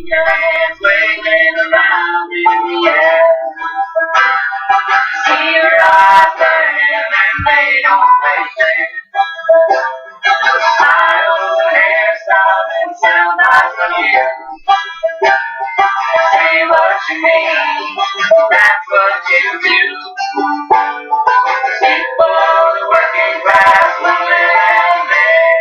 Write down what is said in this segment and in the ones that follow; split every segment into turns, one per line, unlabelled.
Your hands waving around in the air. See your eyes burning and they don't play fair. Style, hairstyles, and sound like from here. Say what you mean, that's what you do. People, the working class, women and men.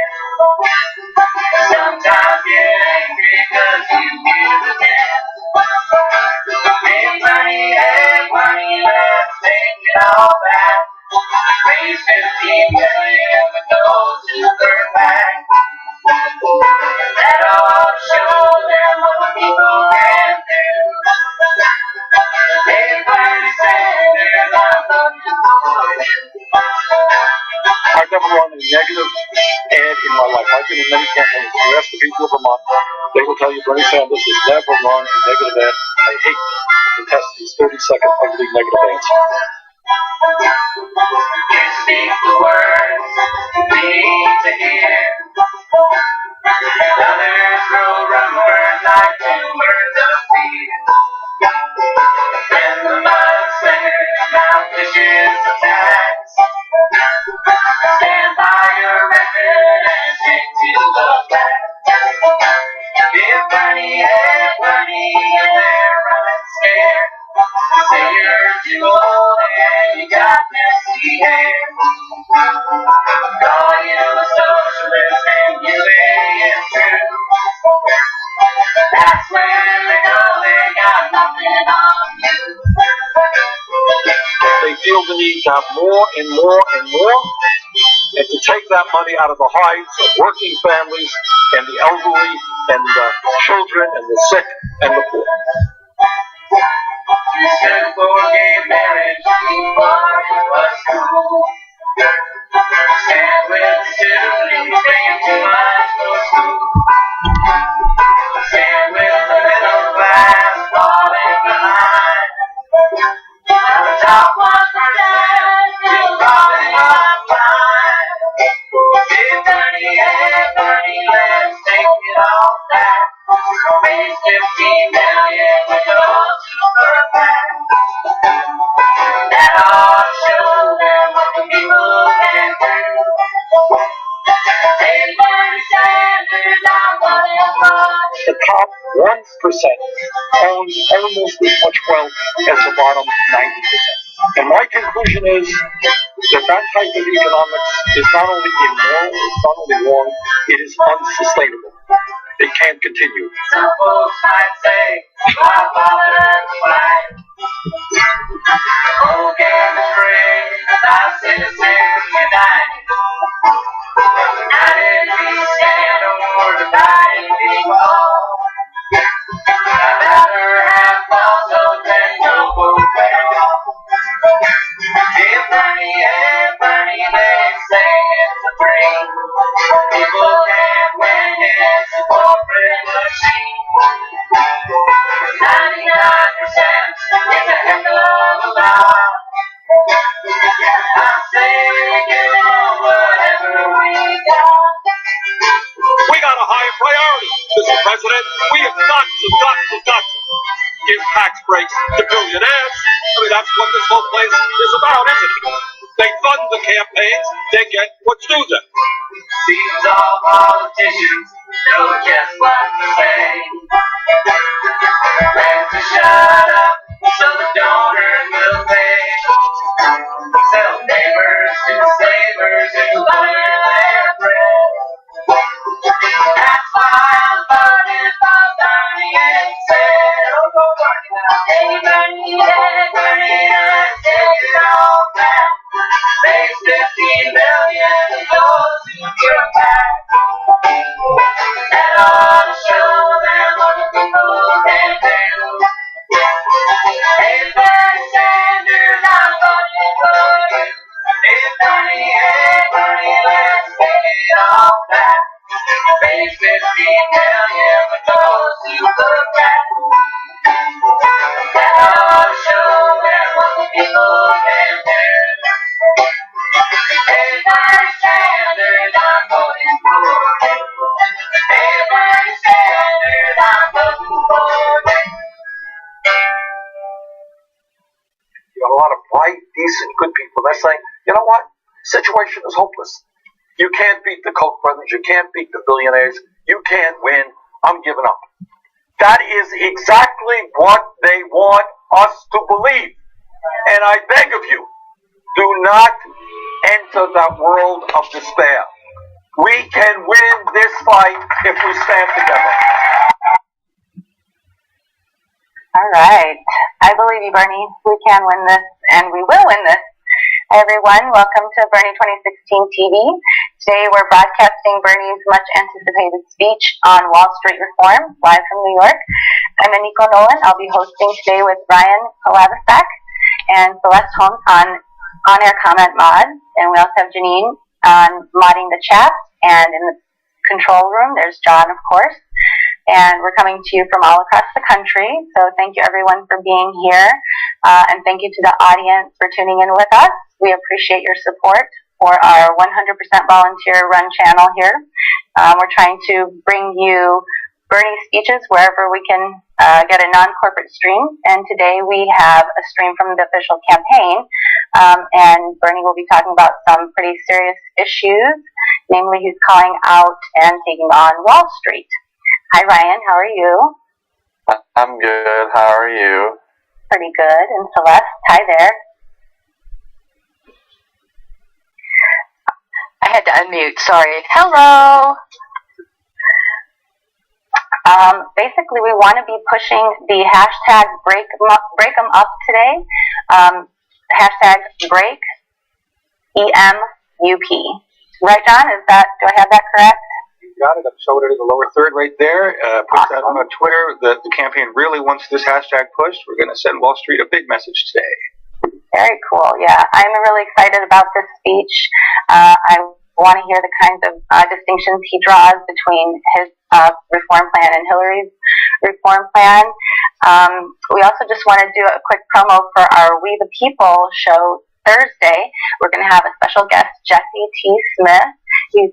Sometimes get angry cause you give a damn. Hey money, let's take it all back. Raise 15 million with no super PAC. That ought to show them what the people can do. Hey Bernie Sanders, I'm looking for you.
I've never run a negative ad in my life. I've been in many campaigns. You ask the people of Vermont, they will tell you Bernie Sanders has never run a negative ad. I hate and detest these 30-second ugly negative ads.
You speak the words we need to hear. Others grow rumors like tumors of fear. Then the mudslingers mount vicious attacks. Stand by your record and stick to the facts. If Bernie and Bernie and they're running scared, say you're too old and you got messy hair. Call you a socialist and you say it's true. That's when they know they got nothing on you.
They feel the need to have more and more and more, and to take that money out of the hides of working families and the elderly and the children and the sick and the poor.
You stood for gay marriage before it was cool. Stand with the students paying too much for school. Stand with the middle class falling behind. Now the top 1% is falling off line. If Bernie and Bernie, let's take it all back. Raise 15 million with no super PAC. That ought to show them what the people can do. Hey Bernie Sanders, I'm voting for you.
The top 1% owns almost as much wealth as the bottom 90%. And my conclusion is that that type of economics is not only immoral, it's not only wrong, it is unsustainable. It can't continue.
Some folks might say, my father's flag. Oh, can the phrase, our citizens united. United we stand or divided we fall. I'd rather have false than no hope at all. If Bernie and Bernie, they say it's a dream. People can't win, it's a corporate machine. 99% is a heck of a lot. I say give them whatever we got.
We got a higher priority, Mr. President. We have got to give tax breaks to billionaires. I mean, that's what this whole place is about, isn't it? They fund the campaigns, they get what's due them.
Seems all politicians know just what to say. When to shut up so the donors will pay. Sell neighbors to savers who butter their bread. That's why I'm voting for Bernie and said, oh, go Bernie now. Hey, Bernie, yeah, Bernie, let's take it all back. Raise 15 million and go to your PAC. That ought to show them what the people can do. Hey, Bernie Sanders, I'm voting for you. Hey, Bernie, hey, Bernie, let's take it all back. Raise 15 million with no super PAC. That ought to show them what the people can do. Hey, Bernie Sanders, I'm voting for you. Hey, Bernie Sanders, I'm voting for you.
decent, good people. They're saying, you know what? Situation is hopeless. You can't beat the Koch brothers. You can't beat the billionaires. You can't win. I'm giving up. That is exactly what they want us to believe. And I beg of you, do not enter that world of despair. We can win this fight if we stand together.
All right. I believe you, Bernie. We can win this, and we will win this. Hi, everyone. Welcome to Bernie 2016 TV. Today, we're broadcasting Bernie's much-anticipated speech on Wall Street reform, live from New York. I'm Aniko Nolan. I'll be hosting today with Ryan Palavisak and Celeste Holmes on air comment mods. And we also have Janine on modding the chat. And in the control room, there's John, of course. And we're coming to you from all across the country. So thank you, everyone, for being here. And thank you to the audience for tuning in with us. We appreciate your support for our 100% volunteer-run channel here. We're trying to bring you Bernie speeches wherever we can get a non-corporate stream. And today we have a stream from the official campaign. And Bernie will be talking about some pretty serious issues. Namely, he's calling out and taking on Wall Street. Hi, Ryan. How are you?
I'm good. How are you?
Pretty good. And Celeste, hi there.
I had to unmute. Sorry. Hello.
Basically, we want to be pushing the hashtag break 'em up today. Hashtag break EMUP. Right, John? Do I have that correct?
Got it. I've showed it in the lower third right there. Put that on Twitter. The campaign really wants this hashtag pushed. We're going to send Wall Street a big message today.
Very cool. Yeah, I'm really excited about this speech. I want to hear the kinds of distinctions he draws between his reform plan and Hillary's reform plan. We also just want to do a quick promo for our We the People show Thursday. We're going to have a special guest, Jesse T. Smith. He's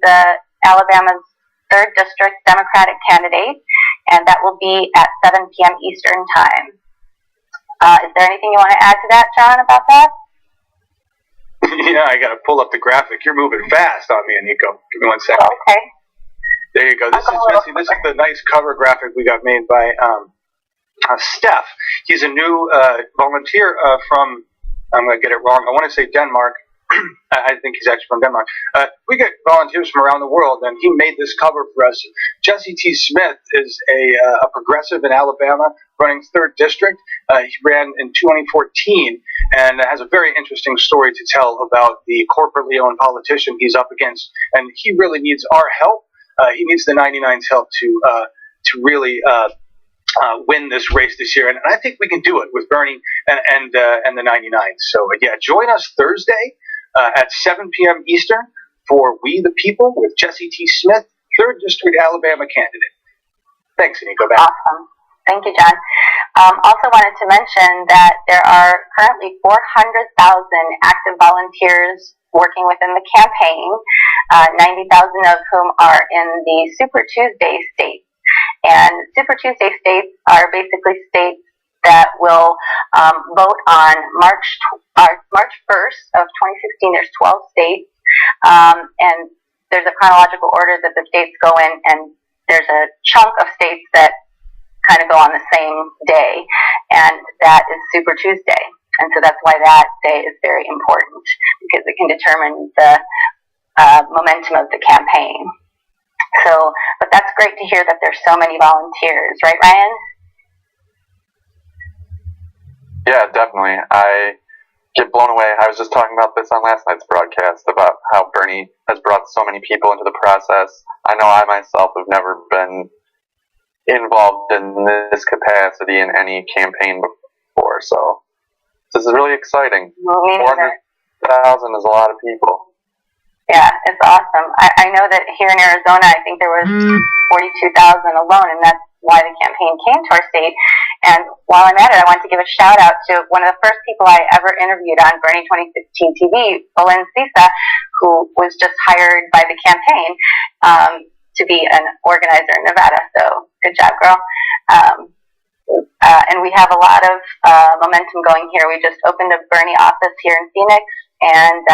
Alabama's 3rd District Democratic candidate, and that will be at 7 p.m. Eastern Time. Is there anything you want to add to that, John, about that?
Yeah, I got to pull up the graphic. You're moving fast on me, Aniko. Give me 1 second.
Oh, okay.
There you go. This is Jesse. This is the nice cover graphic we got made by Steph. He's a new volunteer from, I'm going to get it wrong, I want to say Denmark. I think he's actually from Denmark. We get volunteers from around the world, and he made this cover for us. Jesse T. Smith is a progressive in Alabama, running 3rd District. He ran in 2014 and has a very interesting story to tell about the corporately owned politician he's up against. And he really needs our help. He needs the 99's help to really win this race this year. And I think we can do it with Bernie and the 99's. So, yeah, join us Thursday at 7 p.m. Eastern for We the People with Jesse T. Smith, 3rd District Alabama candidate. Thanks, Aniko.
Awesome. Thank you, John. Also wanted to mention that there are currently 400,000 active volunteers working within the campaign, 90,000 of whom are in the Super Tuesday states. And Super Tuesday states are basically states that will vote on March 1st of 2016. There's 12 states, and there's a chronological order that the states go in, and there's a chunk of states that kind of go on the same day, and that is Super Tuesday. And so that's why that day is very important, because it can determine the momentum of the campaign. So, but that's great to hear that there's so many volunteers, right, Ryan?
Yeah, definitely. I get blown away. I was just talking about this on last night's broadcast about how Bernie has brought so many people into the process. I know I myself have never been involved in this capacity in any campaign before, so this is really exciting. 400,000 is a lot of people.
Yeah, it's awesome. I know that here in Arizona, I think there was 42,000 alone, and that's why the campaign came to our state. And while I'm at it, I want to give a shout out to one of the first people I ever interviewed on Bernie 2016 TV, Belen Sisa, who was just hired by the campaign to be an organizer in Nevada. So good job, girl. And we have a lot of momentum going here. We just opened a Bernie office here in Phoenix, and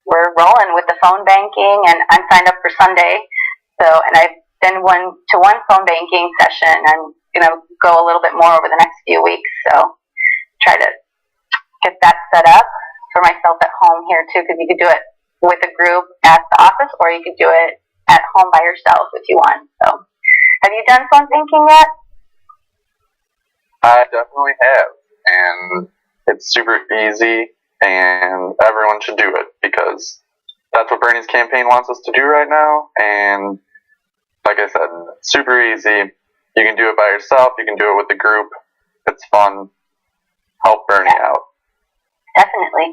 we're rolling with the phone banking, and I'm signed up for Sunday. So, and I've been to one phone banking session. I'm going to go a little bit more over the next few weeks. So try to get that set up for myself at home here too, because you could do it with a group at the office, or you could do it at home by yourself if you want. So have you done phone banking yet?
I definitely have, and it's super easy, and everyone should do it because that's what Bernie's campaign wants us to do right now. And like I said, super easy. You can do it by yourself. You can do it with a group. It's fun. Help Bernie out.
Definitely.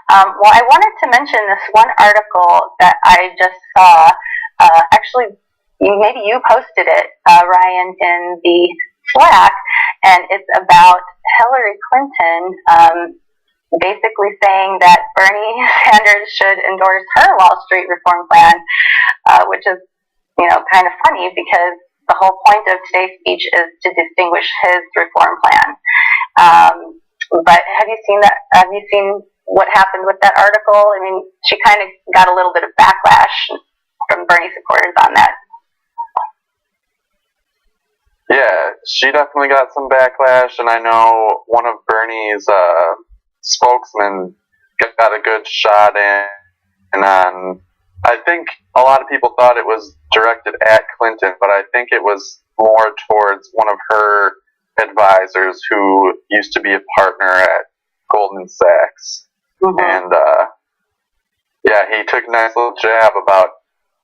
Well, I wanted to mention this one article that I just saw. Actually, maybe you posted it, Ryan, in the Slack, and it's about Hillary Clinton basically saying that Bernie Sanders should endorse her Wall Street reform plan, which is, kind of funny because the whole point of today's speech is to distinguish his reform plan. But have you seen that? Have you seen what happened with that article? I mean, she kind of got a little bit of backlash from Bernie supporters on that.
Yeah, she definitely got some backlash, and I know one of Bernie's spokesmen got a good shot in, and I think a lot of people thought it was directed at Clinton, but I think it was more towards one of her advisors who used to be a partner at Goldman Sachs. Mm-hmm. And yeah, he took a nice little jab about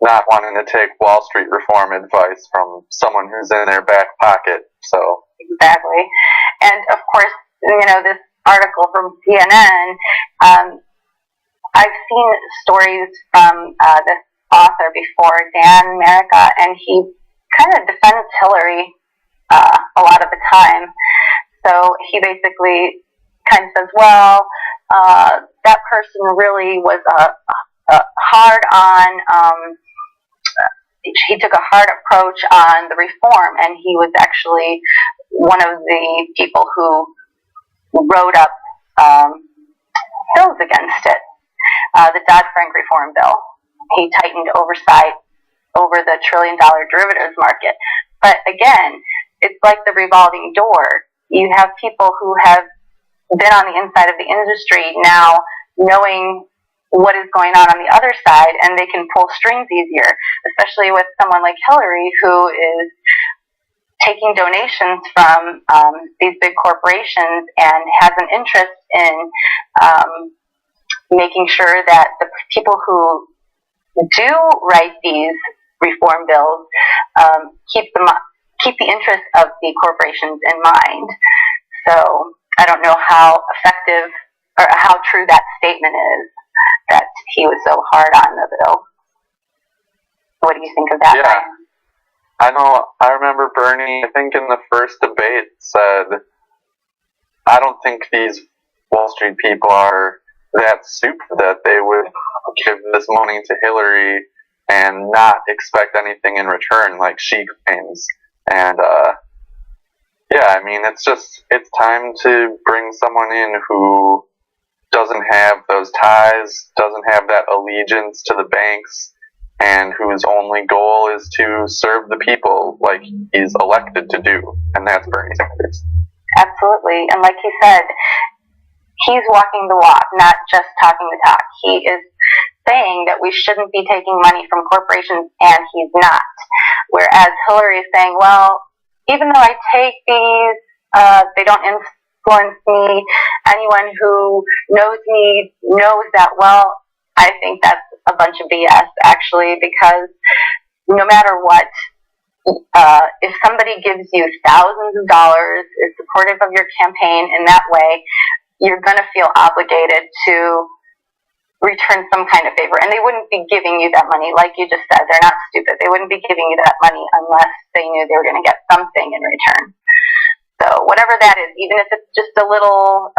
not wanting to take Wall Street reform advice from someone who's in their back pocket. So
exactly. And of course, this article from CNN, I've seen stories from this author before, Dan Merrica, and he kind of defends Hillary a lot of the time. So he basically kind of says, well, that person really was a hard on, he took a hard approach on the reform, and he was actually one of the people who wrote up bills against it, the Dodd-Frank reform bill. He tightened oversight over the $1 trillion derivatives market. But again, it's like the revolving door. You have people who have been on the inside of the industry now knowing what is going on the other side, and they can pull strings easier, especially with someone like Hillary, who is taking donations from these big corporations and has an interest in making sure that the people who do write these reform bills keep the interests of the corporations in mind. So I don't know how effective or how true that statement is, that he was so hard on the bill. What do you think of that?
Yeah, I know. I remember Bernie, I think in the first debate, said, I don't think these Wall Street people are that stupid that they would give this money to Hillary and not expect anything in return like she claims. And yeah, I mean, it's time to bring someone in who doesn't have those ties, doesn't have that allegiance to the banks, and whose only goal is to serve the people like he's elected to do, and that's Bernie Sanders.
Absolutely, and like he said, he's walking the walk, not just talking the talk. He is saying that we shouldn't be taking money from corporations, and he's not. Whereas Hillary is saying, well, even though I take these, they don't influence me. Anyone who knows me knows that. Well, I think that's a bunch of BS, actually, because no matter what, if somebody gives you thousands of dollars, is supportive of your campaign in that way, you're going to feel obligated to return some kind of favor. And they wouldn't be giving you that money, like you just said. They're not stupid. They wouldn't be giving you that money unless they knew they were going to get something in return. So whatever that is, even if it's just a little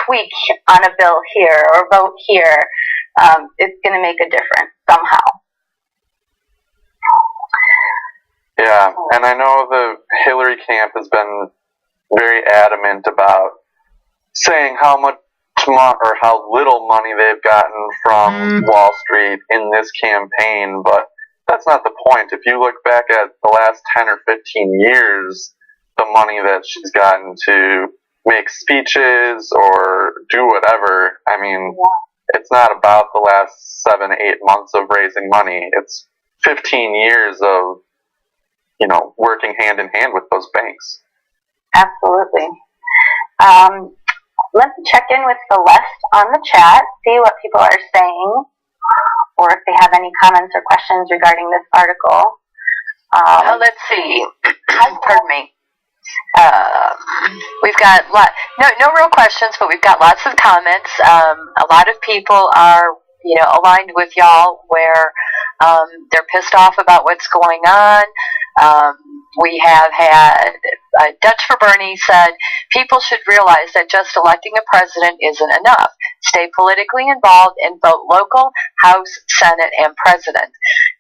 tweak on a bill here or vote here, it's going to make a difference somehow.
Yeah, and I know the Hillary camp has been very adamant about saying how much or how little money they've gotten from Wall Street in this campaign, but that's not the point. If you look back at the last 10 or 15 years, the money that she's gotten to make speeches or do whatever, I mean, it's not about the last 7, 8 months of raising money. It's 15 years of, working hand in hand with those banks.
Absolutely. Let's check in with Celeste on the chat, see what people are saying, or if they have any comments or questions regarding this article.
Let's see. Pardon me. We've got no real questions, but we've got lots of comments. A lot of people are, aligned with y'all where they're pissed off about what's going on. We have had Dutch for Bernie said people should realize that just electing a president isn't enough. Stay politically involved and vote local, House, Senate, and president.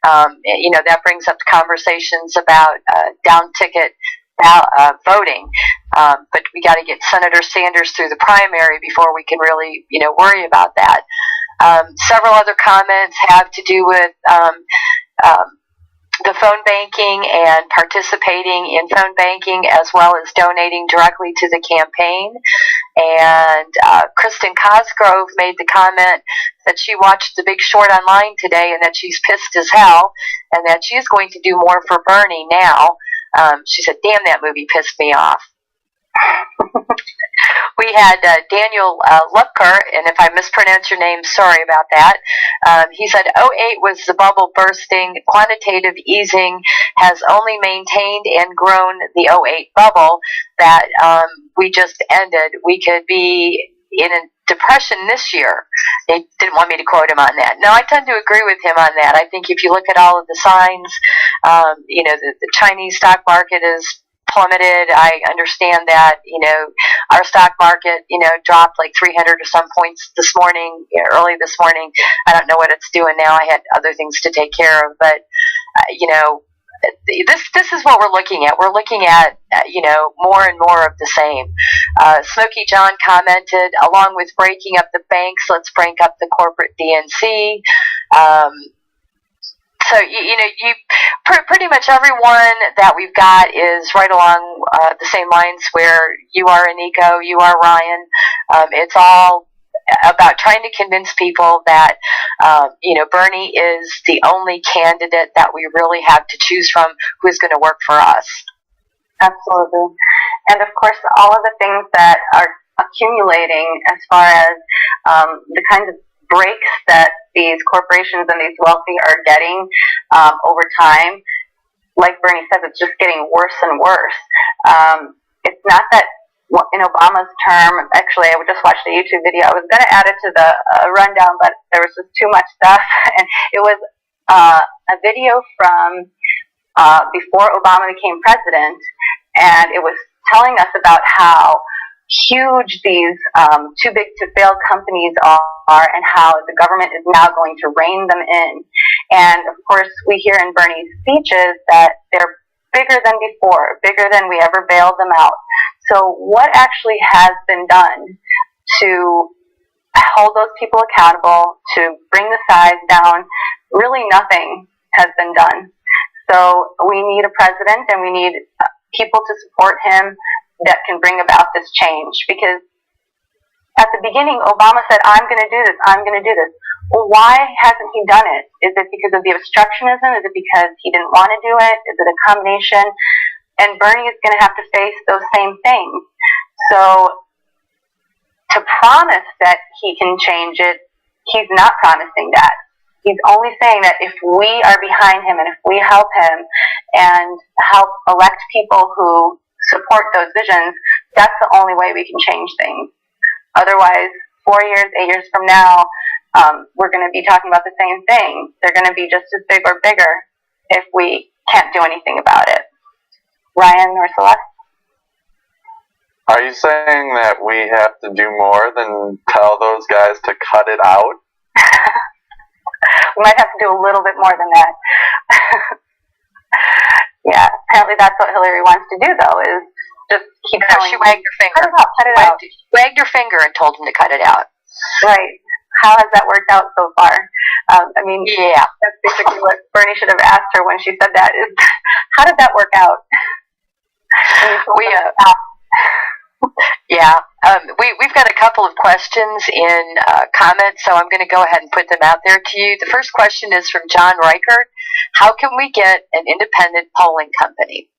That brings up conversations about down ticket voting, but we got to get Senator Sanders through the primary before we can really, worry about that. Several other comments have to do with the phone banking and participating in phone banking, as well as donating directly to the campaign. And Kristen Cosgrove made the comment that she watched The Big Short online today and that she's pissed as hell and that she is going to do more for Bernie now. She said, damn, that movie pissed me off. We had Daniel Lupker, and if I mispronounce your name, sorry about that. He said, '08 was the bubble bursting. Quantitative easing has only maintained and grown the '08 bubble that we just ended. We could be in a depression this year. They didn't want me to quote him on that. No, I tend to agree with him on that. I think if you look at all of the signs, the Chinese stock market is plummeted. I understand that, our stock market, dropped like 300 or some points this morning, early this morning. I don't know what it's doing now. I had other things to take care of, but, this is what we're looking at. We're looking at, more and more of the same. Smokey John commented, along with breaking up the banks, let's break up the corporate DNC. So, you pretty much everyone that we've got is right along the same lines where you are, Aniko, you are, Ryan. It's all about trying to convince people that, Bernie is the only candidate that we really have to choose from who's going to work for us.
Absolutely. And, of course, all of the things that are accumulating as far as the kinds of breaks that these corporations and these wealthy are getting over time, like Bernie says, it's just getting worse and worse. It's not that in Obama's term, actually, I just watched a YouTube video. I was going to add it to the rundown, but there was just too much stuff. And it was a video from before Obama became president, and it was telling us about how huge these too big to fail companies are and how the government is now going to rein them in. And of course, we hear in Bernie's speeches that they're bigger than before, bigger than we ever bailed them out. So what actually has been done to hold those people accountable, to bring the size down? Really nothing has been done. So we need a president and we need people to support him that can bring about this change. Because at the beginning, Obama said, I'm going to do this, I'm going to do this. Well, why hasn't he done it? Is it because of the obstructionism? Is it because he didn't want to do it? Is it a combination? And Bernie is going to have to face those same things. So to promise that he can change it, he's not promising that. He's only saying that if we are behind him and if we help him and help elect people who support those visions, that's the only way we can change things. Otherwise, 4 years, 8 years from now, we're going to be talking about the same thing. They're going to be just as big or bigger if we can't do anything about it. Ryan or Celeste?
Are you saying that we have to do more than tell those guys to cut it out?
We might have to do a little bit more than that. Yeah, apparently that's what Hillary wants to do, though, is just keep
No,
telling
she
him,
wagged her finger.
cut it out.
Wagged her finger and told him to cut it out.
Right. How has that worked out so far? I mean,
Yeah.
that's basically what Bernie should have asked her when she said that is, how did that work out?
Yeah. We've got a couple of questions in comments, so I'm going to go ahead and put them out there to you. The first question is from John Reichert. How can we get an independent polling company?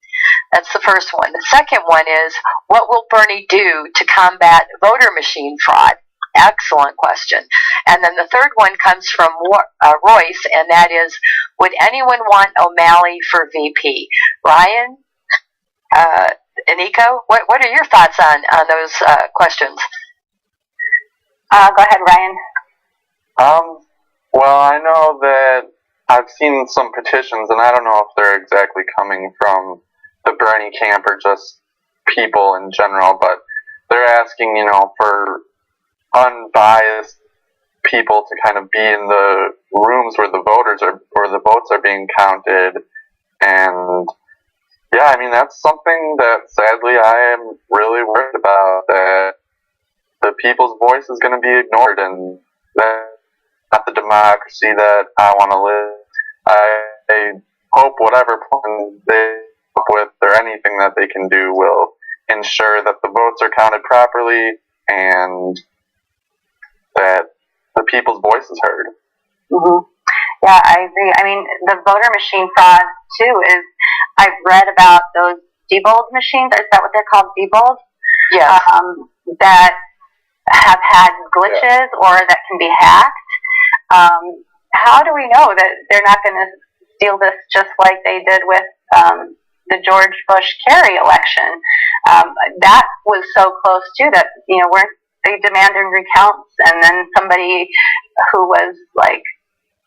That's the first one. The second one is, what will Bernie do to combat voter machine fraud? Excellent question. And then the third one comes from Royce, and that is, would anyone want O'Malley for VP? Ryan, Aniko, what are your thoughts on those questions?
Go ahead, Ryan.
Well, I know that I've seen some petitions, and I don't know if they're exactly coming from the Bernie camp or just people in general, but they're asking, for unbiased people to kind of be in the rooms where the votes are being counted. And yeah, I mean, that's something that sadly I am really worried about, that the people's voice is going to be ignored, and that's not the democracy that I want to live. I hope whatever plan they come up with or anything that they can do will ensure that the votes are counted properly and that the people's voice is heard.
Mm-hmm. Yeah, I agree. I mean, the voter machine fraud, too, is, I've read about those debold machines. Is that what they're called, debold?
Yeah.
That have had glitches or that can be hacked. How do we know that they're not going to steal this just like they did with the George Bush-Kerry election? That was so close, too, that, weren't they demanded recounts, and then somebody who was, like,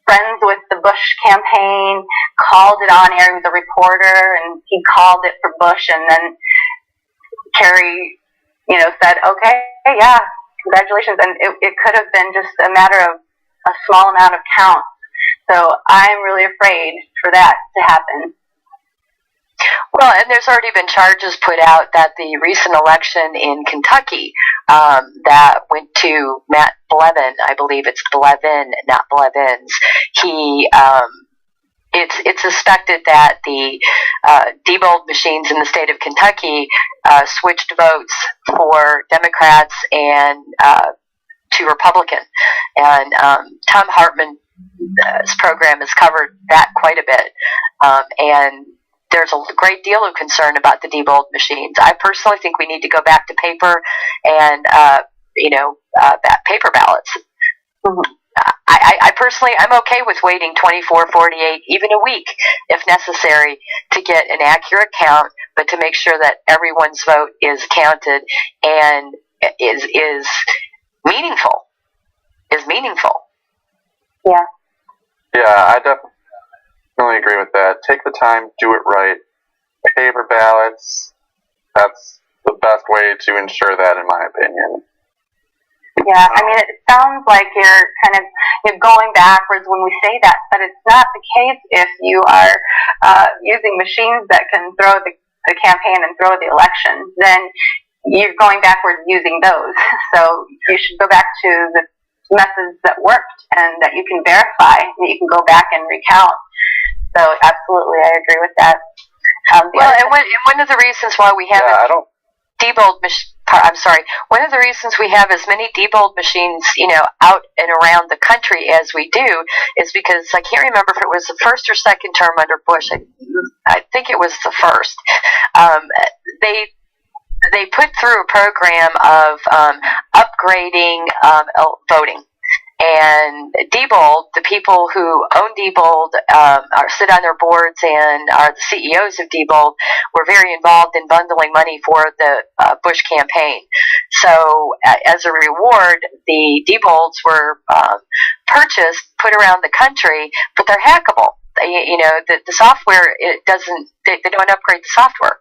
friends with the Bush campaign called it on air. He was a reporter, and he called it for Bush, and then Kerry, said, okay, yeah, congratulations. And it could have been just a matter of a small amount of counts. So I'm really afraid for that to happen.
Well, and there's already been charges put out that the recent election in Kentucky that went to Matt Blevin, I believe it's Blevin, not Blevins. It's suspected that the debold machines in the state of Kentucky switched votes for Democrats and to Republican. And Tom Hartman's program has covered that quite a bit. And there's a great deal of concern about the debold machines. I personally think we need to go back to paper and, paper ballots. Mm-hmm. I personally, I'm okay with waiting 24, 48, even a week, if necessary, to get an accurate count, but to make sure that everyone's vote is counted and is meaningful.
Yeah.
Yeah, I definitely agree with that. Take the time, do it right. Paper ballots, that's the best way to ensure that, in my opinion.
Yeah, I mean, it sounds like you're going backwards when we say that, but it's not the case if you are using machines that can throw the campaign and throw the election. Then you're going backwards using those. So you should go back to the methods that worked and that you can verify, and you can go back and recount. So absolutely, I agree with that.
One of the reasons why we have one of the reasons we have as many debold machines, out and around the country as we do is because I can't remember if it was the first or second term under Bush. I think it was the first. They put through a program of upgrading voting. And Diebold, the people who own Diebold, sit on their boards and are the CEOs of Diebold, were very involved in bundling money for the Bush campaign. So as a reward, the Diebold's were purchased, put around the country, but they're hackable. The software, they don't upgrade the software.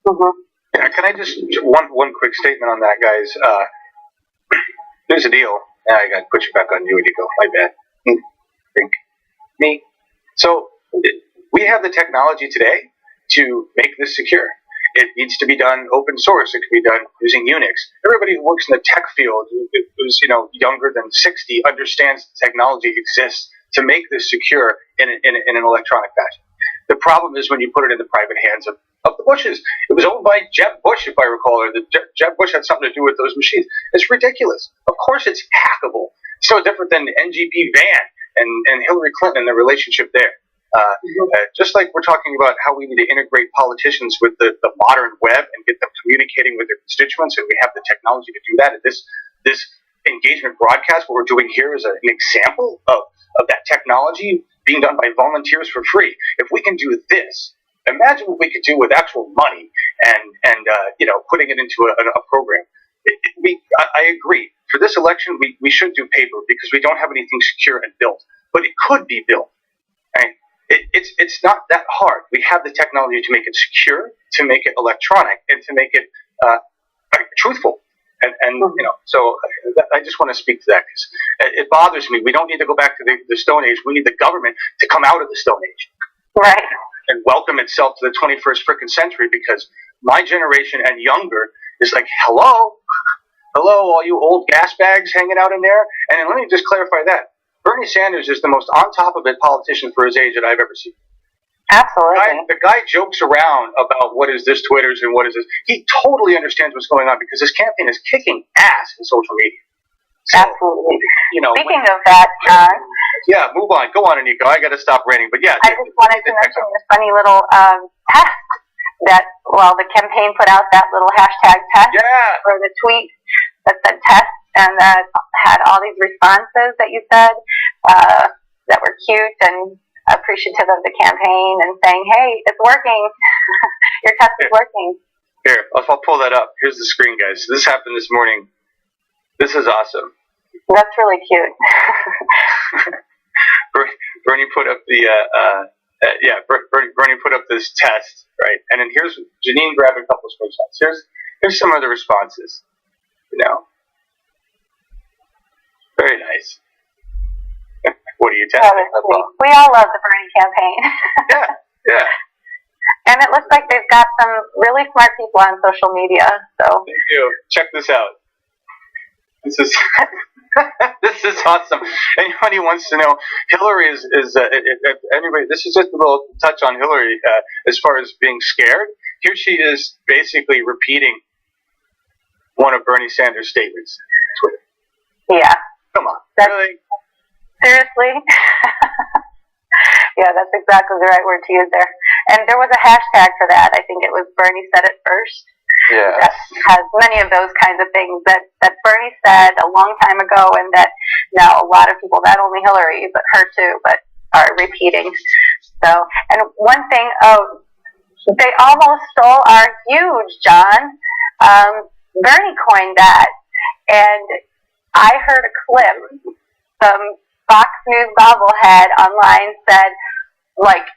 Mm-hmm.
Yeah, can I just, one quick statement on that, guys? Here's the deal. I got to put you back on you when you go. My bad. Think me. So we have the technology today to make this secure. It needs to be done open source. It can be done using Unix. Everybody who works in the tech field, who's younger than 60, understands the technology exists to make this secure in an electronic fashion. The problem is when you put it in the private hands of the Bushes. It was owned by Jeb Bush, if I recall, or Jeb Bush had something to do with those machines. It's ridiculous. Of course it's hackable. It's no different than NGP Van and Hillary Clinton and the relationship there. Just like we're talking about how we need to integrate politicians with the modern web and get them communicating with their constituents, and we have the technology to do that. And this engagement broadcast, what we're doing here, is an example of that technology being done by volunteers for free. If we can do this, imagine what we could do with actual money and putting it into a program. I agree. For this election, we should do paper because we don't have anything secure and built. But it could be built. Right? It's not that hard. We have the technology to make it secure, to make it electronic, and to make it truthful. So I just want to speak to that because it bothers me. We don't need to go back to the Stone Age. We need the government to come out of the Stone Age.
Right.
And welcome itself to the 21st frickin' century, because my generation and younger is like, hello, all you old gas bags hanging out in there. And let me just clarify that. Bernie Sanders is the most on top of it politician for his age that I've ever seen.
Absolutely.
The guy jokes around about what is this Twitters and what is this. He totally understands what's going on because his campaign is kicking ass in social media. So,
absolutely. Speaking of that, John.
Yeah, move on. Go on, Anika. I got to stop ranting. But yeah.
I just wanted to mention this funny little test that, the campaign put out that little hashtag test for the tweet that said test, and that had all these responses that you said that were cute and appreciative of the campaign and saying, hey, it's working. Your test is working.
Here, I'll pull that up. Here's the screen, guys. This happened this morning. This is awesome.
That's really cute.
Bernie put up Bernie put up this test, right? And then here's Janine grabbed a couple of screenshots. Here's some of the responses. Very nice. What are you testing?
We all love the Bernie campaign.
Yeah.
And it looks like they've got some really smart people on social media. So
thank you. Check this out. This is this is awesome. Anybody wants to know, Hillary is anybody? This is just a little touch on Hillary as far as being scared. Here she is, basically repeating one of Bernie Sanders' statements.
Yeah.
Come on. Really?
Seriously? Yeah, that's exactly the right word to use there. And there was a hashtag for that. I think it was Bernie Said It First.
Yeah.
That has many of those kinds of things that Bernie said a long time ago, and that now a lot of people, not only Hillary, but her too, but are repeating. So, and one thing, they almost stole our huge, John. Bernie coined that. And I heard a clip, some Fox News bobblehead online said, like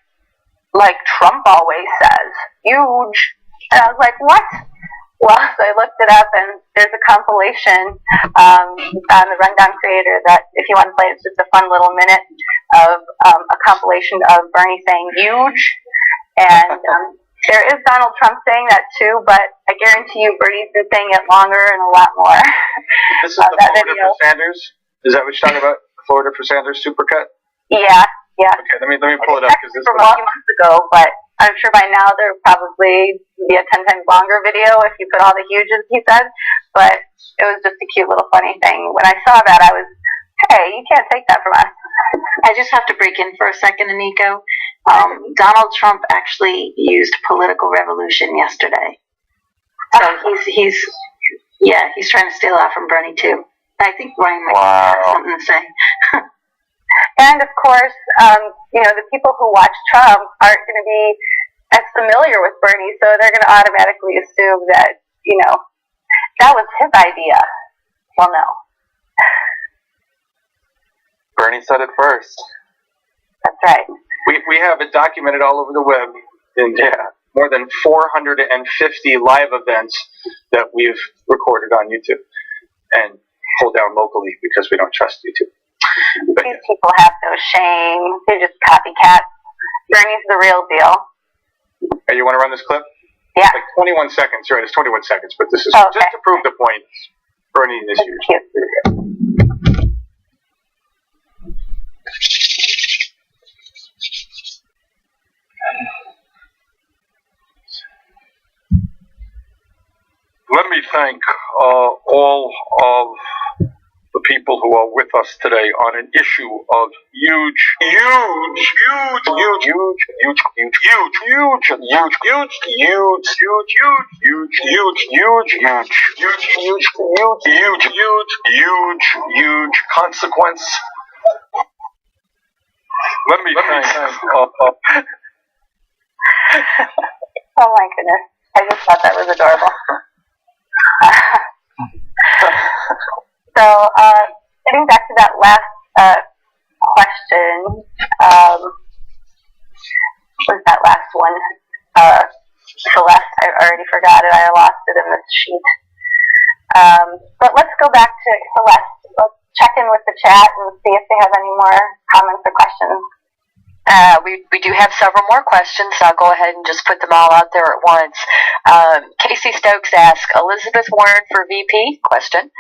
Trump always says, huge. And I was like, what? Well, so I looked it up, and there's a compilation on the Rundown Creator that, if you want to play, it's just a fun little minute of a compilation of Bernie saying huge. And there is Donald Trump saying that too, but I guarantee you Bernie's been saying it longer and a lot more.
This is the Florida for Sanders? Is that what you're talking about? The Florida for Sanders supercut?
Yeah. Okay,
let me pull it up. Because
from a few months ago, but I'm sure by now there would probably be a 10 times longer video if you put all the huges he said. But it was just a cute little funny thing. When I saw that, I was, hey, you can't take that from us.
I just have to break in for a second, Aniko. Donald Trump actually used political revolution yesterday. So he's trying to steal that from Bernie too. I think Ryan might have something to say.
And of course, the people who watch Trump aren't going to be as familiar with Bernie, so they're going to automatically assume that, that was his idea. Well, no.
Bernie said it first.
That's right.
We have it documented all over the web in more than 450 live events that we've recorded on YouTube and pulled down locally because we don't trust YouTube. But
these people have no shame. They're just copycats. Bernie's the real deal.
Hey, you want to run this clip?
Yeah.
Like 21 seconds, right? It's 21 seconds, but this is
Okay.
just to prove the point. Bernie is
Thank
huge.
you.
Let me thank all of the people who are with us today on an issue of huge consequence. Let me thank.
Oh my goodness. I just thought that was adorable. So, getting back to that last question, was that last one? Celeste, I already forgot it. I lost it in this sheet. But let's go back to Celeste. Let's check in with the chat and see if they have any more comments or questions.
We do have several more questions, so I'll go ahead and just put them all out there at once. Casey Stokes asks, Elizabeth Warren for VP? Question.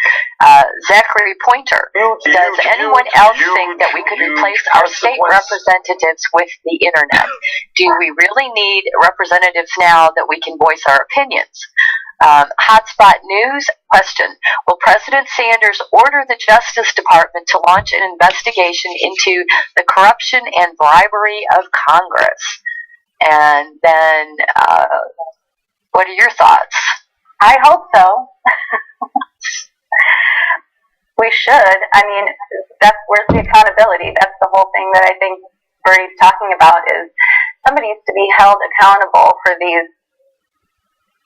Zachary Pointer, does anyone else think that we could replace our state representatives with the internet? Do we really need representatives now that we can voice our opinions? Hotspot News, question. Will President Sanders order the Justice Department to launch an investigation into the corruption and bribery of Congress? And then, what are your thoughts?
I hope so. We should. I mean, where's the accountability? That's the whole thing that I think Bernie's talking about is somebody needs to be held accountable for these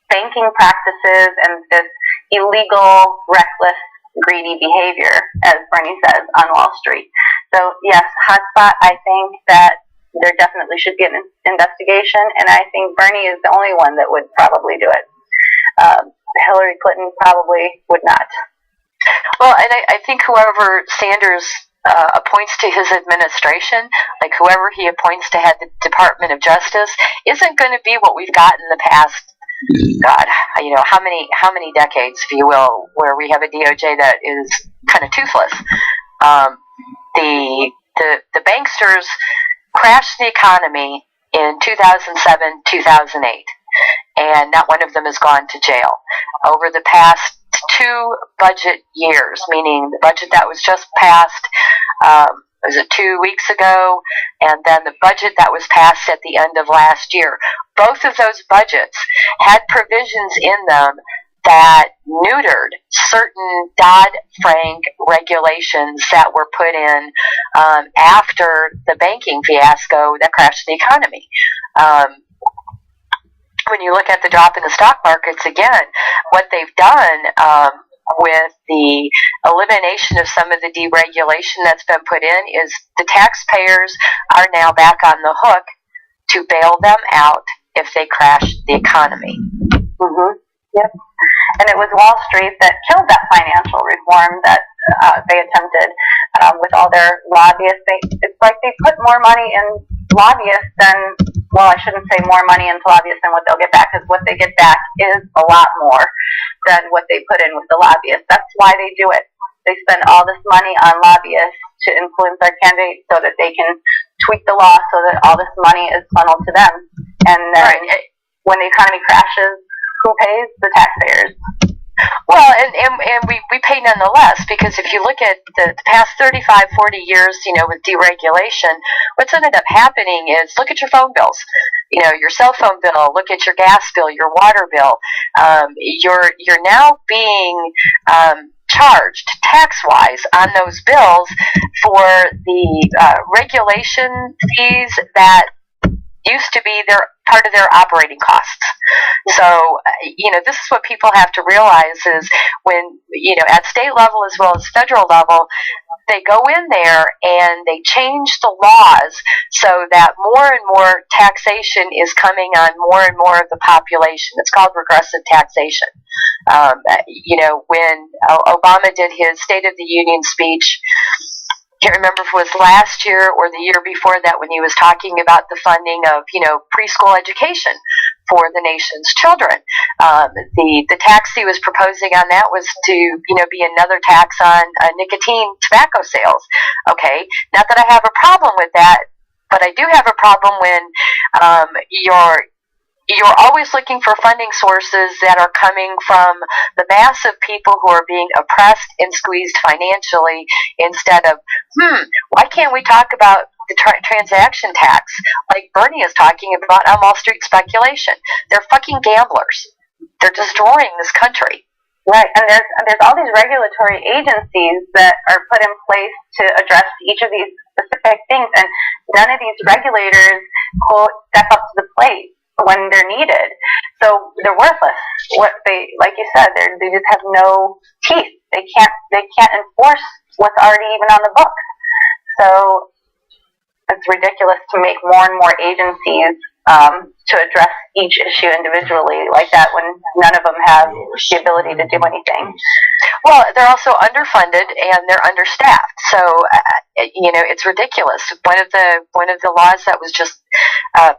banking practices and this illegal, reckless, greedy behavior, as Bernie says, on Wall Street. So, yes, Hotspot, I think that there definitely should be an investigation, and I think Bernie is the only one that would probably do it. Hillary Clinton probably would not.
Well, and I think whoever Sanders appoints to his administration, like whoever he appoints to head the Department of Justice, isn't going to be what we've got in the past. God, how many decades, if you will, where we have a DOJ that is kind of toothless. The banksters crashed the economy in 2007, 2008, and not one of them has gone to jail. Over the past 2 budget years, meaning the budget that was just passed, was it 2 weeks ago, and then the budget that was passed at the end of last year. Both of those budgets had provisions in them that neutered certain Dodd-Frank regulations that were put in after the banking fiasco that crashed the economy. When you look at the drop in the stock markets, again, what they've done with the elimination of some of the deregulation that's been put in is the taxpayers are now back on the hook to bail them out if they crash the economy.
Mm-hmm. Yep. And it was Wall Street that killed that financial reform that they attempted with all their lobbyists. It's like they put more money in lobbyists than, well, I shouldn't say more money into lobbyists than what they'll get back, because what they get back is a lot more than what they put in with the lobbyists. That's why they do it. They spend all this money on lobbyists to influence their candidates so that they can tweak the law so that all this money is funneled to them. And then when the economy crashes, who pays? The taxpayers.
Well, and we pay nonetheless, because if you look at the past 35, 40 years, with deregulation, what's ended up happening is look at your phone bills, your cell phone bill, look at your gas bill, your water bill. You're now being charged tax-wise on those bills for the regulation fees that used to be part of their operating costs. So, this is what people have to realize is when, at state level as well as federal level, they go in there and they change the laws so that more and more taxation is coming on more and more of the population. It's called regressive taxation. When Obama did his State of the Union speech, I can't remember if it was last year or the year before that, when he was talking about the funding of, preschool education for the nation's children. The tax he was proposing on that was to, be another tax on nicotine tobacco sales. Okay, not that I have a problem with that, but I do have a problem when you're always looking for funding sources that are coming from the mass of people who are being oppressed and squeezed financially, instead of, why can't we talk about the transaction tax like Bernie is talking about on Wall Street speculation? They're fucking gamblers. They're destroying this country.
Right, and there's all these regulatory agencies that are put in place to address each of these specific things, and none of these regulators will step up to the plate when they're needed. So they're worthless. Like you said, they just have no teeth. They can't enforce what's already even on the books. So it's ridiculous to make more and more agencies to address each issue individually like that when none of them have the ability to do anything.
Well, they're also underfunded and they're understaffed. So, it's ridiculous. One of the laws that was just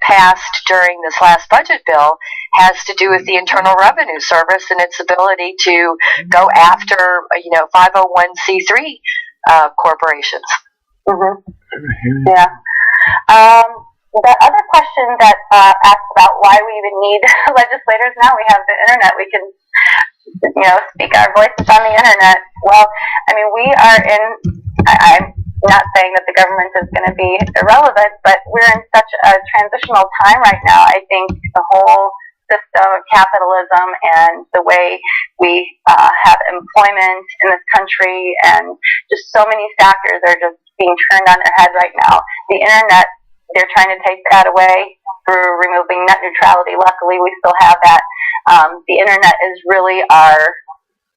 passed during this last budget bill has to do with the Internal Revenue Service and its ability to go after, 501c3 corporations.
Mm-hmm. Yeah. The other question that asked about why we even need legislators now, we have the internet. We can, speak our voices on the internet. Well, I mean, we are I'm not saying that the government is going to be irrelevant, but we're in such a transitional time right now. I think the whole system of capitalism and the way we have employment in this country and just so many factors are just being turned on their head right now. The internet, they're trying to take that away through removing net neutrality. Luckily, we still have that. The internet is really our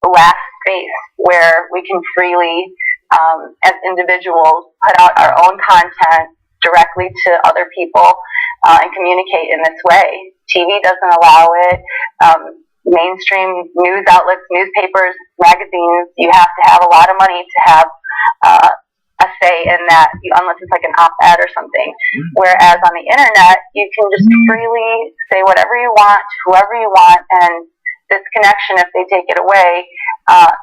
last space where we can freely, as individuals, put out our own content directly to other people and communicate in this way. TV doesn't allow it. Mainstream news outlets, newspapers, magazines, you have to have a lot of money to have a say in that, unless it's like an op-ed or something. Whereas on the internet, you can just freely say whatever you want, whoever you want, and this connection, if they take it away,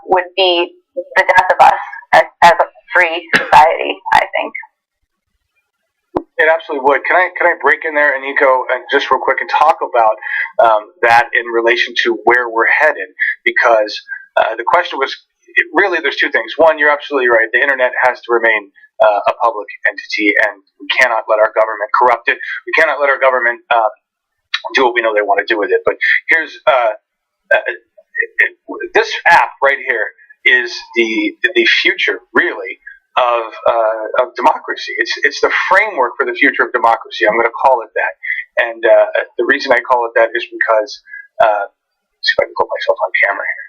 would be the death of us as a free society, I think.
It absolutely would. Can I break in there, Nico, and just real quick and talk about that in relation to where we're headed? Because the question was, really, there's two things. One, you're absolutely right. The internet has to remain a public entity, and we cannot let our government corrupt it. We cannot let our government do what we know they want to do with it. But here's this app right here is the future, really, of democracy. It's the framework for the future of democracy. I'm going to call it that. And the reason I call it that is because let's see if I can put myself on camera here.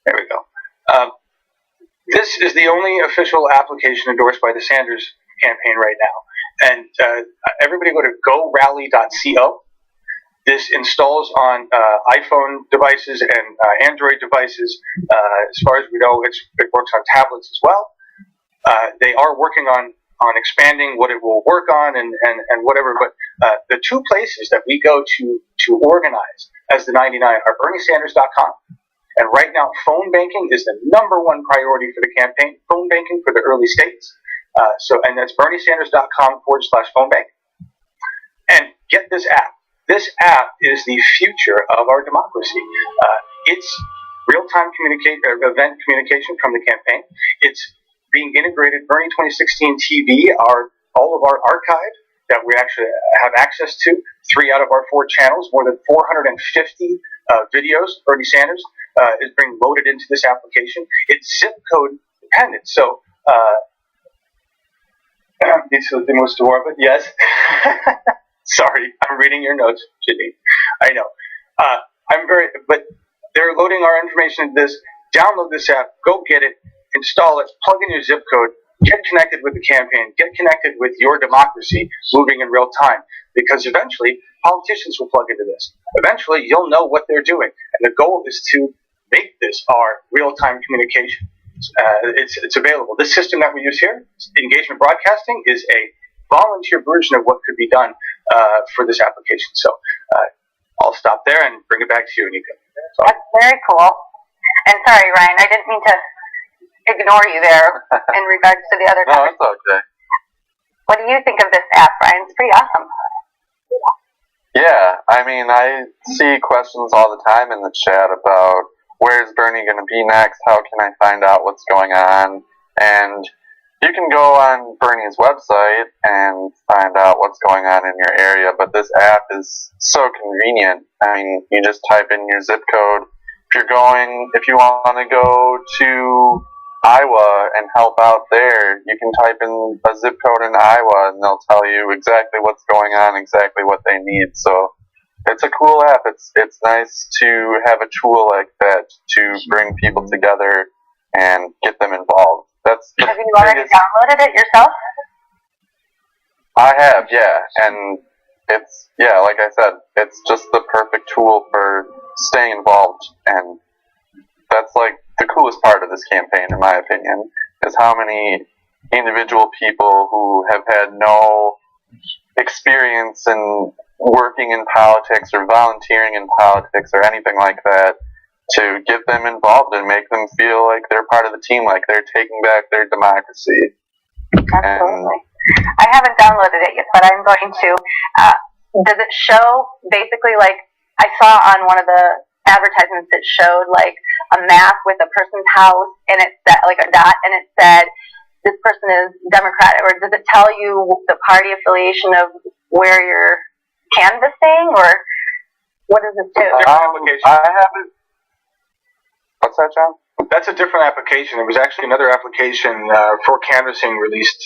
There we go. This is the only official application endorsed by the Sanders campaign right now. And everybody go to gorally.co. This installs on iPhone devices and Android devices. As far as we know, it works on tablets as well. They are working on expanding what it will work on and whatever. But the two places that we go to organize as the 99 are BernieSanders.com. And right now, phone banking is the number one priority for the campaign. Phone banking for the early states. And that's BernieSanders.com/phone bank. And get this app. This app is the future of our democracy. It's real-time event communication from the campaign. It's being integrated. Bernie 2016 TV, all of our archive that we actually have access to. 3 out of our 4 channels, more than 450 videos. Bernie Sanders is being loaded into this application. It's zip code dependent. So, the most dwarf, yes. Sorry, I'm reading your notes, Jimmy. I know. But they're loading our information into this. Download this app, go get it, install it, plug in your zip code, get connected with the campaign, get connected with your democracy moving in real time. Because eventually, politicians will plug into this. Eventually, you'll know what they're doing. And the goal is to make this our real-time communication. It's available. This system that we use here, engagement broadcasting, is a volunteer version of what could be done for this application. So
I'll stop there and bring it back to you, Nika.
That's very cool. And sorry, Ryan, I didn't mean to ignore you there in regards to the other
No,
topic.
it's okay.
What do you think of this app, Ryan? It's pretty awesome.
Yeah, I mean, I see questions all the time in the chat about where's Bernie going to be next, how can I find out what's going on, and you can go on Bernie's website and find out what's going on in your area, but this app is so convenient. I mean, you just type in your zip code. If you want to go to Iowa and help out there, you can type in a zip code in Iowa and they'll tell you exactly what's going on, exactly what they need. So it's a cool app. It's nice to have a tool like that to bring people together and get them involved.
Have you already downloaded it yourself?
I have, yeah, and it's, yeah, like I said, it's just the perfect tool for staying involved, and that's like the coolest part of this campaign, in my opinion, is how many individual people who have had no experience in working in politics or volunteering in politics or anything like that, to get them involved and make them feel like they're part of the team, like they're taking back their democracy.
Absolutely. I haven't downloaded it yet, but I'm going to. Does it show basically, like, I saw on one of the advertisements, it showed like a map with a person's house and it said, like a dot, and it said this person is Democratic, or does it tell you the party affiliation of where you're canvassing, or what does it do?
I haven't. What's that, John?
That's a different application. It was actually another application for canvassing released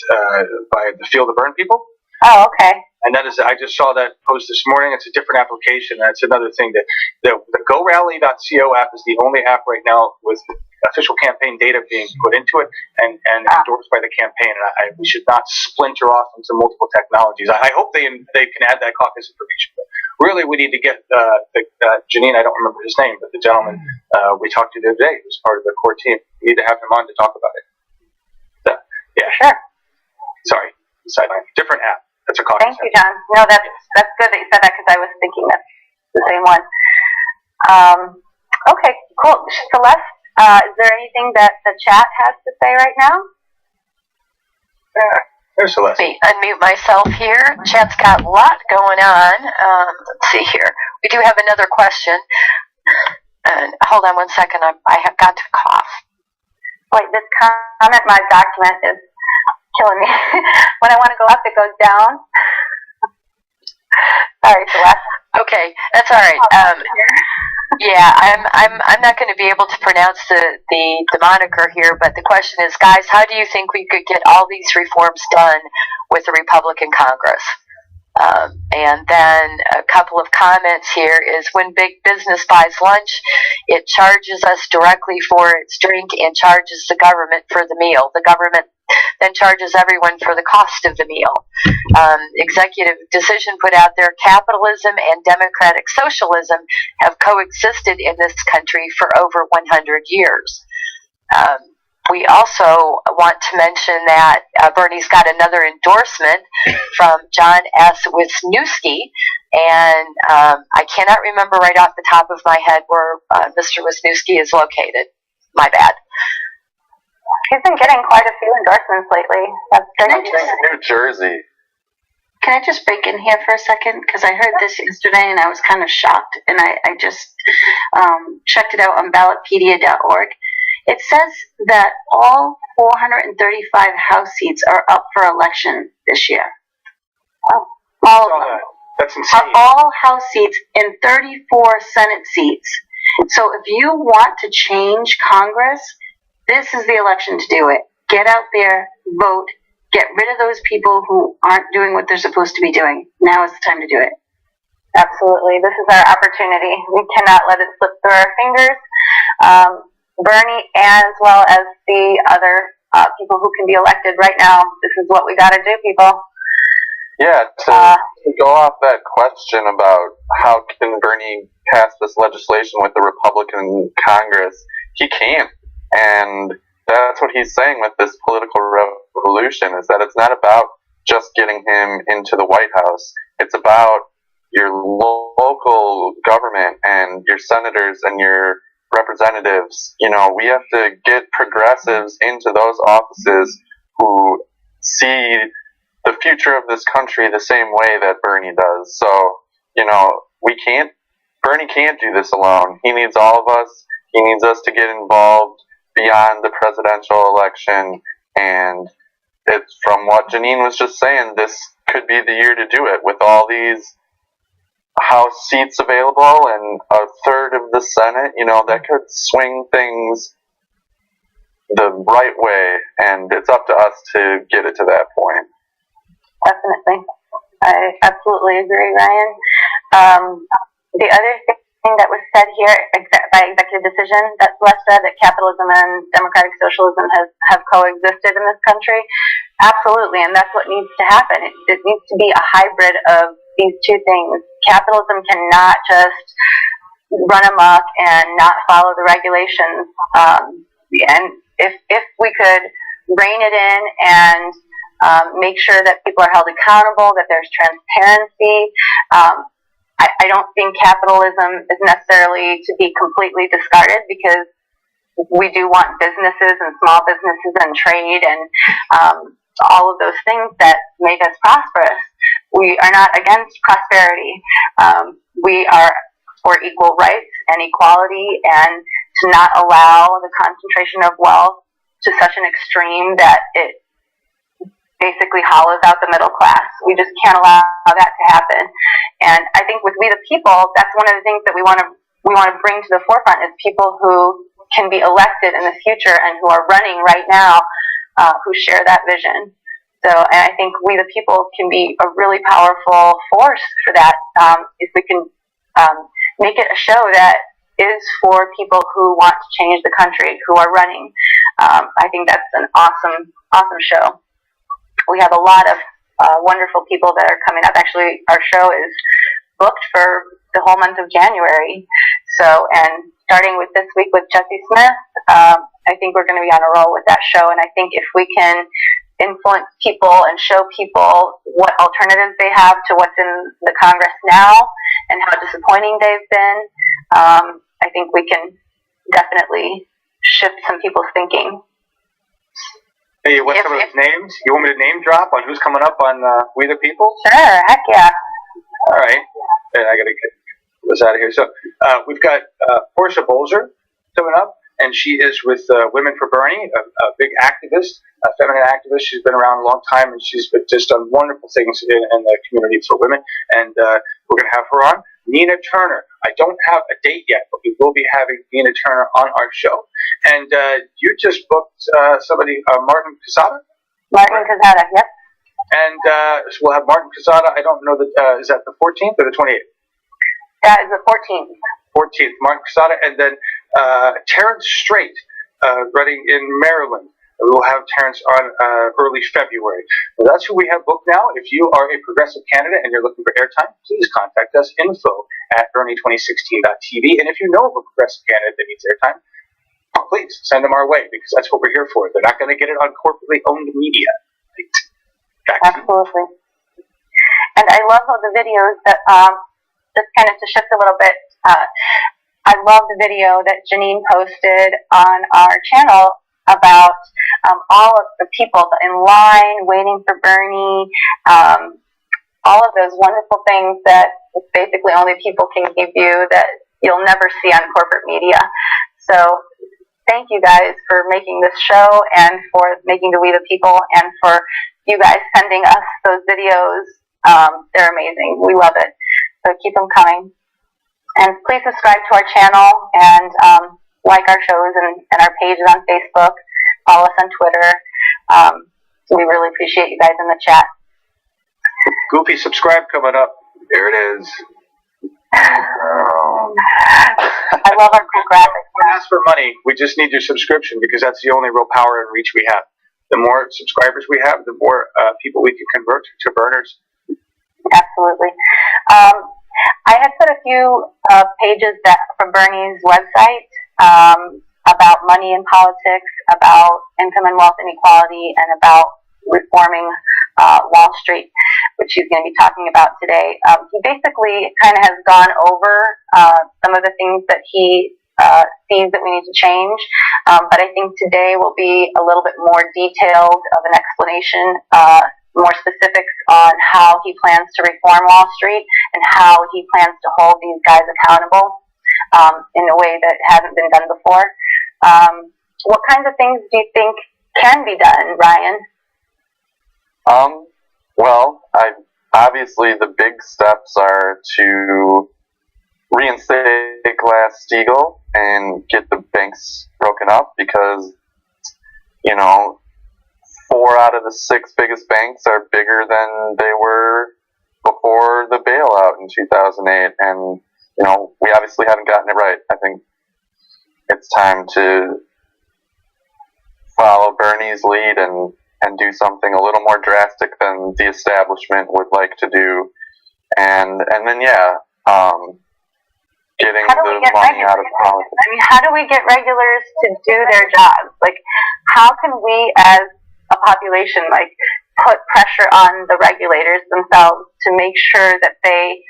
by the Field of Bern people.
Oh, okay.
And that is, I just saw that post this morning. It's a different application. That's another thing. That the GoRally.co app is the only app right now with official campaign data being put into it and endorsed by the campaign. And we should not splinter off into multiple technologies. I hope they can add that caucus information. But really, we need to get Janine. I don't remember his name, but the gentleman we talked to the other day, who's part of the core team. We need to have him on to talk about it. Yeah.
Sure.
Sorry. Sideline. Different app. That's a caucus.
Thank you, John. No, that's good that you said that, because I was thinking that's the same one. Okay, cool. Celeste, is there anything that the chat has to say right now?
There's Celeste.
Let me unmute myself here. Chat's got a lot going on. Let's see here. We do have another question. And hold on one second. I have got to cough.
Wait, this comment my document is killing me. When I want to go up, it goes down. Sorry, Celeste.
Okay, that's all right. Yeah, I'm not going to be able to pronounce the moniker here, but the question is, guys, how do you think we could get all these reforms done with a Republican Congress? And then a couple of comments here is, when big business buys lunch, it charges us directly for its drink and charges the government for the meal. The government then charges everyone for the cost of the meal. Executive decision put out there, capitalism and democratic socialism have coexisted in this country for over 100 years. We also want to mention that Bernie's got another endorsement from John S. Wisniewski, and I cannot remember right off the top of my head where Mr. Wisniewski is located. My bad.
He's been getting quite a few endorsements lately. That's great.
New Jersey.
Can I just break in here for a second? Because I heard this yesterday and I was kind of shocked, and I just checked it out on ballotpedia.org. It says that all 435 House seats are up for election this year.
Oh,
all of them.
That's insane.
All House seats and 34 Senate seats. So if you want to change Congress, this is the election to do it. Get out there, vote, get rid of those people who aren't doing what they're supposed to be doing. Now is the time to do it.
Absolutely. This is our opportunity. We cannot let it slip through our fingers. Bernie, as well as the other people who can be elected right now, this is what we got to do, people.
Yeah, to go off that question about how can Bernie pass this legislation with the Republican Congress, he can't. And that's what he's saying with this political revolution, is that it's not about just getting him into the White House. It's about your local government and your senators and your representatives. You know, we have to get progressives into those offices who see the future of this country the same way that Bernie does. So, you know, Bernie can't do this alone. He needs all of us. He needs us to get involved beyond the presidential election. And it's from what Janine was just saying, this could be the year to do it with all these House seats available and a third of the Senate. You know, that could swing things the right way, and it's up to us to get it to that point.
Definitely. I absolutely agree, Ryan. The other thing that was said here by executive decision, that Celeste, that capitalism and democratic socialism have coexisted in this country. Absolutely, and that's what needs to happen. It needs to be a hybrid of these two things. Capitalism cannot just run amok and not follow the regulations. And if we could rein it in and make sure that people are held accountable, that there's transparency. I don't think capitalism is necessarily to be completely discarded, because we do want businesses and small businesses and trade and all of those things that make us prosperous. We are not against prosperity. We are for equal rights and equality, and to not allow the concentration of wealth to such an extreme that it basically hollows out the middle class. We just can't allow that to happen. And I think with We the People, that's one of the things that we want to bring to the forefront, is people who can be elected in the future and who are running right now, who share that vision. So, and I think We the People can be a really powerful force for that, if we can make it a show that is for people who want to change the country, who are running. I think that's an awesome show. We have a lot of wonderful people that are coming up. Actually, our show is booked for the whole month of January. So, and starting with this week with Jesse Smith, I think we're going to be on a roll with that show. And I think if we can influence people and show people what alternatives they have to what's in the Congress now and how disappointing they've been, I think we can definitely shift some people's thinking.
Hey, what's some of those names? You want me to name drop on who's coming up on We the People?
Sure, heck yeah.
All right. And I got to get this out of here. So we've got Portia Bolger coming up, and she is with Women for Bernie, a big activist, a feminine activist. She's been around a long time, and she's just done wonderful things in the community for women. And we're going to have her on. Nina Turner. I don't have a date yet, but we will be having Nina Turner on our show. And you just booked somebody, Martin Casada?
Martin Casada, yep.
And so we'll have Martin Casada. I don't know that, is that the 14th or the 28th?
That is the 14th.
14th, Martin Casada. And then Terrence Strait, running in Maryland. We will have Terrence on early February. Well, that's who we have booked now. If you are a progressive candidate and you're looking for airtime, please contact us, info@bernie2016.tv. And if you know of a progressive candidate that needs airtime, please send them our way, because that's what we're here for. They're not going to get it on corporately owned media.
Absolutely. And I love all the videos that, just kind of to shift a little bit, I love the video that Janine posted on our channel about all of the people in line waiting for Bernie, all of those wonderful things that basically only people can give you, that you'll never see on corporate media. So thank you guys for making this show and for making the We the People, and for you guys sending us those videos. They're amazing. We love it. So keep them coming. And please subscribe to our channel and like our shows and our pages on Facebook. Follow us on Twitter. We really appreciate you guys in the chat.
Goofy subscribe coming up. There it is.
I love our cool graphics.
Don't ask for money. We just need your subscription, because that's the only real power and reach we have. The more subscribers we have, the more people we can convert to burners.
Absolutely. I had put a few pages from Bernie's website about money in politics, about income and wealth inequality, and about reforming Wall Street. which he's going to be talking about today. He basically kind of has gone over some of the things that he sees that we need to change, but I think today will be a little bit more detailed of an explanation, more specifics on how he plans to reform Wall Street and how he plans to hold these guys accountable in a way that hasn't been done before. What kinds of things do you think can be done, Ryan?
Well, obviously the big steps are to reinstate Glass-Steagall and get the banks broken up, because, 4 out of the 6 biggest banks are bigger than they were before the bailout in 2008, and, we obviously haven't gotten it right. I think it's time to follow Bernie's lead and do something a little more drastic than the establishment would like to do, and then getting the money out of politics.
I mean, how do we get regulars to do their jobs? Like, how can we as a population, put pressure on the regulators themselves to make sure that they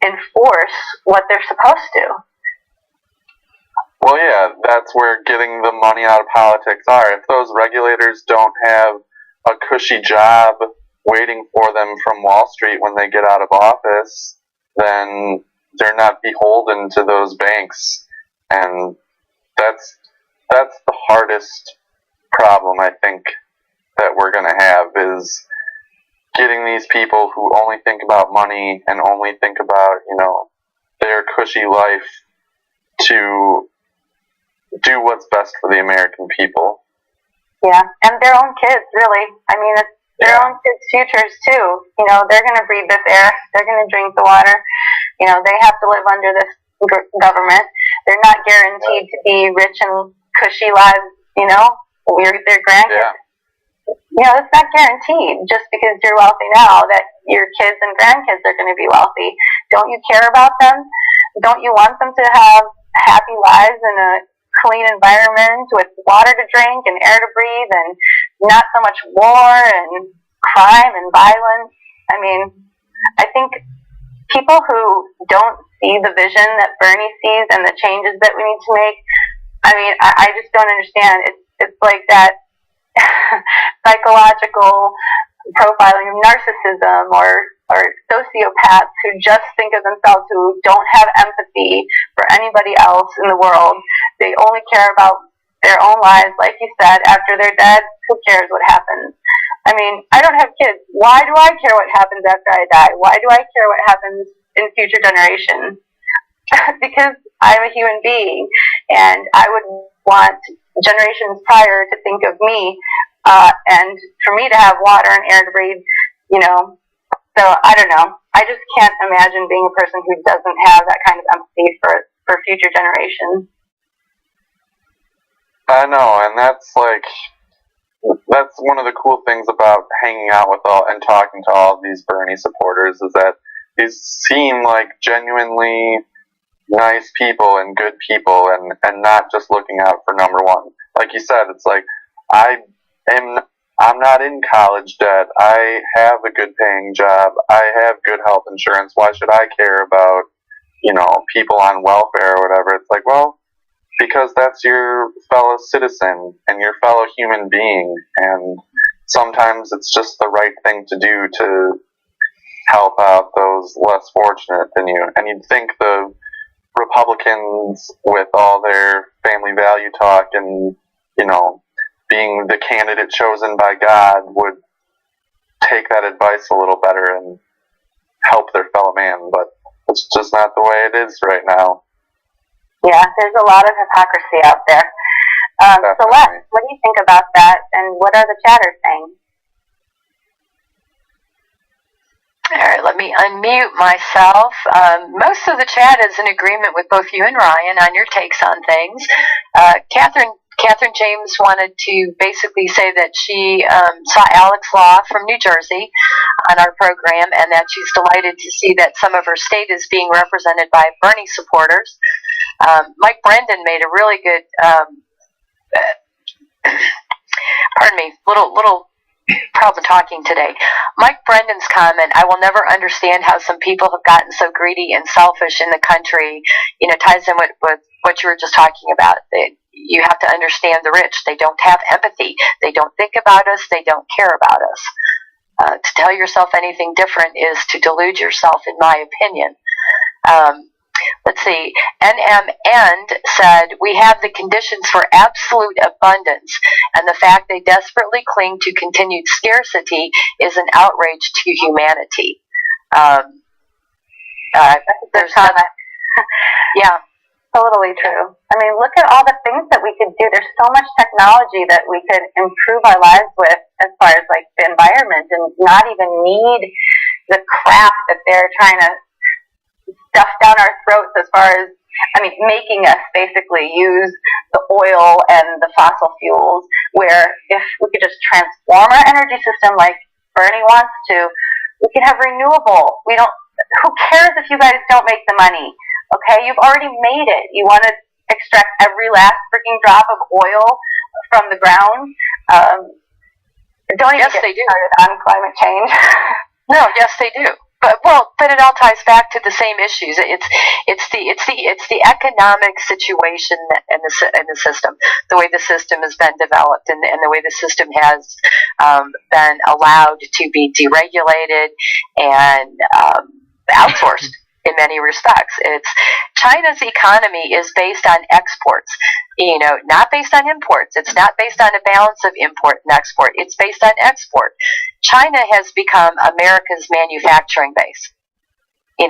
enforce what they're supposed to?
Well, yeah, that's where getting the money out of politics are. If those regulators don't have a cushy job waiting for them from Wall Street when they get out of office, then they're not beholden to those banks. And that's the hardest problem, I think, that we're going to have, is getting these people who only think about money and only think about, their cushy life to do what's best for the American people.
Yeah, and their own kids, really. I mean, it's their own kids' futures, too. They're going to breathe this air. They're going to drink the water. They have to live under this government. They're not guaranteed to be rich and cushy lives, their grandkids.
Yeah.
It's not guaranteed just because you're wealthy now that your kids and grandkids are going to be wealthy. Don't you care about them? Don't you want them to have happy lives in a clean environment with water to drink and air to breathe and not so much war and crime and violence? I mean, I think people who don't see the vision that Bernie sees and the changes that we need to make, I just don't understand. It's like that psychological profiling of narcissism or sociopaths who just think of themselves, who don't have empathy for anybody else in the world. They only care about their own lives, like you said. After they're dead, who cares what happens? I mean, I don't have kids. Why do I care what happens after I die? Why do I care what happens in future generations? Because I'm a human being, and I would want generations prior to think of me, and for me to have water and air to breathe, So I don't know. I just can't imagine being a person who doesn't have that kind of empathy for future generations.
I know, and that's one of the cool things about hanging out with and talking to all of these Bernie supporters, is that these seem like genuinely nice people and good people, and not just looking out for number one. Like you said, it's like, I'm not in college debt. I have a good paying job. I have good health insurance. Why should I care about, people on welfare or whatever? It's like, well, because that's your fellow citizen and your fellow human being, and sometimes it's just the right thing to do to help out those less fortunate than you. And you'd think the Republicans, with all their family value talk and, being the candidate chosen by God, would take that advice a little better and help their fellow man, but it's just not the way it is right now.
Yeah, there's a lot of hypocrisy out there. Celeste, what do you think about that, and what are the chatters saying?
All right, let me unmute myself. Most of the chat is in agreement with both you and Ryan on your takes on things. Catherine James wanted to basically say that she saw Alex Law from New Jersey on our program, and that she's delighted to see that some of her state is being represented by Bernie supporters. Mike Brendan made a really good, pardon me, little problem talking today. Mike Brendan's comment, I will never understand how some people have gotten so greedy and selfish in the country, ties in with what you were just talking about. You have to understand the rich. They don't have empathy. They don't think about us. They don't care about us. To tell yourself anything different is to delude yourself, in my opinion. Let's see. NMN said, we have the conditions for absolute abundance, and the fact they desperately cling to continued scarcity is an outrage to humanity.
There's comment.
Yeah.
Totally true. I mean, look at all the things that we could do. There's so much technology that we could improve our lives with as far as like the environment, and not even need the crap that they're trying to stuff down our throats as far as, making us basically use the oil and the fossil fuels, where if we could just transform our energy system like Bernie wants to, we could have renewable. Who cares if you guys don't make the money? Okay, you've already made it. You want to extract every last freaking drop of oil from the ground? Don't even get started on climate change.
No, yes, they do. But it all ties back to the same issues. It's the economic situation in the system, the way the system has been developed, and the way the system has been allowed to be deregulated and outsourced. In many respects, China's economy is based on exports, not based on imports. It's not based on a balance of import and export. It's based on export. China has become America's manufacturing base. We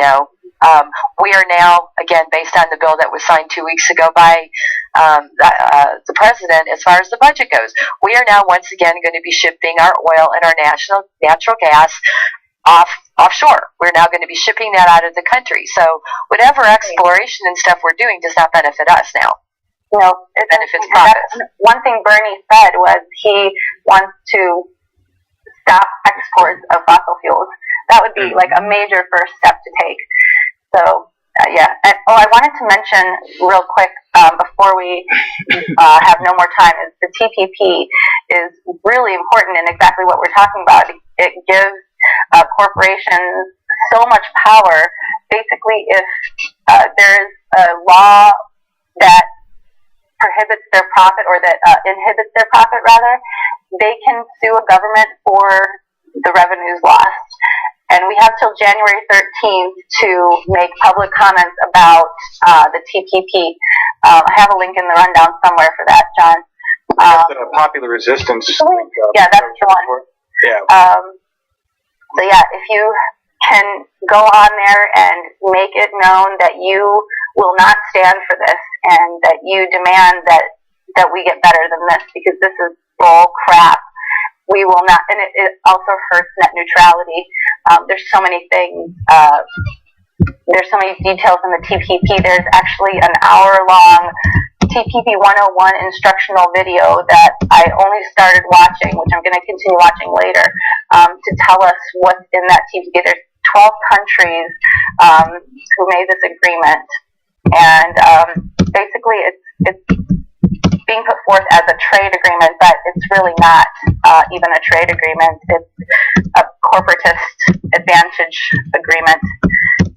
are now, again, based on the bill that was signed 2 weeks ago by the president, as far as the budget goes, we are now once again going to be shipping our oil and our natural gas offshore. We're now going to be shipping that out of the country. So whatever exploration and stuff we're doing does not benefit us now.
It
benefits profits.
One thing Bernie said was he wants to stop exports of fossil fuels. That would be like a major first step to take. So, yeah. And, I wanted to mention real quick before we have no more time, is the TPP is really important in exactly what we're talking about. It gives corporations so much power. Basically, if there's a law that prohibits their profit, or that inhibits their profit rather, they can sue a government for the revenues lost. And we have till January 13th to make public comments about the TPP. I have a link in the rundown somewhere for that, John.
The popular resistance link.
Yeah, that's the one.
Yeah.
So yeah, if you can go on there and make it known that you will not stand for this, and that you demand that we get better than this, because this is bull crap. We will not, and it also hurts net neutrality. There's so many things. There's so many details in the TPP. There's actually an hour-long TPP 101 instructional video that I only started watching, which I'm going to continue watching later, to tell us what's in that TPP. There's 12 countries who made this agreement, and basically it's being put forth as a trade agreement, but it's really not even a trade agreement. It's a corporatist advantage agreement.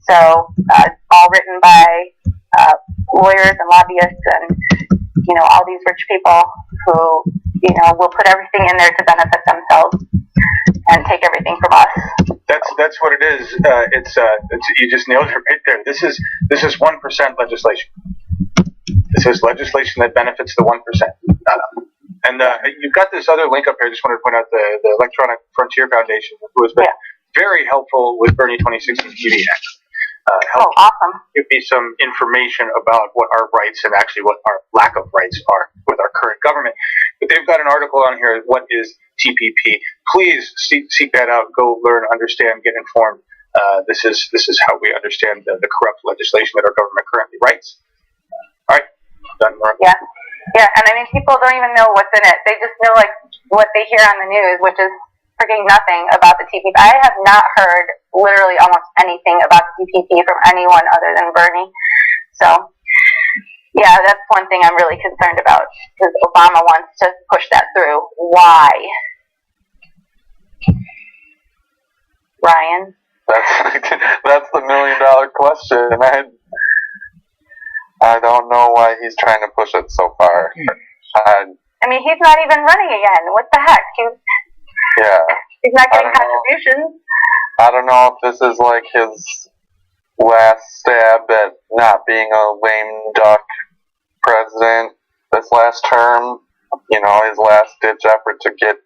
So it's all written by lawyers and lobbyists and, all these rich people who, will put everything in there to benefit themselves and take everything from us.
That's what it is. It's you just nailed it right there. This is 1% legislation. This is legislation that benefits the 1%. And you've got this other link up here. I just wanted to point out the Electronic Frontier Foundation, who has been very helpful with Bernie 2016 TV Act.
Awesome.
Give me some information about what our rights and actually what our lack of rights are with our current government. But they've got an article on here, what is TPP. Please seek that out. Go learn, understand, get informed. This is how we understand the corrupt legislation that our government currently writes. All right, done, Laura.
Yeah, and people don't even know what's in it. They just know what they hear on the news, which is freaking nothing about the TPP. I have not heard literally almost anything about the TPP from anyone other than Bernie. So, yeah, that's one thing I'm really concerned about, because Obama wants to push that through. Why? Ryan?
That's the $1 million question. I don't know why he's trying to push it so far.
I mean, he's not even running again. What the heck? He's not getting contributions.
I don't know if this is like his last stab at not being a lame duck president this last term. You know, his last ditch effort to get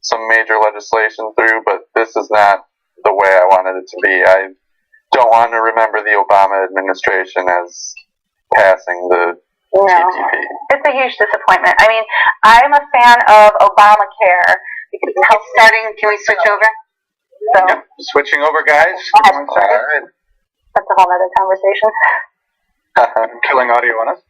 some major legislation through, but this is not the way I wanted it to be. I don't want to remember the Obama administration as passing the TPP.
It's a huge disappointment. I mean, I'm a fan of Obamacare because it helps.
Can we switch over?
So,
Yep. Switching over, guys.
All right. That's a whole other conversation.
Killing audio on us.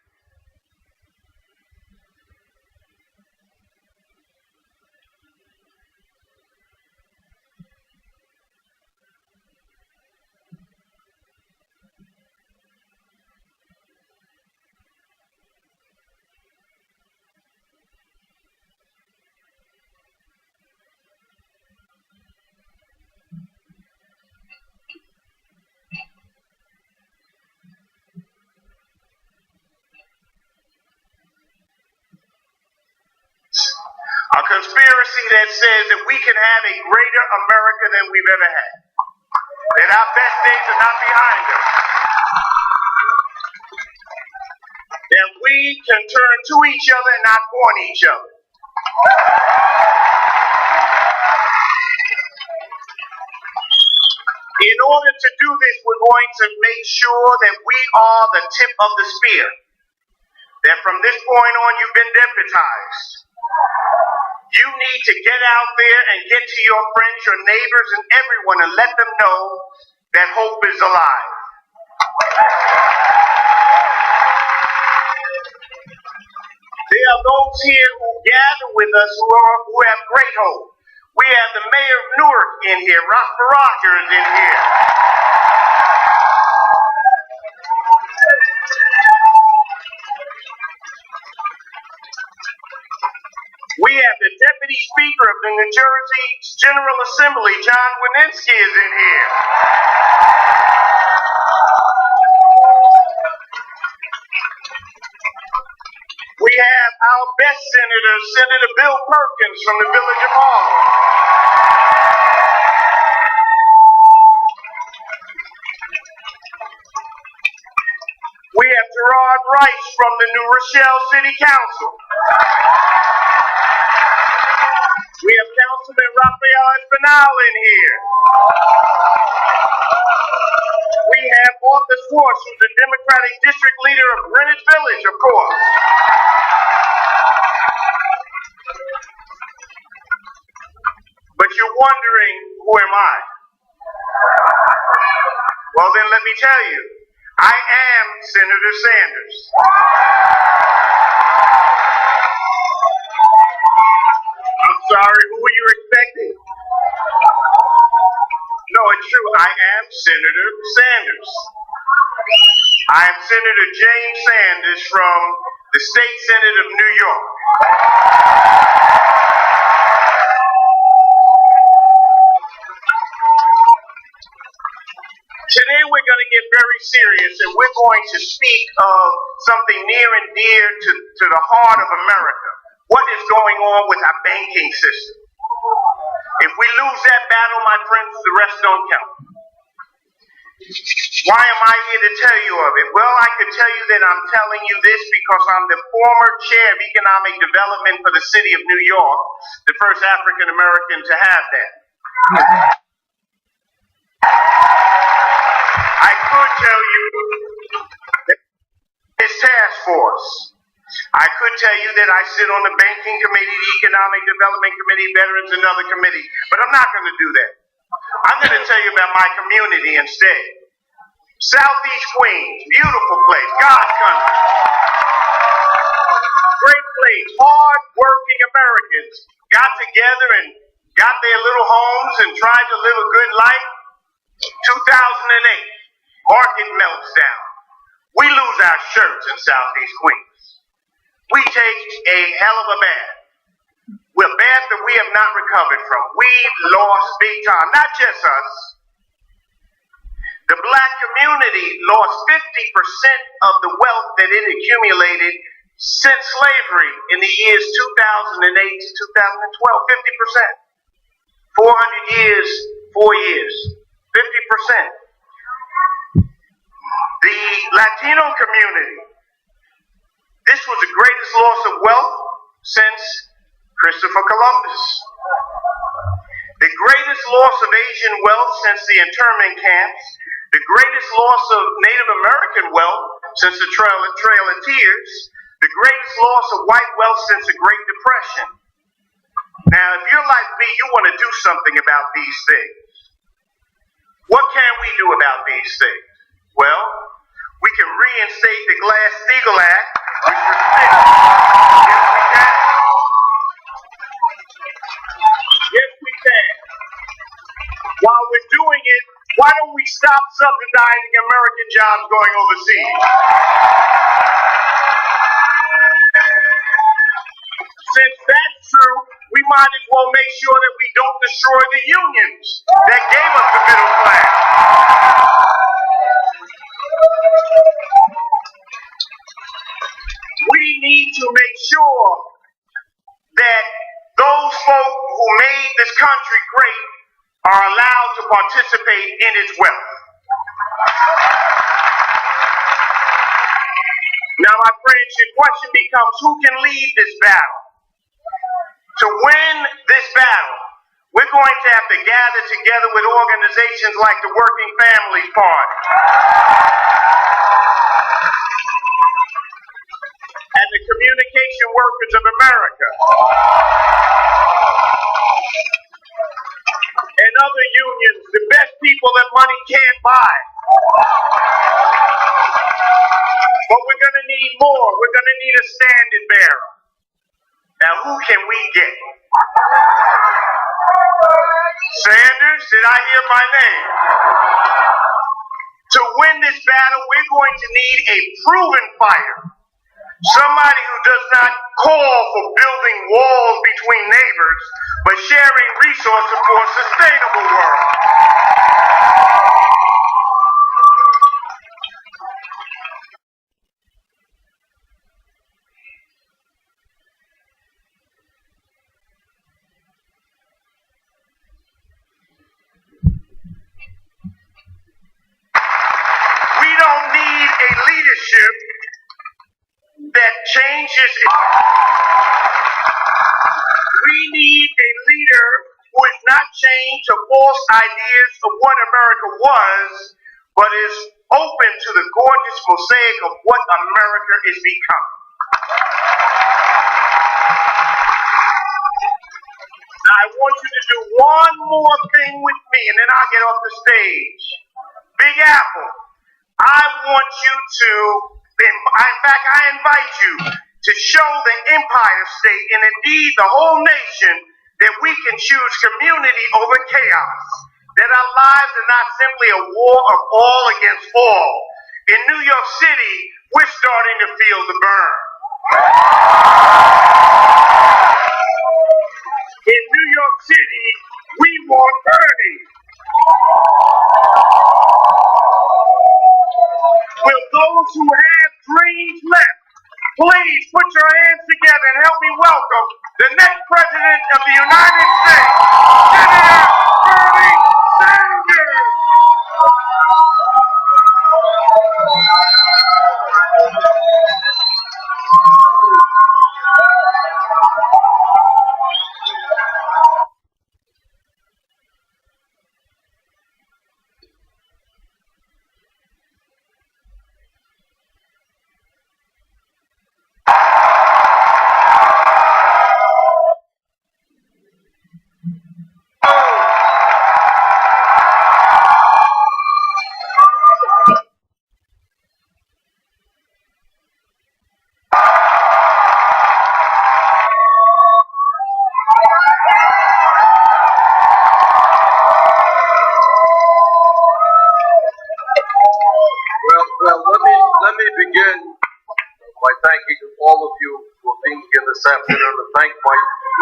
A conspiracy that says that we can have a greater America than we've ever had. That our best days are not behind us. That we can turn to each other and not on each other. In order to do this, we're going to make sure that we are the tip of the spear. That from this point on, you've been deputized. You need to get out there and get to your friends, your neighbors, and everyone and let them know that hope is alive. There are those here who gather with us who have great hope. We have the mayor of Newark in here. Rocker is in here. We have the Deputy Speaker of the New Jersey General Assembly, John Wininski, is in here. We have our best senator, Senator Bill Perkins from the Village of Harlem. We have Gerard Rice from the New Rochelle City Council. We have Councilman Rafael Espinal in here. We have Arthur Schwartz, who's the Democratic District Leader of Greenwich Village, of course. But you're wondering, who am I? Well, then let me tell you, I am Senator Sanders. I'm sorry, who were you expecting? No, it's true. I am Senator Sanders. I am Senator James Sanders from the State Senate of New York. Today we're going to get very serious and we're going to speak of something near and dear to the heart of America. What is going on with our banking system? If we lose that battle, my friends, the rest don't count. Why am I here to tell you of it? Well, I could tell you that I'm telling you this because I'm the former chair of economic development for the city of New York, the first African American to have that. I could tell you that this task force. I could tell you that I sit on the banking committee, the economic development committee, veterans, and other committee, but I'm not going to do that. I'm going to tell you about my community instead. Southeast Queens, beautiful place, God's country. Great place, hard-working Americans got together and got their little homes and tried to live a good life. 2008, market melts down. We lose our shirts in Southeast Queens. We take a hell of a bath. We're bad that we have not recovered from. We lost big time, not just us. The black community lost 50% of the wealth that it accumulated since slavery in the years 2008 to 2012. 50%. 400 years, 4 years. 50%. The Latino community, this was the greatest loss of wealth since Christopher Columbus. The greatest loss of Asian wealth since the internment camps. The greatest loss of Native American wealth since the Trail of Tears. The greatest loss of white wealth since the Great Depression. Now, if you're like me, you want to do something about these things. What can we do about these things? Well, we can reinstate the Glass-Steagall Act, which restricts. Yes, we can. Yes, we can. While we're doing it, why don't we stop subsidizing American jobs going overseas? Since that's true, we might as well make sure that we don't destroy the unions that gave us the middle class. We need to make sure that those folk who made this country great are allowed to participate in its wealth. Now, my friends, the question becomes, who can lead this battle? To win this battle, we're going to have to gather together with organizations like the Working Families Party and the Communication Workers of America and other unions, the best people that money can't buy. But we're going to need more. We're going to need a standard bearer. Now, who can we get? Sanders, did I hear my name? To win this battle, we're going to need a proven fighter. Somebody who does not call for building walls between neighbors, but sharing resources for a sustainable world. We don't need a leadership that changes it. We need a leader who is not chained to false ideas of what America was, but is open to the gorgeous mosaic of what America is becoming. Now, I want you to do one more thing with me, and then I'll get off the stage. Big Apple, I want you to, in fact, I invite you to show the Empire State, and indeed the whole nation, that we can choose community over chaos. That our lives are not simply a war of all against all. In New York City, we're starting to feel the burn. In New York City, we want Bernie. Will those who have dreams left please put your hands together and help me welcome the next President of the United States, Senator Bernie Sanders.
Let me begin by thanking all of you for being here this afternoon and thank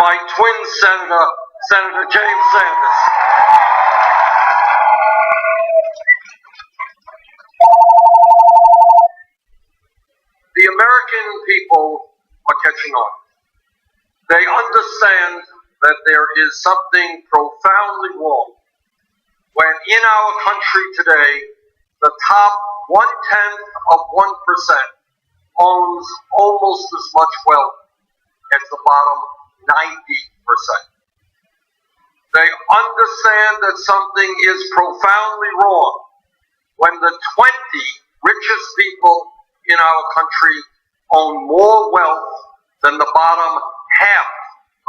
my twin senator, Senator James Sanders. The American people are catching on. They understand that there is something profoundly wrong when in our country today, the top 0.1% owns almost as much wealth as the bottom 90%. They understand that something is profoundly wrong when the 20 richest people in our country own more wealth than the bottom half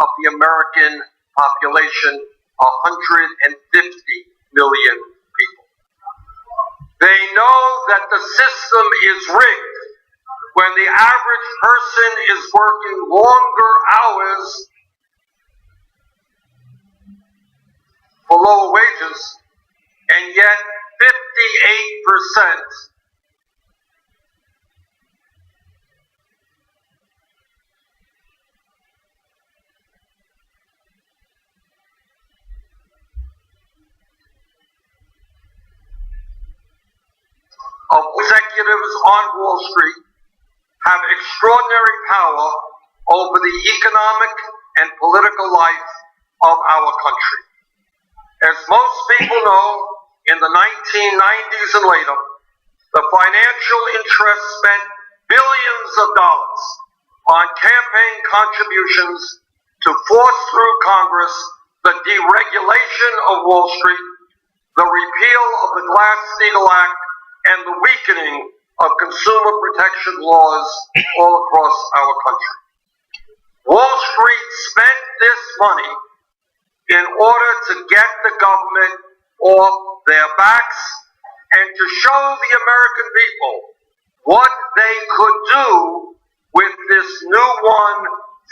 of the American population, 150 million people. They know that the system is rigged when the average person is working longer hours for lower wages, and yet 58% of executives on Wall Street have extraordinary power over the economic and political life of our country. As most people know, in the 1990s and later, the financial interests spent billions of dollars on campaign contributions to force through Congress the deregulation of Wall Street, the repeal of the Glass-Steagall Act, and the weakening of consumer protection laws all across our country. Wall Street spent this money in order to get the government off their backs and to show the American people what they could do with this new one,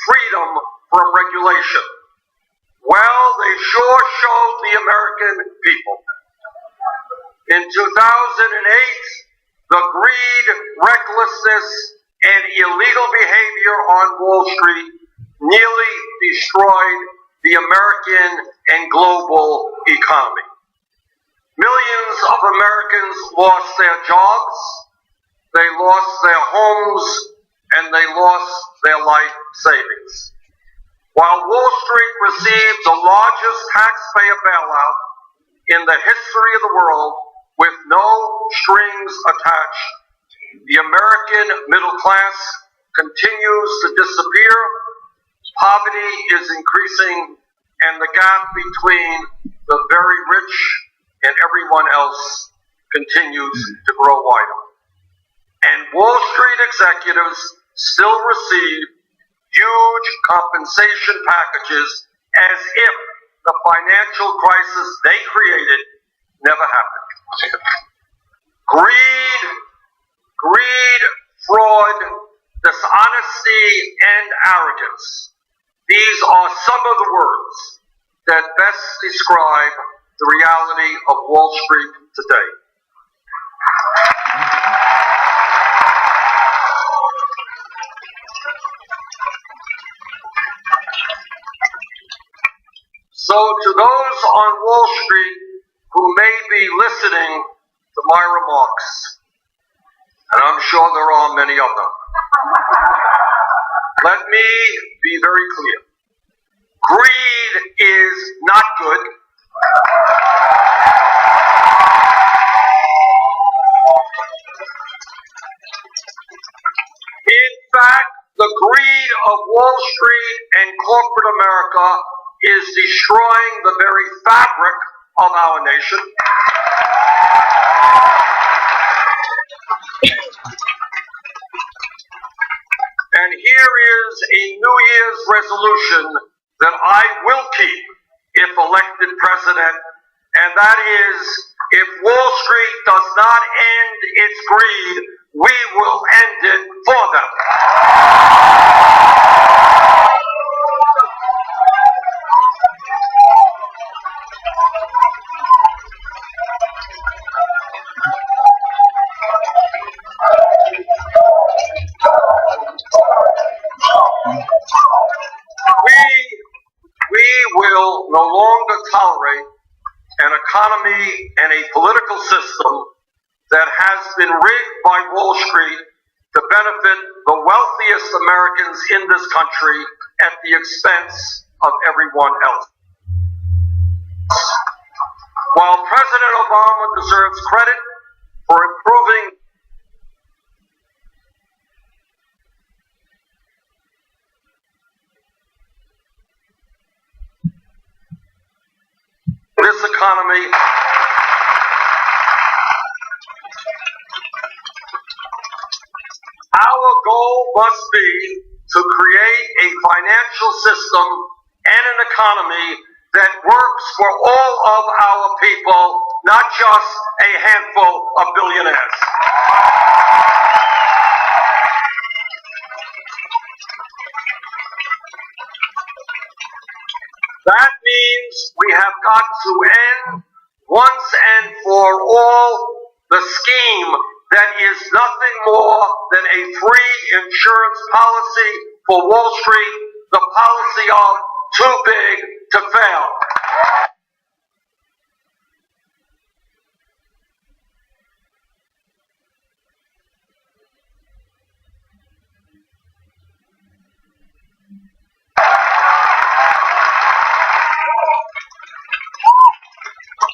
freedom from regulation. Well, they sure showed the American people. In 2008, the greed, recklessness, and illegal behavior on Wall Street nearly destroyed the American and global economy. Millions of Americans lost their jobs, they lost their homes, and they lost their life savings. While Wall Street received the largest taxpayer bailout in the history of the world with no strings attached, the American middle class continues to disappear, poverty is increasing, and the gap between the very rich and everyone else continues to grow wider. And Wall Street executives still receive huge compensation packages as if the financial crisis they created never happened. Greed, fraud, dishonesty, and arrogance. These are some of the words that best describe the reality of Wall Street today. So to those on Wall Street who may be listening to my remarks, and I'm sure there are many of them, let me be very clear. Greed is not good. In fact, the greed of Wall Street and corporate America is destroying the very fabric of our nation. And here is a New Year's resolution that I will keep if elected president, and that is, if Wall Street does not end its greed, we will end it for them. will no longer tolerate an economy and a political system that has been rigged by Wall Street to benefit the wealthiest Americans in this country at the expense of everyone else. While President Obama deserves credit for improving this economy, our goal must be to create a financial system and an economy that works for all of our people, not just a handful of billionaires. That means we have got to end once and for all the scheme that is nothing more than a free insurance policy for Wall Street, the policy of too big to fail.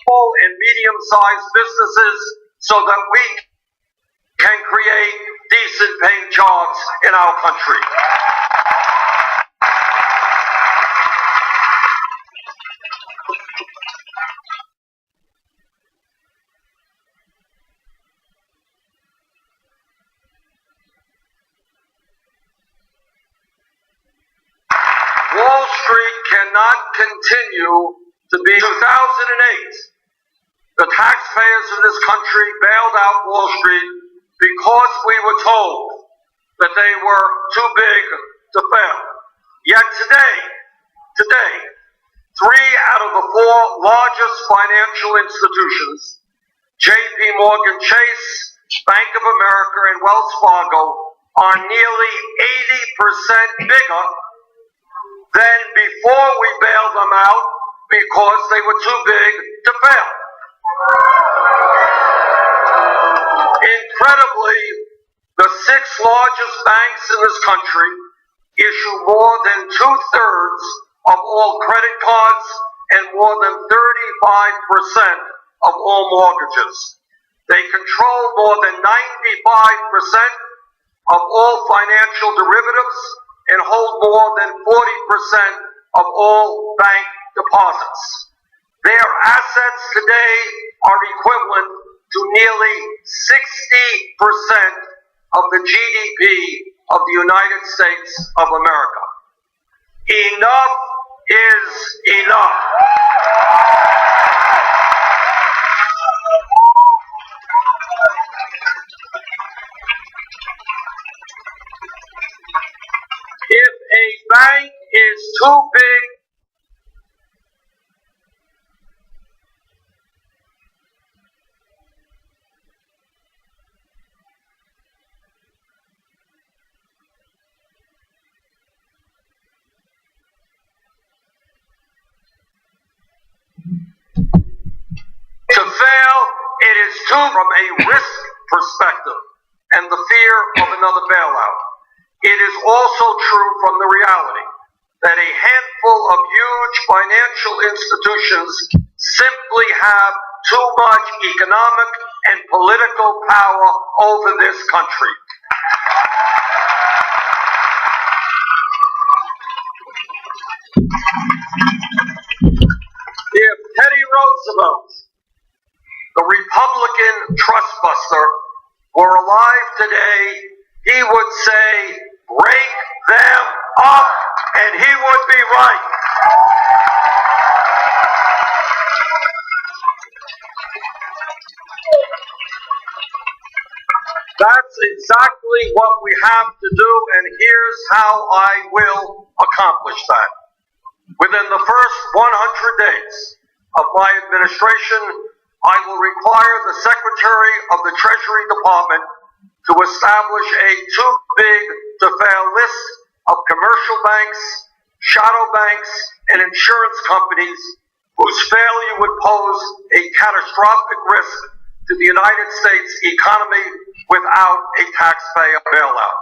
Small and medium-sized businesses so that we can create decent paying jobs in our country. Wall Street cannot continue to be 2008. The taxpayers in this country bailed out Wall Street because we were told that they were too big to fail. Yet today, 3 out of the 4 largest financial institutions, J.P. Morgan Chase, Bank of America, and Wells Fargo, are nearly 80% bigger than before we bailed them out because they were too big to fail. Incredibly, the 6 largest banks in this country issue more than 2/3 of all credit cards and more than 35% of all mortgages. They control more than 95% of all financial derivatives and hold more than 40% of all bank deposits. Their assets today are equivalent to nearly 60% of the GDP of the United States of America. Enough is enough. If a bank is too big, to fail, it is too from a risk perspective and the fear of another bailout. It is also true from the reality that a handful of huge financial institutions simply have too much economic and political power over this country. If Teddy Roosevelt, the Republican trustbuster, were alive today, he would say, break them up, and he would be right. That's exactly what we have to do, and here's how I will accomplish that. Within the first 100 days of my administration, I will require the Secretary of the Treasury Department to establish a too-big-to-fail list of commercial banks shadow banks, and insurance companies whose failure would pose a catastrophic risk to the United States economy without a taxpayer bailout.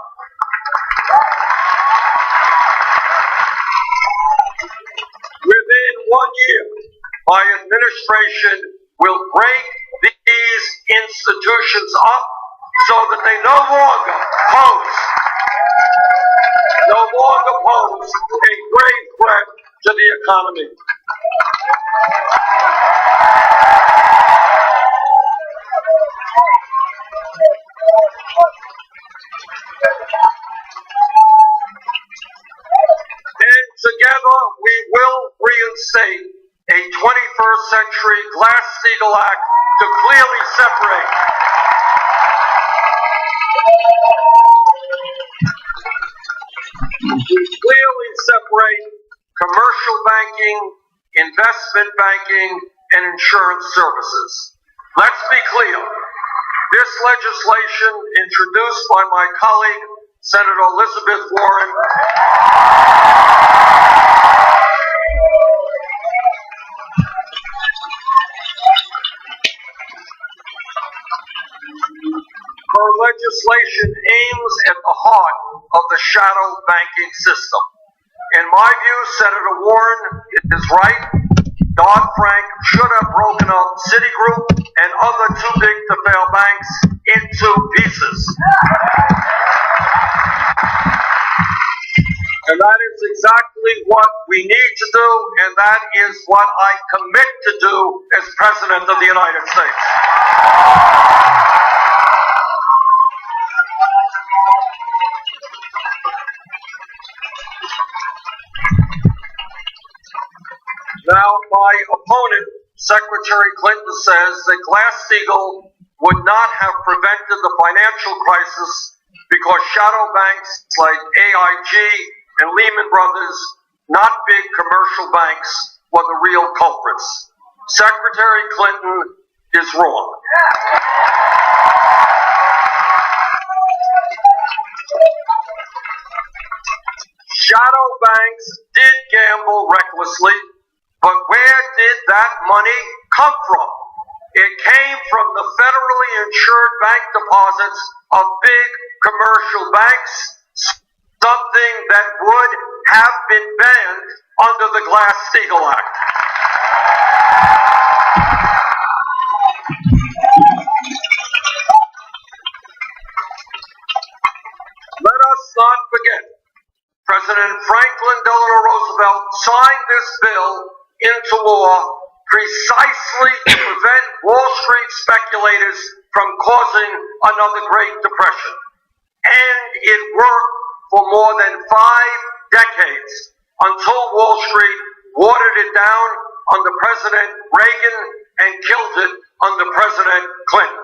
Within 1 year, my administration will break these institutions up so that they no longer pose a grave threat to the economy. And together we will reinstate a 21st century Glass-Steagall Act to clearly separate commercial banking, investment banking, and insurance services. Let's be clear. This legislation, introduced by my colleague, Senator Elizabeth Warren, her legislation aims at the heart of the shadow banking system. In my view, Senator Warren is right. Dodd-Frank should have broken up Citigroup and other too-big-to-fail banks into pieces. And that is exactly what we need to do, and that is what I commit to do as President of the United States. Now, my opponent, Secretary Clinton, says that Glass-Steagall would not have prevented the financial crisis because shadow banks like AIG and Lehman Brothers, not big commercial banks, were the real culprits. Secretary Clinton is wrong. Shadow banks did gamble recklessly, but where did that money come from? It came from the federally insured bank deposits of big commercial banks, something that would have been banned under the Glass-Steagall Act. Let us not forget, President Franklin Delano Roosevelt signed this bill into law precisely to prevent Wall Street speculators from causing another Great Depression. And it worked for more than 5 decades until Wall Street watered it down under President Reagan and killed it under President Clinton.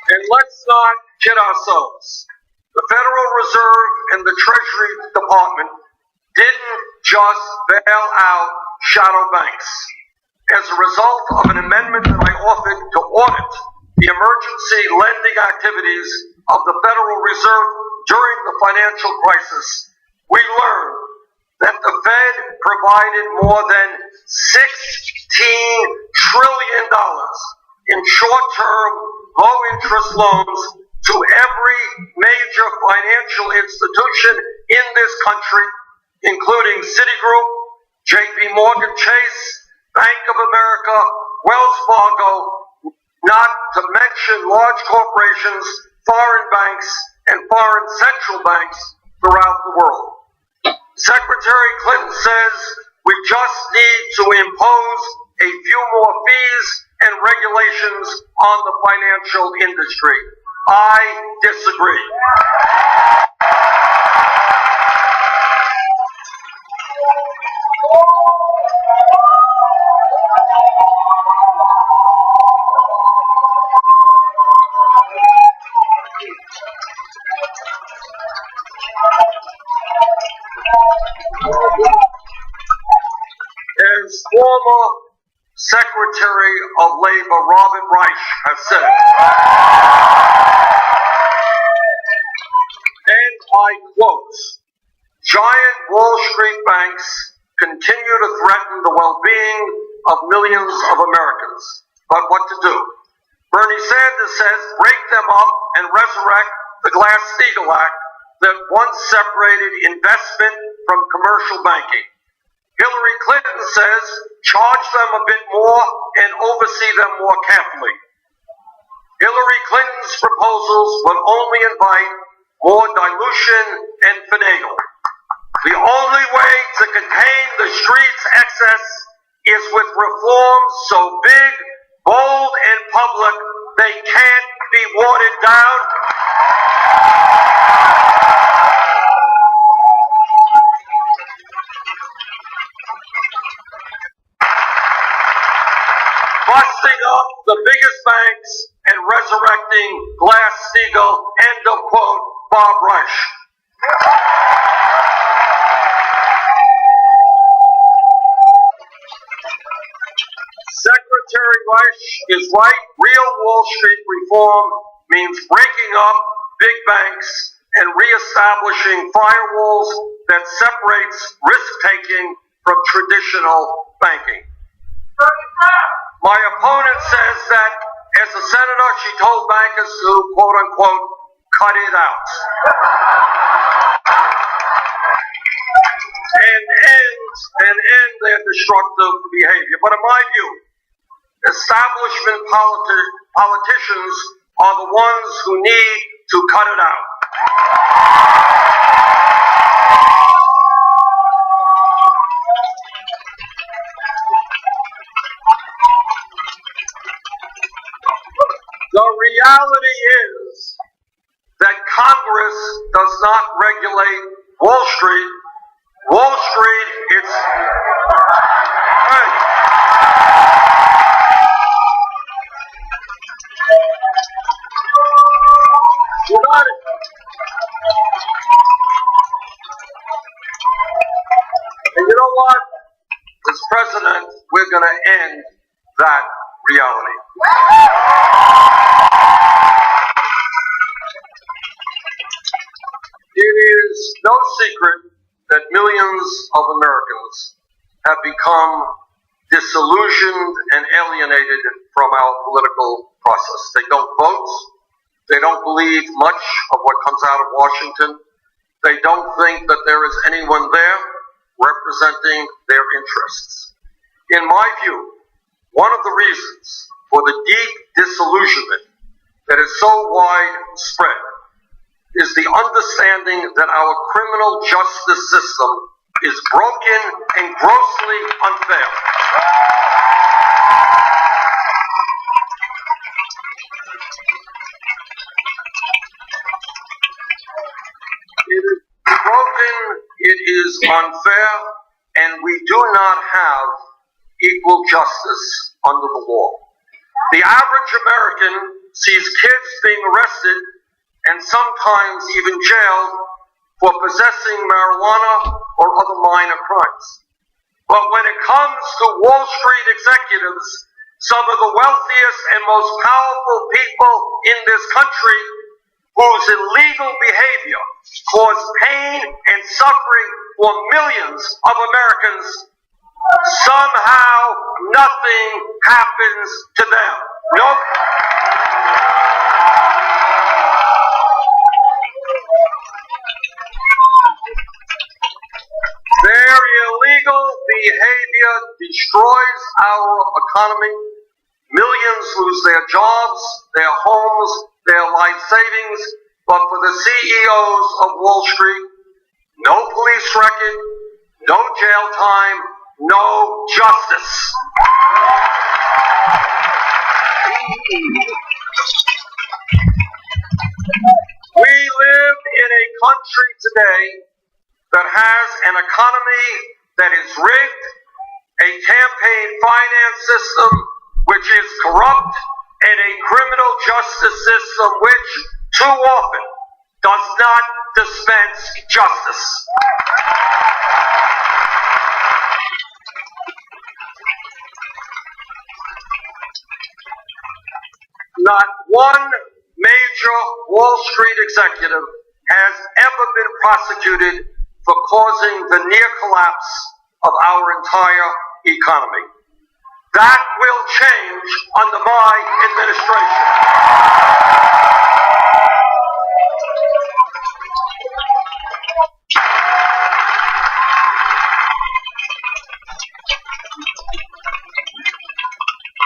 And let's not kid ourselves. The Federal Reserve and the Treasury Department didn't just bail out shadow banks. As a result of an amendment that I offered to audit the emergency lending activities of the Federal Reserve during the financial crisis, we learned that the Fed provided more than $16 trillion in short-term, low-interest loans to every major financial institution in this country, including Citigroup, JP Morgan Chase, Bank of America, Wells Fargo, not to mention large corporations, foreign banks, and foreign central banks throughout the world. Secretary Clinton says we just need to impose a few more fees and regulations on the financial industry. I disagree. As former Secretary of Labor Robert Reich has said, Wall Street banks continue to threaten the well-being of millions of Americans. But what to do? Bernie Sanders says break them up and resurrect the Glass-Steagall Act that once separated investment from commercial banking. Hillary Clinton says charge them a bit more and oversee them more carefully. Hillary Clinton's proposals would only invite more dilution and finagle. The only way to contain the street's excess is with reforms so big, bold, and public they can't be watered down. Busting up the biggest banks and resurrecting Glass-Steagall, end of quote, Bob Rush. Secretary Rush is right. Real Wall Street reform means breaking up big banks and reestablishing firewalls that separates risk-taking from traditional banking. My opponent says that as a senator, she told bankers to, quote unquote, cut it out and end their destructive behavior. But in my view, establishment politicians are the ones who need to cut it out. The reality is that Congress does not regulate Wall Street. Wall Street, it's... Hey. You got it. And you know what? As president, we're going to end that reality. It is no secret that millions of Americans have become disillusioned and alienated from our political process. They don't vote. They don't believe much of what comes out of Washington. They don't think that there is anyone there representing their interests. In my view, one of the reasons for the deep disillusionment that is so widespread is the understanding that our criminal justice system is broken and grossly unfair. It is broken, it is unfair, and we do not have equal justice under the law. The average American sees kids being arrested and sometimes even jailed for possessing marijuana or other minor crimes. But when it comes to Wall Street executives, some of the wealthiest and most powerful people in this country whose illegal behavior caused pain and suffering for millions of Americans, somehow nothing happens to them. Nope. Their illegal behavior destroys our economy. Millions lose their jobs, their homes, their life savings. But for the CEOs of Wall Street, no police record, no jail time, no justice. We live in a country today that has an economy that is rigged, a campaign finance system which is corrupt, and a criminal justice system which, too often, does not dispense justice. Not one major Wall Street executive has ever been prosecuted for causing the near collapse of our entire economy. That will change under my administration.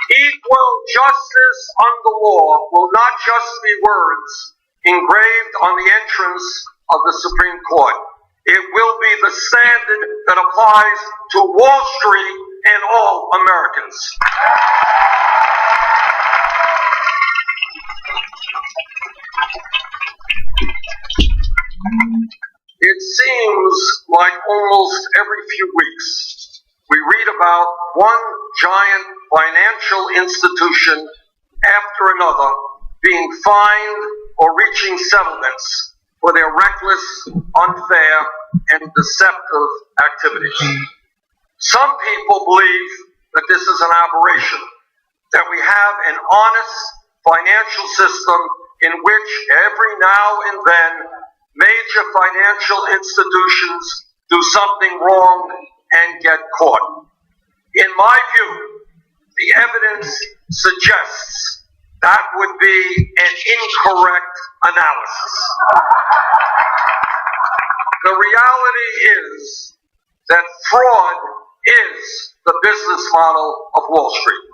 Equal justice under law will not just be words engraved on the entrance of the Supreme Court. It will be the standard that applies to Wall Street and all Americans. It seems like almost every few weeks we read about one giant financial institution after another being fined or reaching settlements for their reckless, unfair, and deceptive activities. Some people believe that this is an aberration, that we have an honest financial system in which every now and then major financial institutions do something wrong and get caught. In my view, the evidence suggests that would be an incorrect analysis. The reality is that fraud is the business model of Wall Street.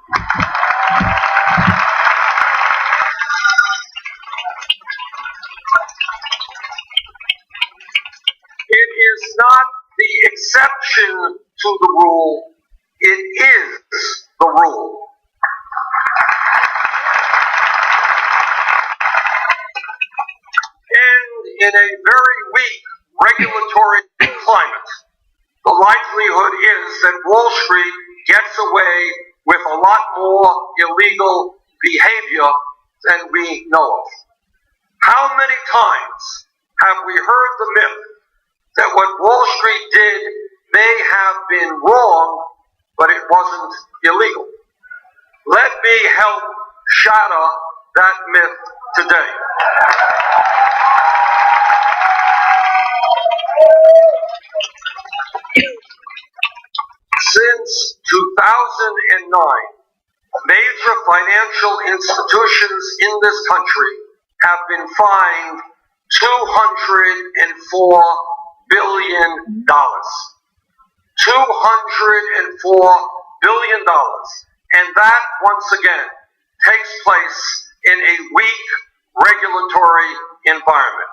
It is not the exception to the rule, it is the rule. And in a very weak regulatory climate, the likelihood is that Wall Street gets away with a lot more illegal behavior than we know of. How many times have we heard the myth that what Wall Street did may have been wrong, but it wasn't illegal? Let me help shatter that myth today. Since 2009, major financial institutions in this country have been fined $204 billion. $204 billion. And that, once again, takes place in a weak regulatory environment.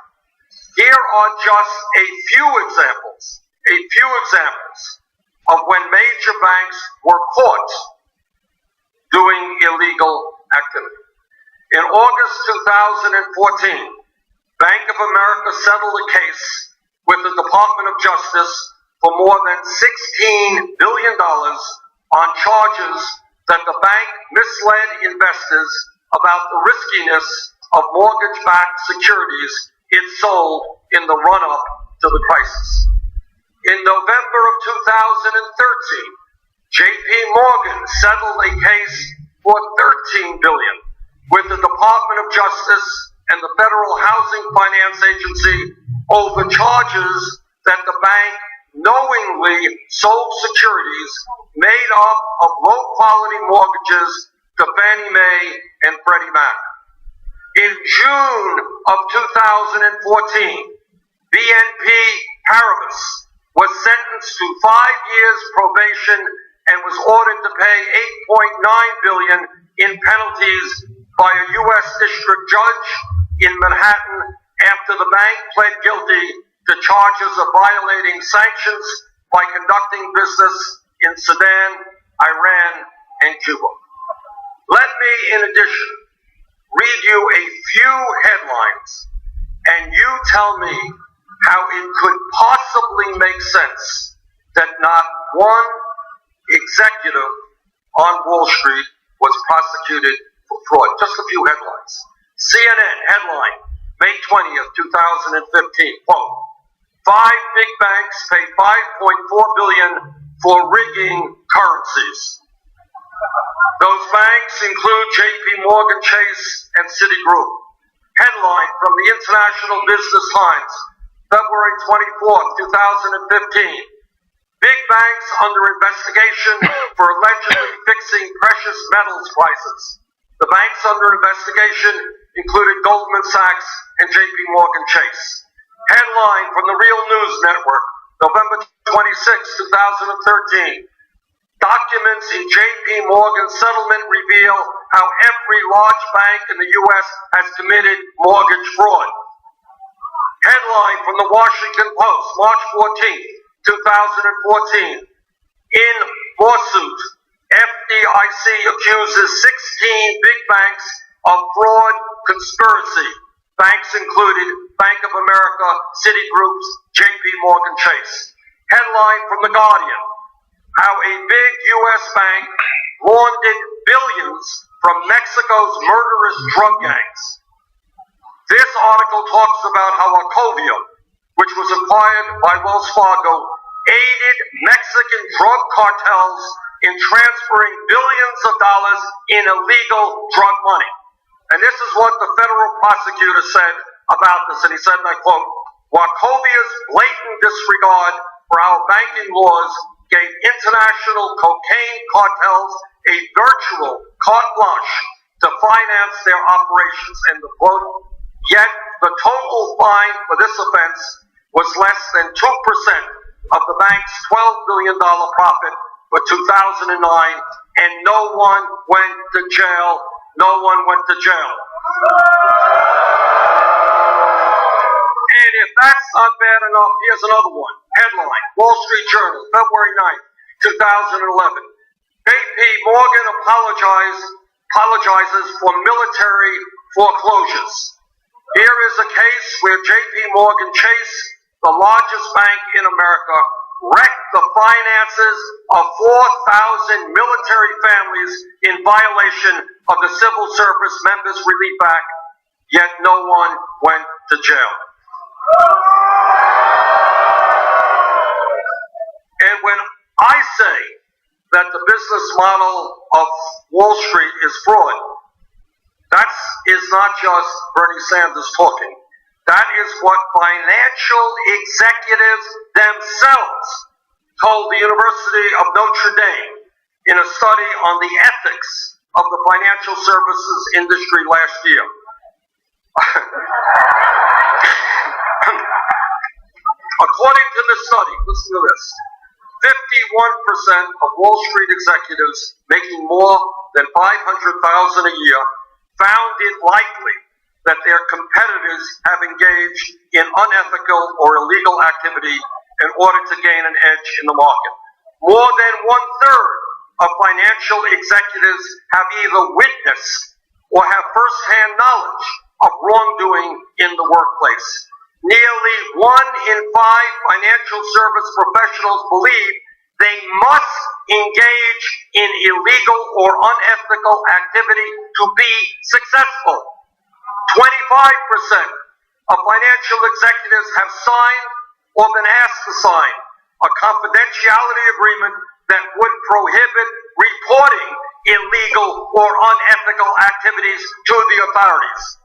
Here are just a few examples of when major banks were caught doing illegal activity. In August 2014, Bank of America settled a case with the Department of Justice for more than $16 billion on charges that the bank misled investors about the riskiness of mortgage-backed securities it sold in the run-up to the crisis. In November of 2013, J.P. Morgan settled a case for $13 billion with the Department of Justice and the Federal Housing Finance Agency over charges that the bank knowingly sold securities made up of low-quality mortgages to Fannie Mae and Freddie Mac. In June of 2014, BNP Paribas was sentenced to 5 years probation and was ordered to pay $8.9 billion in penalties by a U.S. district judge in Manhattan after the bank pled guilty to charges of violating sanctions by conducting business in Sudan, Iran, and Cuba. Let me, in addition, read you a few headlines, and you tell me how it could possibly make sense that not one executive on Wall Street was prosecuted for fraud. Just a few headlines. CNN headline, May 20th, 2015, quote, 5 big banks pay $5.4 billion for rigging currencies. Those banks include J.P. Morgan Chase and Citigroup. Headline from the International Business Times, February 24th, 2015. Big banks under investigation for allegedly fixing precious metals prices. The banks under investigation included Goldman Sachs and JP Morgan Chase. Headline from the Real News Network, November 26, 2013. Documents in JP Morgan settlement reveal how every large bank in the U.S. has committed mortgage fraud. Headline from the Washington Post, March 14, 2014. In lawsuit, FDIC accuses 16 big banks of fraud conspiracy. Banks included Bank of America, Citigroup, JP Morgan Chase. Headline from The Guardian, how a big U.S. bank laundered billions from Mexico's murderous drug gangs. This article talks about how Wachovia, which was acquired by Wells Fargo, aided Mexican drug cartels in transferring billions of dollars in illegal drug money. And this is what the federal prosecutor said about this, and he said, and I quote, Wachovia's blatant disregard for our banking laws gave international cocaine cartels a virtual carte blanche to finance their operations, end of quote. Yet the total fine for this offense was less than 2% of the bank's $12 billion profit for 2009, and no one went to jail. No one went to jail. And if that's not bad enough, here's another one. Headline, Wall Street Journal, February 9th, 2011. JP Morgan apologizes for military foreclosures. Here is a case where JP Morgan Chase, the largest bank in America, wrecked the finances of 4,000 military families in violation of the Civil Service Members Relief Act, yet no one went to jail. And when I say that the business model of Wall Street is fraud, that is not just Bernie Sanders talking. That is what financial executives themselves told the University of Notre Dame in a study on the ethics of the financial services industry last year. According to the study, listen to this, 51% of Wall Street executives making more than $500,000 a year found it likely that their competitors have engaged in unethical or illegal activity in order to gain an edge in the market. More than 1/3 of financial executives have either witnessed or have first-hand knowledge of wrongdoing in the workplace. Nearly 1 in 5 financial service professionals believe they must engage in illegal or unethical activity to be successful. 25% of financial executives have signed or been asked to sign a confidentiality agreement that would prohibit reporting illegal or unethical activities to the authorities.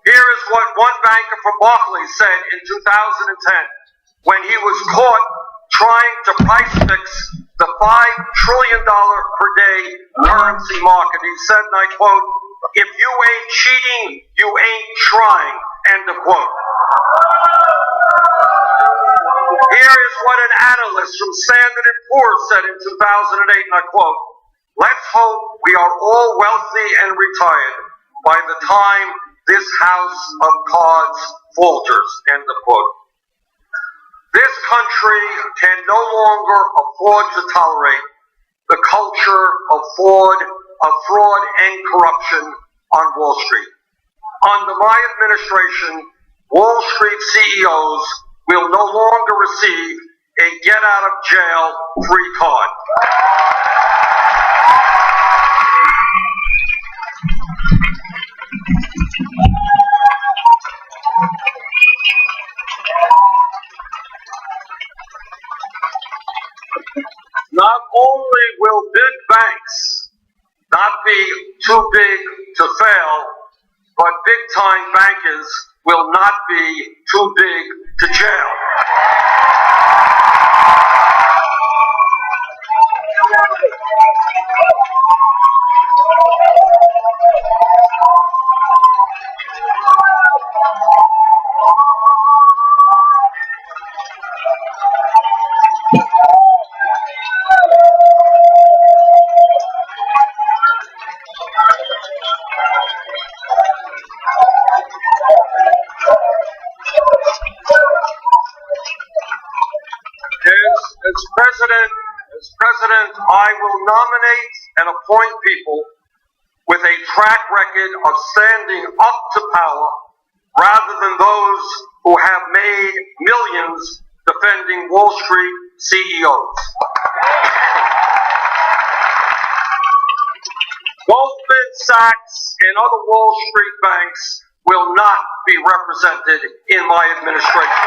Here is what one banker from Barclays said in 2010 when he was caught trying to price fix the $5 trillion per day currency market. He said, and I quote, "If you ain't cheating, you ain't trying," end of quote. Here is what an analyst from Standard & Poor's said in 2008, and I quote, "Let's hope we are all wealthy and retired by the time this house of cards falters," end of quote. This country can no longer afford to tolerate the culture of fraud and corruption on Wall Street. Under my administration, Wall Street CEOs will no longer receive a get-out-of-jail-free card. Not only will big banks not be too big to fail, but big-time bankers will not be too big to jail. As president, I will nominate and appoint people with a track record of standing up to power rather than those who have made millions defending Wall Street CEOs. Goldman Sachs and other Wall Street banks will not be represented in my administration.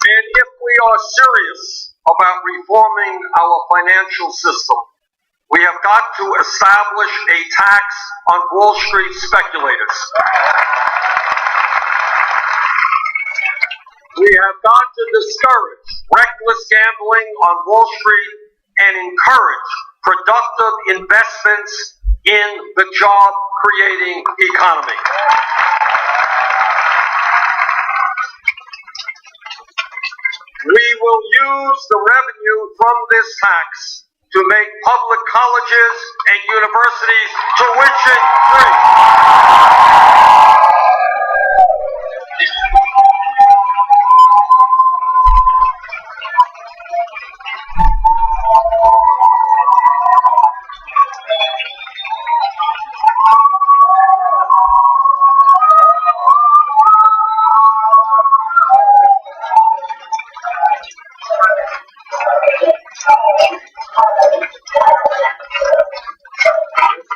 And if we are serious about reforming our financial system, we have got to establish a tax on Wall Street speculators. We have got to discourage reckless gambling on Wall Street and encourage productive investments in the job-creating economy. We will use the revenue from this tax to make public colleges and universities tuition free.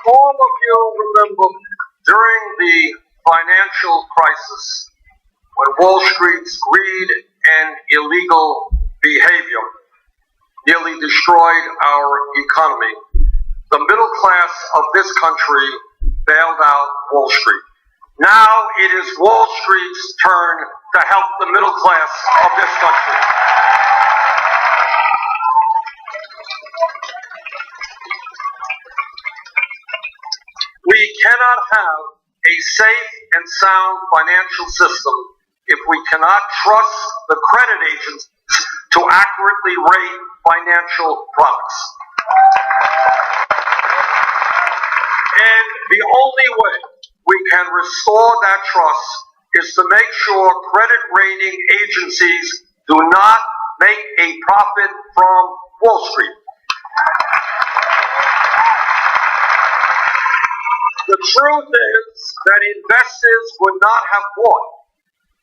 All of you remember during the financial crisis when Wall Street's greed and illegal behavior nearly destroyed our economy, the middle class of this country bailed out Wall Street. Now it is Wall Street's turn to help the middle class of this country. We cannot have a safe and sound financial system if we cannot trust the credit agents to accurately rate financial products. And the only way we can restore that trust is to make sure credit rating agencies do not make a profit from Wall Street. The truth is that investors would not have bought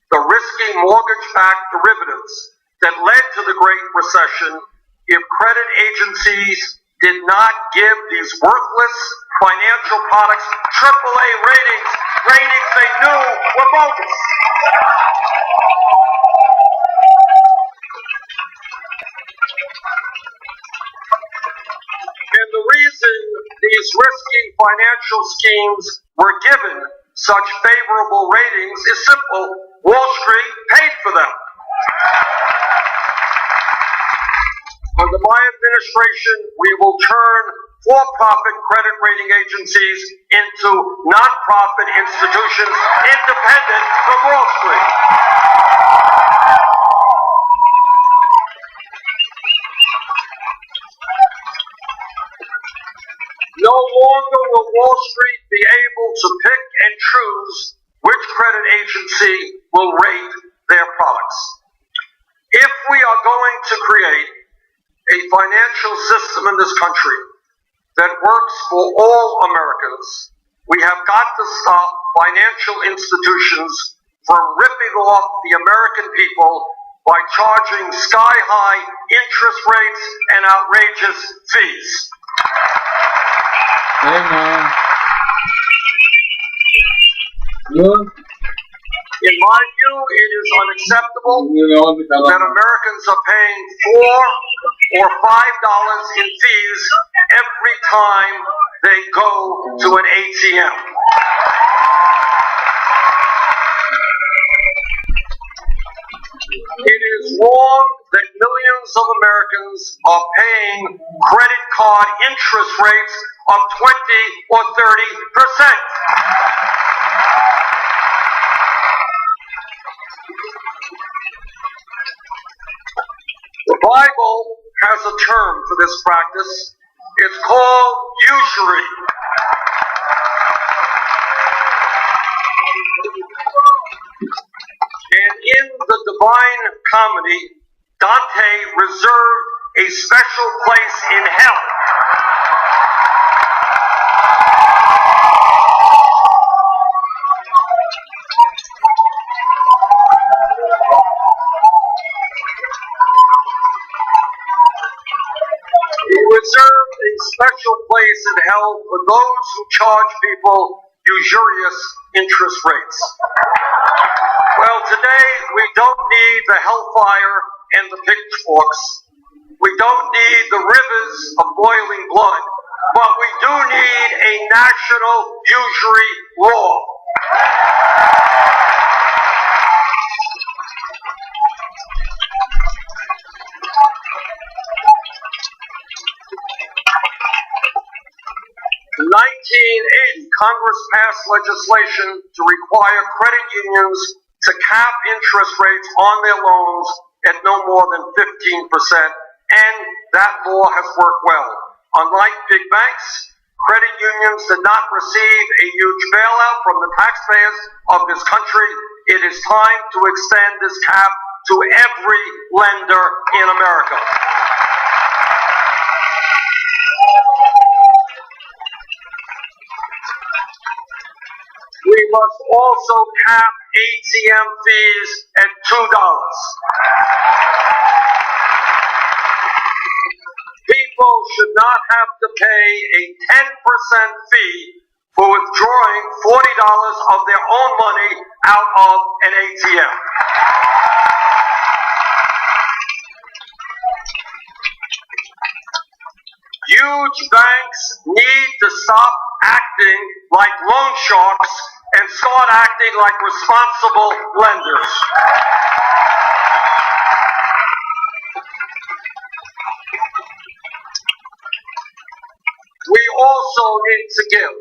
the risky mortgage-backed derivatives that led to the Great Recession if credit agencies did not give these worthless financial products AAA ratings they knew were bogus. And the reason these risky financial schemes were given such favorable ratings is simple. Wall Street paid for them. Under my administration, we will turn for-profit credit rating agencies into non-profit institutions independent from Wall Street. No longer will Wall Street be able to pick and choose which credit agency will rate their products. If we are going to create a financial system in this country that works for all Americans, we have got to stop financial institutions from ripping off the American people by charging sky-high interest rates and outrageous fees.
Amen. Good.
In my view, it is unacceptable that Americans are paying $4 or $5 in fees every time they go to an ATM. It is wrong that millions of Americans are paying credit card interest rates of 20 or 30%. The Bible has a term for this practice. It's called usury. And in the Divine Comedy, Dante reserved a special place in hell for those who charge people usurious interest rates. Well, today we don't need the hellfire and the pitchforks. We don't need the rivers of boiling blood, but we do need a national usury law. In 1980, Congress passed legislation to require credit unions to cap interest rates on their loans at no more than 15%, and that law has worked well. Unlike big banks, credit unions did not receive a huge bailout from the taxpayers of this country. It is time to extend this cap to every lender in America. We must also cap ATM fees at $2. People should not have to pay a 10% fee for withdrawing $40 of their own money out of an ATM. Huge banks need to stop acting like loan sharks and start acting like responsible lenders. We also need to give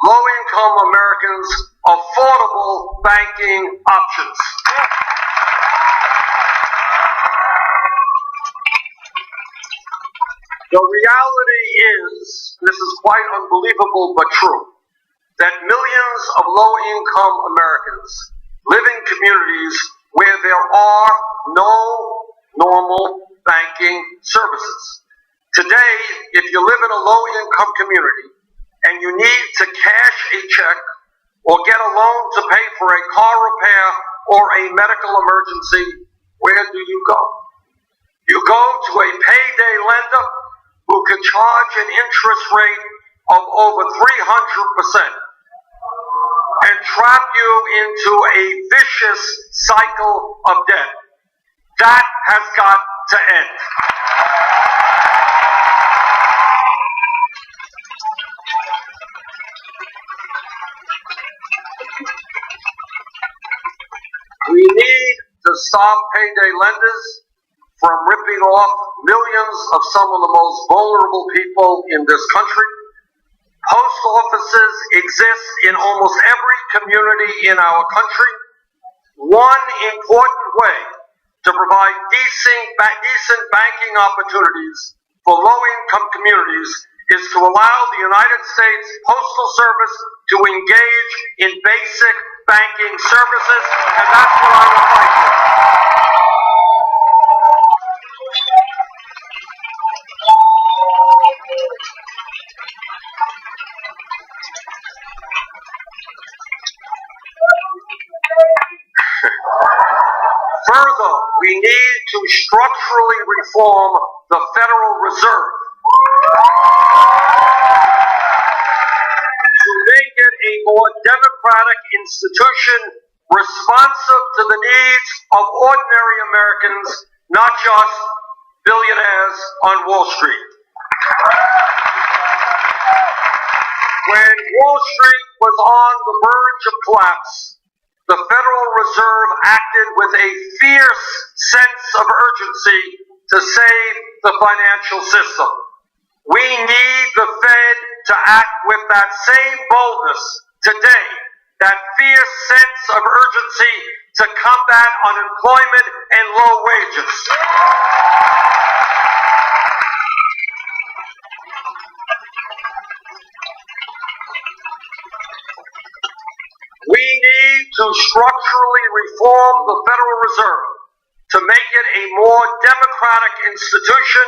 low-income Americans affordable banking options. The reality is, this is quite unbelievable but true, that millions of low-income Americans live in communities where there are no normal banking services. Today, if you live in a low-income community and you need to cash a check or get a loan to pay for a car repair or a medical emergency, where do you go? You go to a payday lender who can charge an interest rate of over 300% and trap you into a vicious cycle of debt. That has got to end. We need to stop payday lenders from ripping off millions of some of the most vulnerable people in this country. Post offices exist in almost every community in our country. One important way to provide decent banking opportunities for low-income communities is to allow the United States Postal Service to engage in basic banking services, and that's what I will fight for. Further, we need to structurally reform the Federal Reserve to make it a more democratic institution responsive to the needs of ordinary Americans, not just billionaires on Wall Street. When Wall Street was on the verge of collapse, the Federal Reserve acted with a fierce sense of urgency to save the financial system. We need the Fed to act with that same boldness today, that fierce sense of urgency to combat unemployment and low wages. We need to structurally reform the Federal Reserve to make it a more democratic institution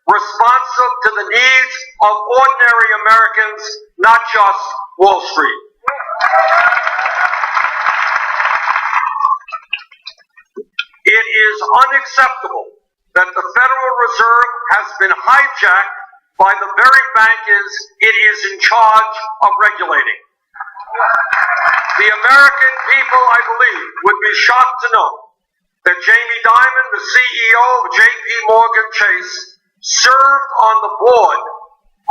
responsive to the needs of ordinary Americans, not just Wall Street. It is unacceptable that the Federal Reserve has been hijacked by the very bankers it is in charge of regulating. The American people, I believe, would be shocked to know that Jamie Dimon, the CEO of J.P. Morgan Chase, served on the board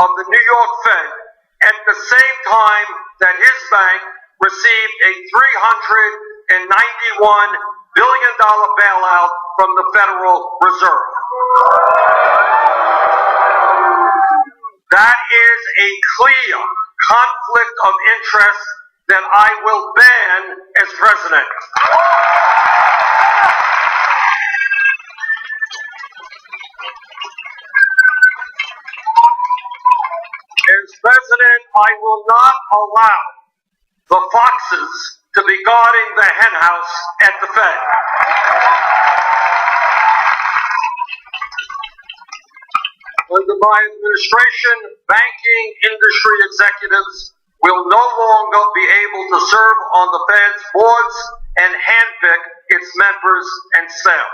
of the New York Fed at the same time that his bank received a $391 billion bailout from the Federal Reserve. That is a clear conflict of interest that I will ban as president. As president, I will not allow the foxes to be guarding the henhouse at the Fed. Under my administration, banking industry executives will no longer be able to serve on the Fed's boards and handpick its members and staff.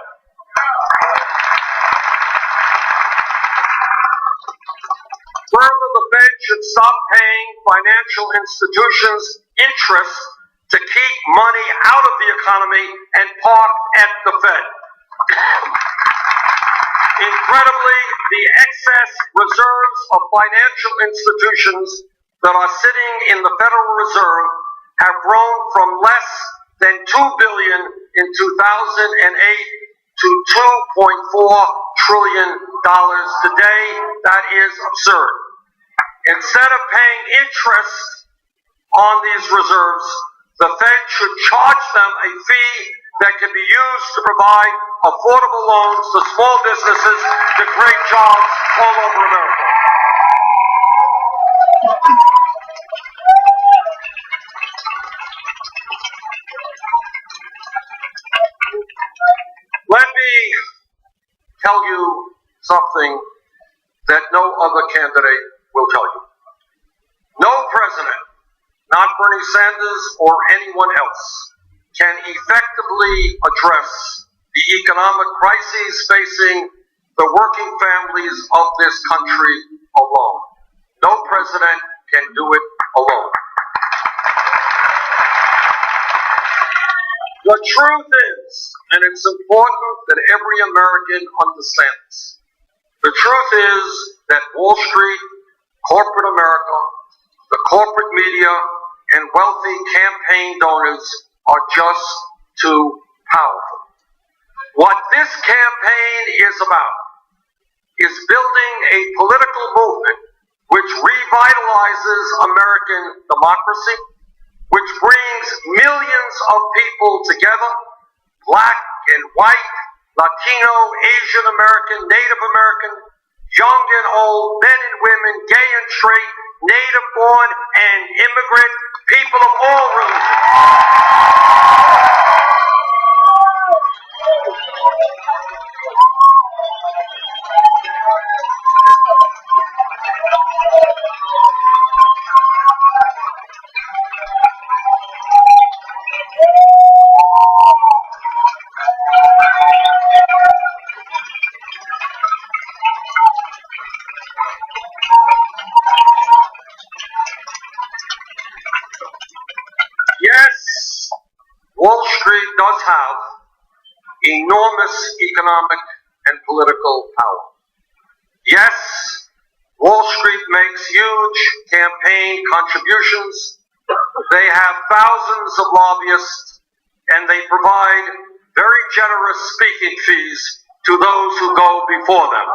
Further, the Fed should stop paying financial institutions interest to keep money out of the economy and park at the Fed. Incredibly, the excess reserves of financial institutions that are sitting in the Federal Reserve have grown from less than $2 billion in 2008 to $2.4 trillion today. That is absurd. Instead of paying interest on these reserves, the Fed should charge them a fee that can be used to provide affordable loans to small businesses to create jobs all over America. Let me tell you something that no other candidate will tell you. No president, not Bernie Sanders or anyone else, can effectively address the economic crises facing the working families of this country alone. No president can do it alone. The truth is, and it's important that every American understands, the truth is that Wall Street, corporate America, the corporate media, and wealthy campaign donors are just too powerful. What this campaign is about is building a political movement which revitalizes American democracy, which brings millions of people together, black and white, Latino, Asian American, Native American, young and old, men and women, gay and straight, native born and immigrant, people of all religions. Yes, Wall enormous economic and political power. Yes, Wall Street makes huge campaign contributions. They have thousands of lobbyists, and they provide very generous speaking fees to those who go before them.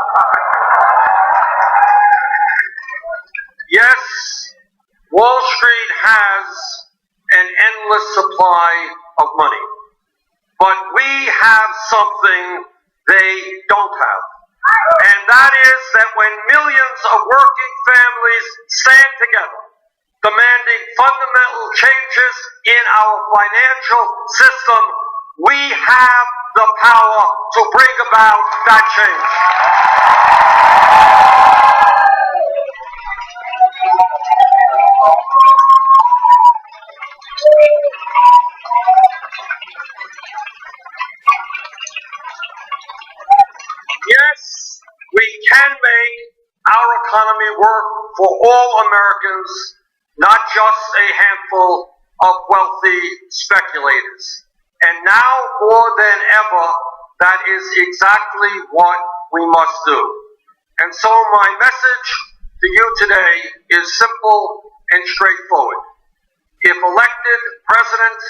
Yes, Wall Street has an endless supply of money, but we have something they don't have. And that is that when millions of working families stand together, demanding fundamental changes in our financial system, we have the power to bring about that change. Yes, we can make our economy work for all Americans, not just a handful of wealthy speculators. And now more than ever, that is exactly what we must do. And so my message to you today is simple and straightforward. If elected president,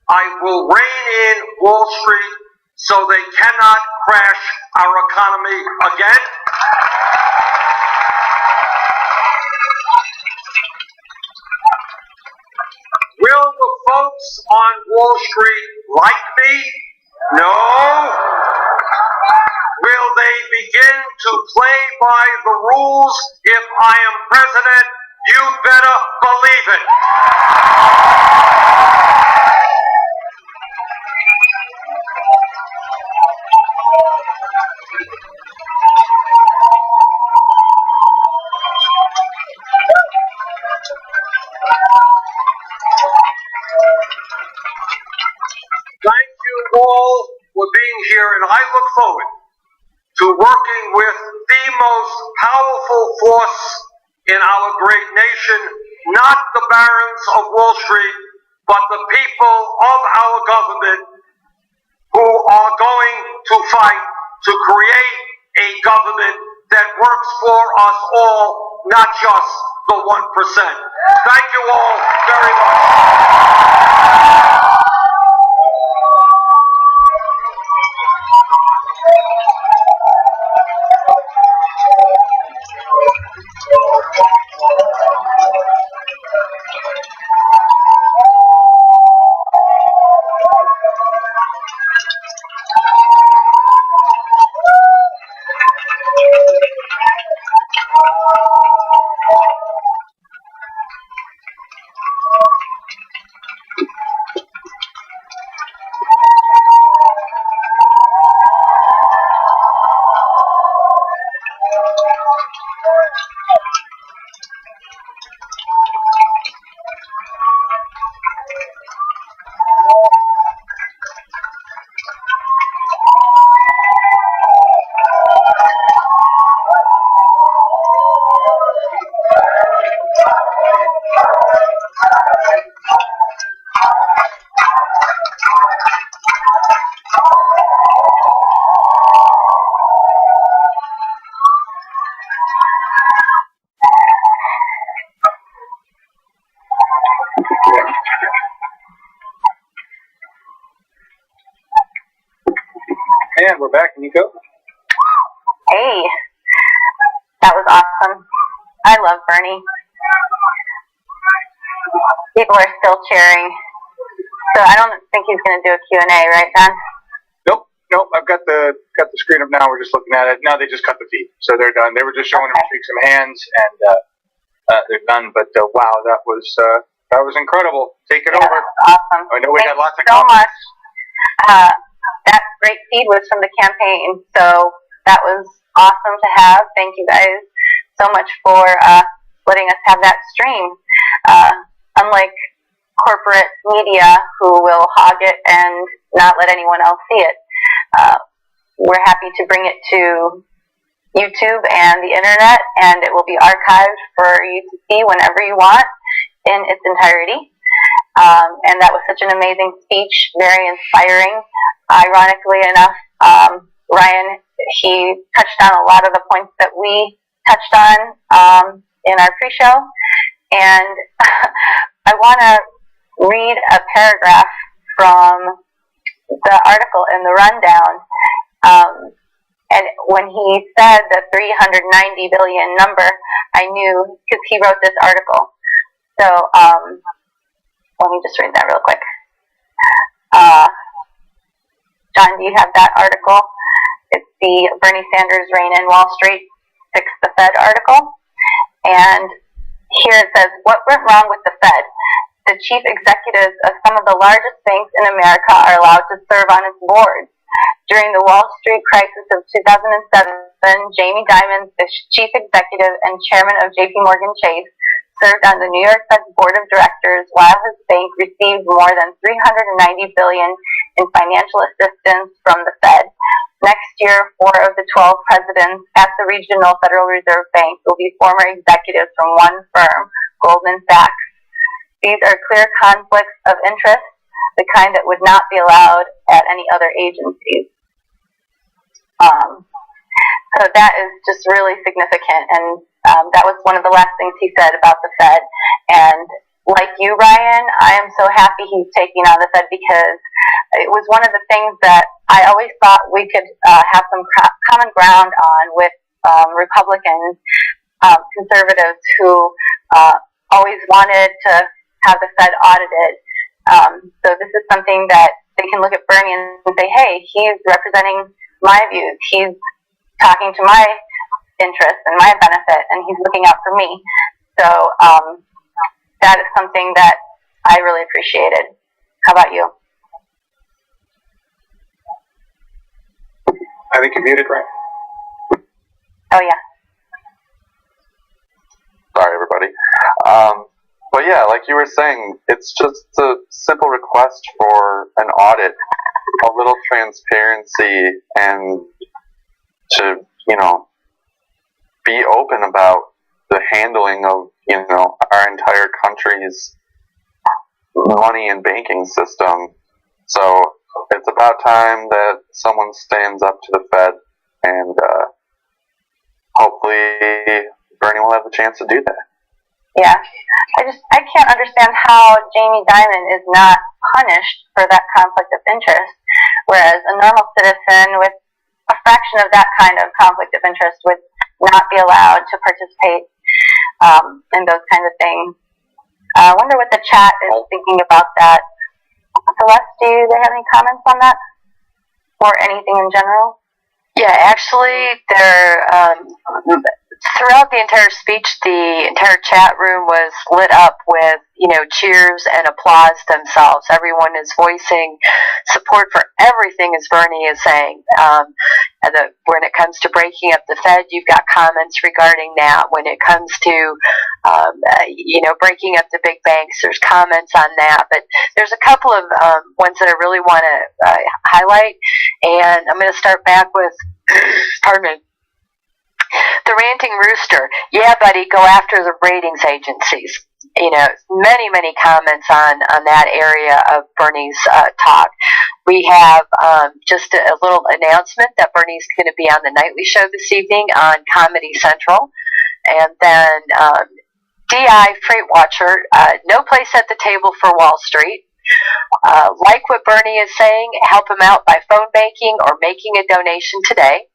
I will rein in Wall Street so they cannot crash our economy again. Will the folks on Wall Street like me? No. Will they begin to play by the rules if I am president? You better believe it. Thank you all for being here, and I look forward to working with the most powerful force in our great nation, not the barons of Wall Street, but the people of our government who are going to fight to create a government that works for us all, not just the 1%. Thank you all very much.
And we're back, Nico.
Hey, that was awesome. I love Bernie. People are still cheering. So I don't think he's going to do a Q&A, right, Ben?
Nope. I've got the screen up now. We're just looking at it. Now they just cut the feed, so they're done. They were just showing him shake some hands, and they're done. But wow, that was incredible. Take it over.
Awesome.
I know we had lots of
so
comments.
much. That great feed was from the campaign, so that was awesome to have. Thank you guys so much for letting us have that stream. Unlike corporate media who will hog it and not let anyone else see it, we're happy to bring it to YouTube and the internet, and it will be archived for you to see whenever you want in its entirety. And that was such an amazing speech, very inspiring. Ironically enough, Ryan, he touched on a lot of the points that we touched on in our pre-show, and I want to read a paragraph from the article in the rundown. And when he said the 390 billion number, I knew because he wrote this article. So let me just read that real quick. John, do you have that article? It's the Bernie Sanders Reign in Wall Street, Fix the Fed article. And here it says, what went wrong with the Fed? The chief executives of some of the largest banks in America are allowed to serve on its boards. During the Wall Street crisis of 2007, Jamie Dimon, the chief executive and chairman of JP Morgan Chase, served on the New York Fed's board of directors while his bank received more than $390 billion in financial assistance from the Fed. Next year, 4 of the 12 presidents at the Regional Federal Reserve Bank will be former executives from one firm, Goldman Sachs. These are clear conflicts of interest, the kind that would not be allowed at any other agencies. So that is just really significant, and that was one of the last things he said about the Fed. And like you, Ryan, I am so happy he's taking on the Fed because it was one of the things that I always thought we could have some common ground on with Republicans, conservatives who always wanted to have the Fed audited. So this is something that they can look at Bernie and say, hey, he's representing my views. He's talking to my interests and my benefit, and he's looking out for me. So that is something that I really appreciated. How about you?
I think you're muted, right?
Oh, yeah.
Sorry, everybody. But yeah, like you were saying, it's just a simple request for an audit, a little transparency, and to, be open about the handling of, our entire country's money and banking system. So it's about time that someone stands up to the Fed, and hopefully Bernie will have the chance to do that.
Yeah, I can't understand how Jamie Dimon is not punished for that conflict of interest, whereas a normal citizen with a fraction of that kind of conflict of interest would not be allowed to participate in those kinds of things. I wonder what the chat is thinking about that. Celeste, do they have any comments on that? Or anything in general?
Yeah, actually, throughout the entire speech, the entire chat room was lit up with, cheers and applause themselves. Everyone is voicing support for everything as Bernie is saying. When it comes to breaking up the Fed, you've got comments regarding that. When it comes to, breaking up the big banks, there's comments on that. But there's a couple of ones that I really want to highlight. And I'm going to start back with, pardon me, the ranting rooster. Yeah, buddy, go after the ratings agencies. Many comments on that area of Bernie's talk. We have just a little announcement that Bernie's going to be on the nightly show this evening on Comedy Central. And then DI Freight Watcher, no place at the table for Wall Street. Like what Bernie is saying, help him out by phone banking or making a donation today.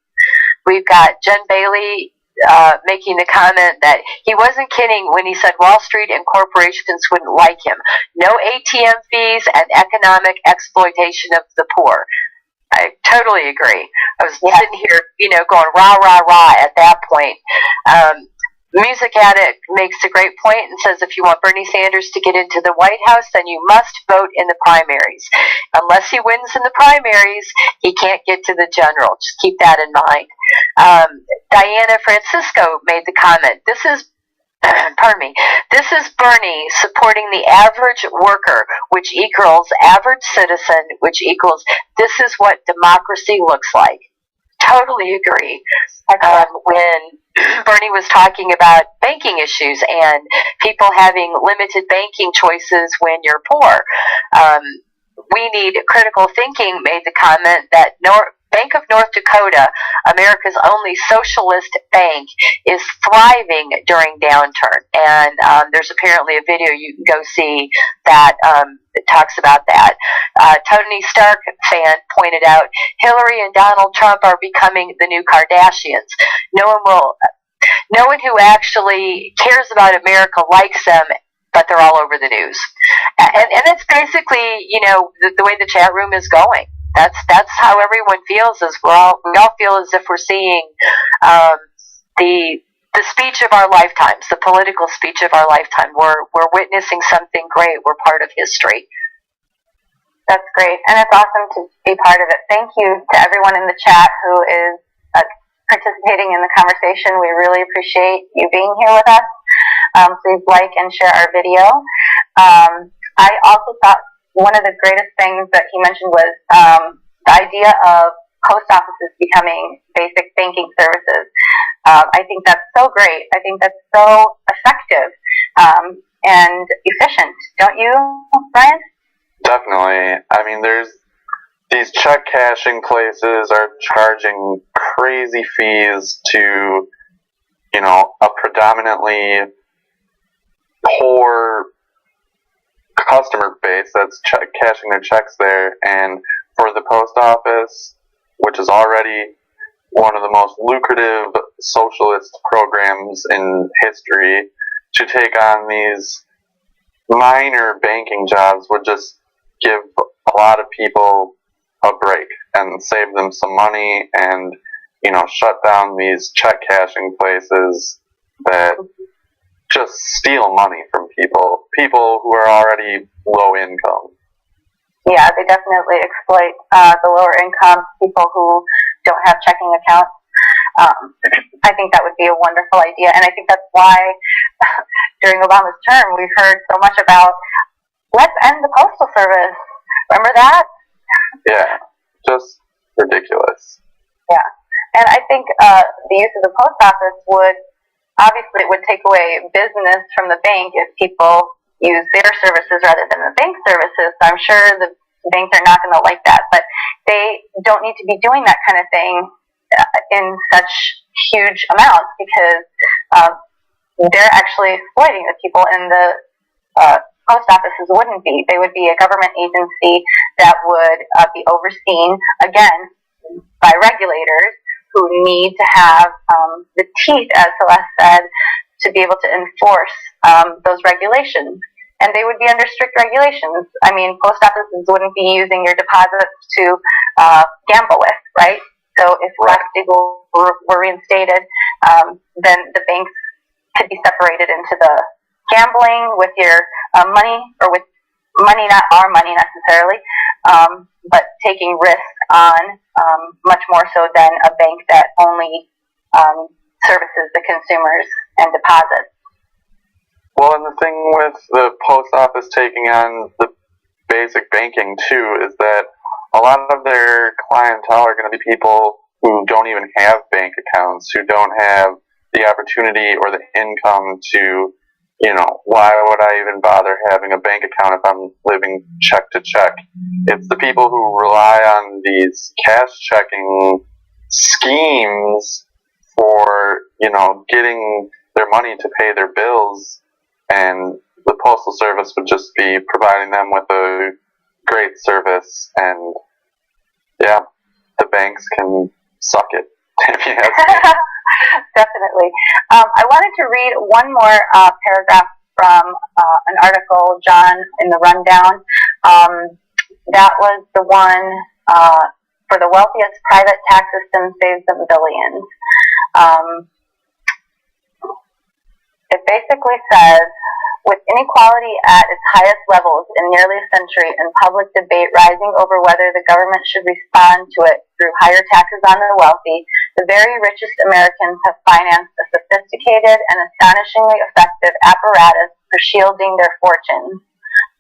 We've got Jen Bailey making the comment that he wasn't kidding when he said Wall Street and corporations wouldn't like him. No ATM fees and economic exploitation of the poor. I totally agree. I was sitting here, going rah, rah, rah at that point. Music Addict makes a great point and says if you want Bernie Sanders to get into the White House, then you must vote in the primaries. Unless he wins in the primaries, he can't get to the general. Just keep that in mind. Diana Francisco made the comment. This is Bernie supporting the average worker, which equals average citizen, which equals this is what democracy looks like. Totally agree. When Bernie was talking about banking issues and people having limited banking choices when you're poor, we need critical thinking made the comment that Bank of North Dakota, America's only socialist bank, is thriving during downturn. And there's apparently a video you can go see that talks about that. Tony Stark fan pointed out, Hillary and Donald Trump are becoming the new Kardashians. No one who actually cares about America likes them, but they're all over the news. And it's basically, the way the chat room is going. That's how everyone feels. We all feel as if we're seeing the speech of our lifetimes, the political speech of our lifetime. We're witnessing something great. We're part of history.
That's great, and it's awesome to be part of it. Thank you to everyone in the chat who is participating in the conversation. We really appreciate you being here with us. Please like and share our video. I also thought one of the greatest things that he mentioned was the idea of post offices becoming basic banking services. I think that's so great. I think that's so effective and efficient. Don't you, Brian?
Definitely. I mean, there's these check cashing places are charging crazy fees to, a predominantly poor customer base that's cashing their checks there. And for the post office, which is already one of the most lucrative socialist programs in history, to take on these minor banking jobs would just give a lot of people a break and save them some money and, shut down these check cashing places that just steal money from people who are already low income.
Yeah, they definitely exploit the lower income people who don't have checking accounts. I think that would be a wonderful idea, and I think that's why during Obama's term we heard so much about let's end the Postal Service. Remember that?
Yeah, just ridiculous.
Yeah, and I think the use of the post office would take away business from the bank if people use their services rather than the bank services. I'm sure the banks are not going to like that, but they don't need to be doing that kind of thing in such huge amounts because they're actually exploiting the people, and the post offices wouldn't be. They would be a government agency that would be overseen, again, by regulators who need to have the teeth, as Celeste said, to be able to enforce those regulations. And they would be under strict regulations. I mean, post offices wouldn't be using your deposits to gamble with, right? So if Glass-Steagall were reinstated, then the banks could be separated into the gambling with your money, or with money, not our money necessarily, but taking risk on much more so than a bank that only services the consumers and deposits.
Well, and the thing with the post office taking on the basic banking too is that a lot of their clientele are going to be people who don't even have bank accounts, who don't have the opportunity or the income to, why would I even bother having a bank account if I'm living check to check? It's the people who rely on these cash checking schemes for, getting their money to pay their bills, and the Postal Service would just be providing them with a great service, and yeah, the banks can suck it, if you ask me.
Definitely. I wanted to read one more paragraph from an article, John, in the rundown. That was the one for the wealthiest private tax system saves them billions. It basically says, with inequality at its highest levels in nearly a century and public debate rising over whether the government should respond to it through higher taxes on the wealthy, the very richest Americans have financed a sophisticated and astonishingly effective apparatus for shielding their fortunes.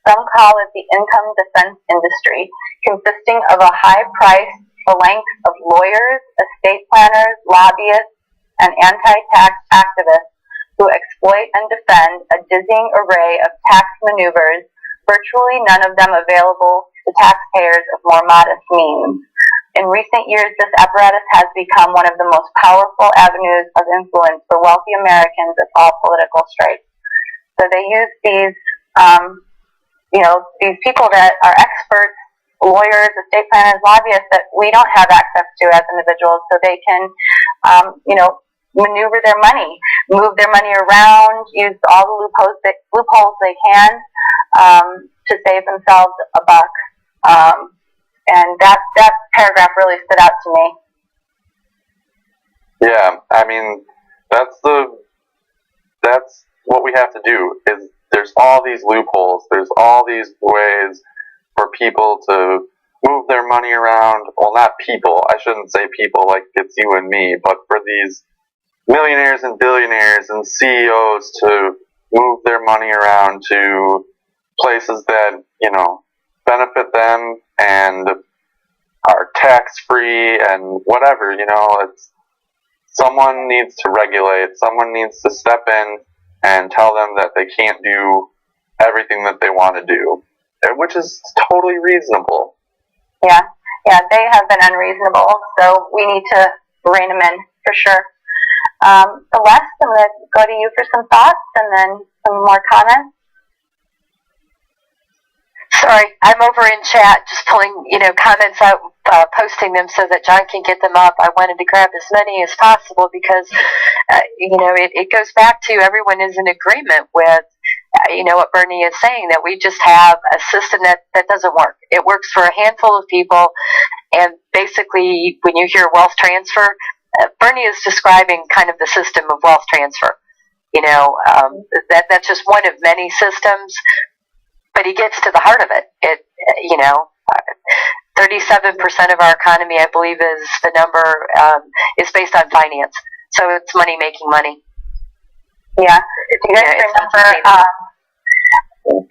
Some call it the income defense industry, consisting of a high-priced phalanx of lawyers, estate planners, lobbyists, and anti-tax activists who exploit and defend a dizzying array of tax maneuvers, virtually none of them available to taxpayers of more modest means. In recent years, this apparatus has become one of the most powerful avenues of influence for wealthy Americans of all political stripes. So they use these, these people that are experts, lawyers, estate planners, lobbyists that we don't have access to as individuals, so they can, maneuver their money, move their money around, use all the loopholes they can to save themselves a buck. And that paragraph really stood out to me.
Yeah, I mean, that's what we have to do. Is there's all these loopholes, there's all these ways for people to move their money around. Well, not people. I shouldn't say people like it's you and me, but for these millionaires and billionaires and CEOs to move their money around to places that, benefit them and are tax-free and whatever, it's someone needs to regulate, someone needs to step in and tell them that they can't do everything that they want to do, which is totally reasonable.
Yeah, they have been unreasonable, so we need to rein them in for sure. Celeste, I'm going to go to you for some thoughts and then some more comments.
Sorry, I'm over in chat just pulling, comments out, posting them so that John can get them up. I wanted to grab as many as possible because, it goes back to everyone is in agreement with, what Bernie is saying, that we just have a system that doesn't work. It works for a handful of people, and basically when you hear wealth transfer, Bernie is describing kind of the system of wealth transfer. That's just one of many systems. But he gets to the heart of it. 37% of our economy, I believe, is the number, is based on finance. So it's money making money.
Yeah. Do you guys remember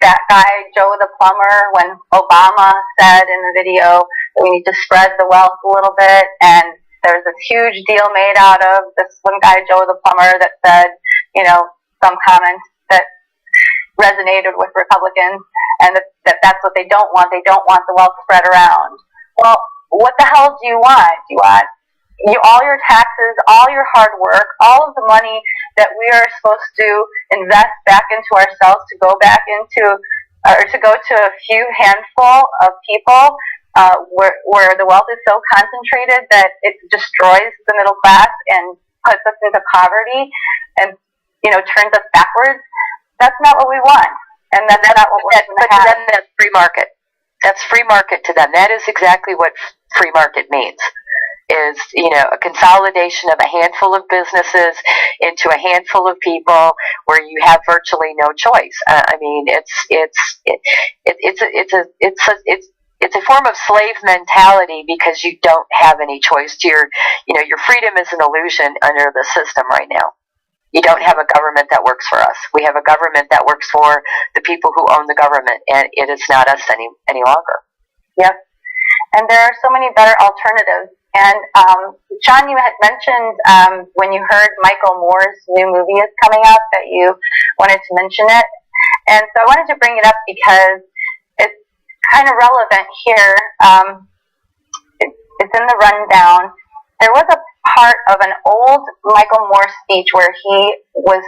that guy, Joe the plumber, when Obama said in the video that we need to spread the wealth a little bit, and there's this huge deal made out of this one guy, Joe the plumber, that said, some comments that resonated with Republicans, and that's what they don't want. They don't want the wealth spread around. Well, what the hell do you want? Do you want all your taxes, all your hard work, all of the money that we are supposed to invest back into ourselves to go back into, or to go to a few handful of people where the wealth is so concentrated that it destroys the middle class and puts us into poverty and, turns us backwards? That's not what we want, and that's not what we're going to have.
But to them, that's free market. That's free market to them. That is exactly what free market means. Is a consolidation of a handful of businesses into a handful of people where you have virtually no choice. It's a form of slave mentality because you don't have any choice. Your freedom is an illusion under the system right now. You don't have a government that works for us. We have a government that works for the people who own the government, and it is not us any longer.
Yep. And there are so many better alternatives. And John, you had mentioned when you heard Michael Moore's new movie is coming up that you wanted to mention it. And so I wanted to bring it up because it's kind of relevant here. It's in the rundown. There was a part of an old Michael Moore speech where he was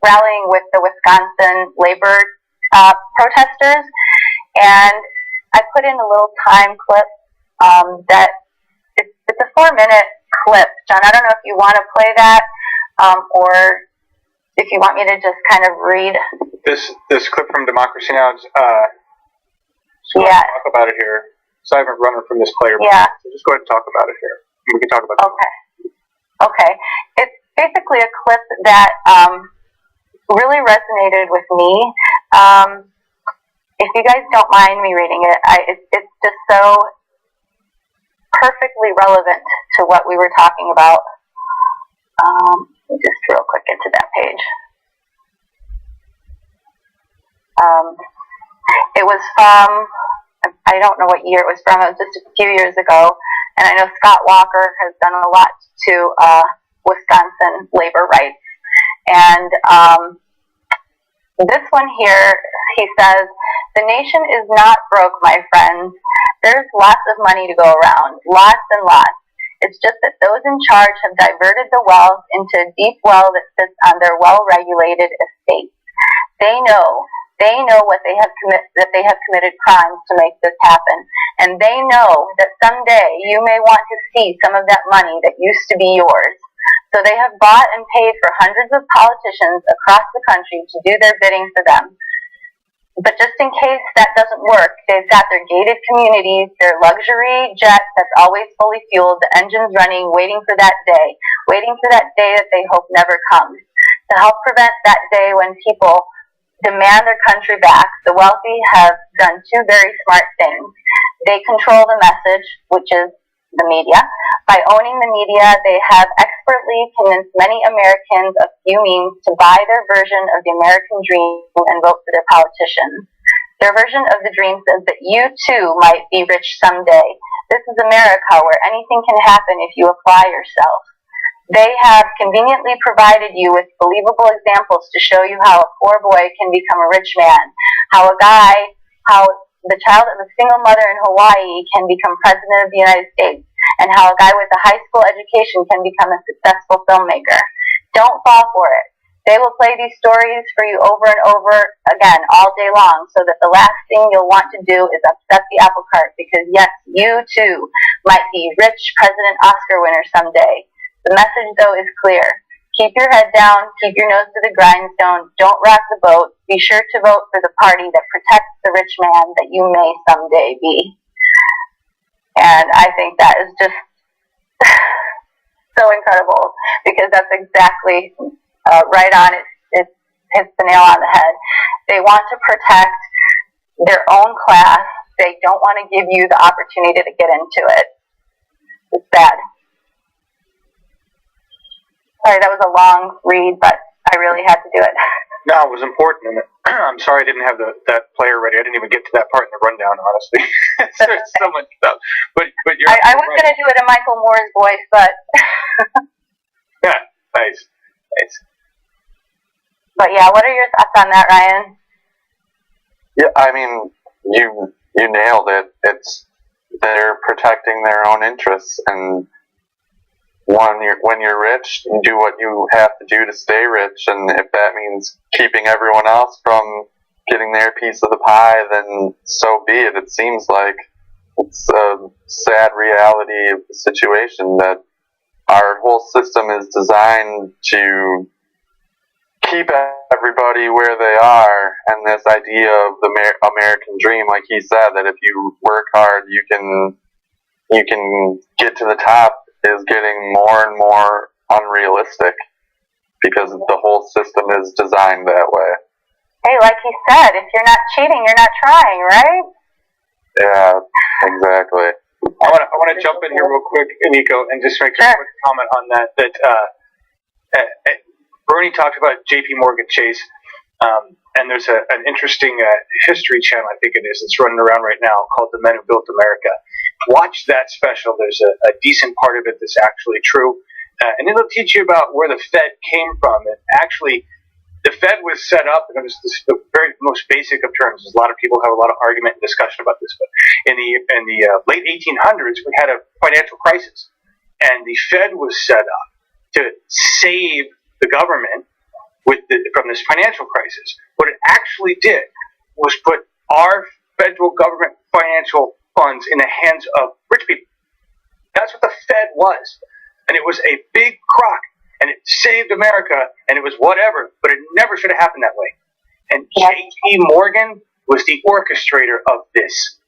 rallying with the Wisconsin labor protesters, and I put in a little time clip that it's a 4-minute clip. John, I don't know if you want to play that or if you want me to just kind of read
this clip from Democracy Now!
Yeah.
Talk about it here. So I haven't run from this player.
Yeah.
So just go ahead and talk about it here. We can talk about it.
Okay. It's basically a clip that really resonated with me. If you guys don't mind me reading it, it's just so perfectly relevant to what we were talking about. Let me just real quick get to that page. It was from, I don't know what year it was from, it was just a few years ago, and I know Scott Walker has done a lot to Wisconsin labor rights. And this one here, he says, "The nation is not broke, my friends. There's lots of money to go around, lots and lots. It's just that those in charge have diverted the wealth into a deep well that sits on their well-regulated estates. They know what that they have committed crimes to make this happen, and they know that someday you may want to see some of that money that used to be yours. So they have bought and paid for hundreds of politicians across the country to do their bidding for them. But just in case that doesn't work, they've got their gated communities, their luxury jet that's always fully fueled, the engines running, waiting for that day that they hope never comes. To help prevent that day when people demand their country back, the wealthy have done two very smart things. They control the message, which is the media. By owning the media, they have expertly convinced many Americans of few means to buy their version of the American dream and vote for their politicians. Their version of the dream says that you too might be rich someday. This is America, where anything can happen if you apply yourself. They have conveniently provided you with believable examples to show you how a poor boy can become a rich man, how the child of a single mother in Hawaii can become president of the United States, and how a guy with a high school education can become a successful filmmaker. Don't fall for it. They will play these stories for you over and over again all day long, so that the last thing you'll want to do is upset the apple cart, because yes, you too might be rich President Oscar winner someday. The message, though, is clear. Keep your head down, keep your nose to the grindstone, don't rock the boat, be sure to vote for the party that protects the rich man that you may someday be. And I think that is just so incredible, because that's exactly right on. It hits the nail on the head. They want to protect their own class. They don't want to give you the opportunity to get into it. It's bad. Sorry, that was a long read, but I really had to do it.
No, it was important, and I'm sorry I didn't have that player ready. I didn't even get to that part in the rundown, honestly. There's so much stuff. But you're
I was going to do it in Michael Moore's voice, but...
Yeah, nice.
But yeah, what are your thoughts on that, Ryan?
Yeah, I mean, you nailed it. They're protecting their own interests, and when you're rich, you do what you have to do to stay rich, and if that means keeping everyone else from getting their piece of the pie, then so be it. It seems like it's a sad reality of the situation that our whole system is designed to keep everybody where they are, and this idea of the American dream, like he said, that if you work hard, you can get to the top, is getting more and more unrealistic, because the whole system is designed that way.
Hey, like he said, if you're not cheating, you're not trying, right?
Yeah, exactly.
I want to jump in here real quick, Nico, and just make a quick comment on that. Bernie talked about J.P. Morgan Chase, and there's an interesting history channel, I think it is, it's running around right now, called The Men Who Built America. Watch that special. There's a decent part of it that's actually true, and it'll teach you about where the Fed came from. And actually, the Fed was set up, and it was the very most basic of terms. A lot of people have a lot of argument and discussion about this, but in the late 1800s, we had a financial crisis, and the Fed was set up to save the government from this financial crisis. What it actually did was put our federal government financial funds in the hands of rich people. That's what the Fed was. And it was a big crock, and it saved America, and it was whatever, but it never should have happened that way. And J.P. Morgan was the orchestrator of this.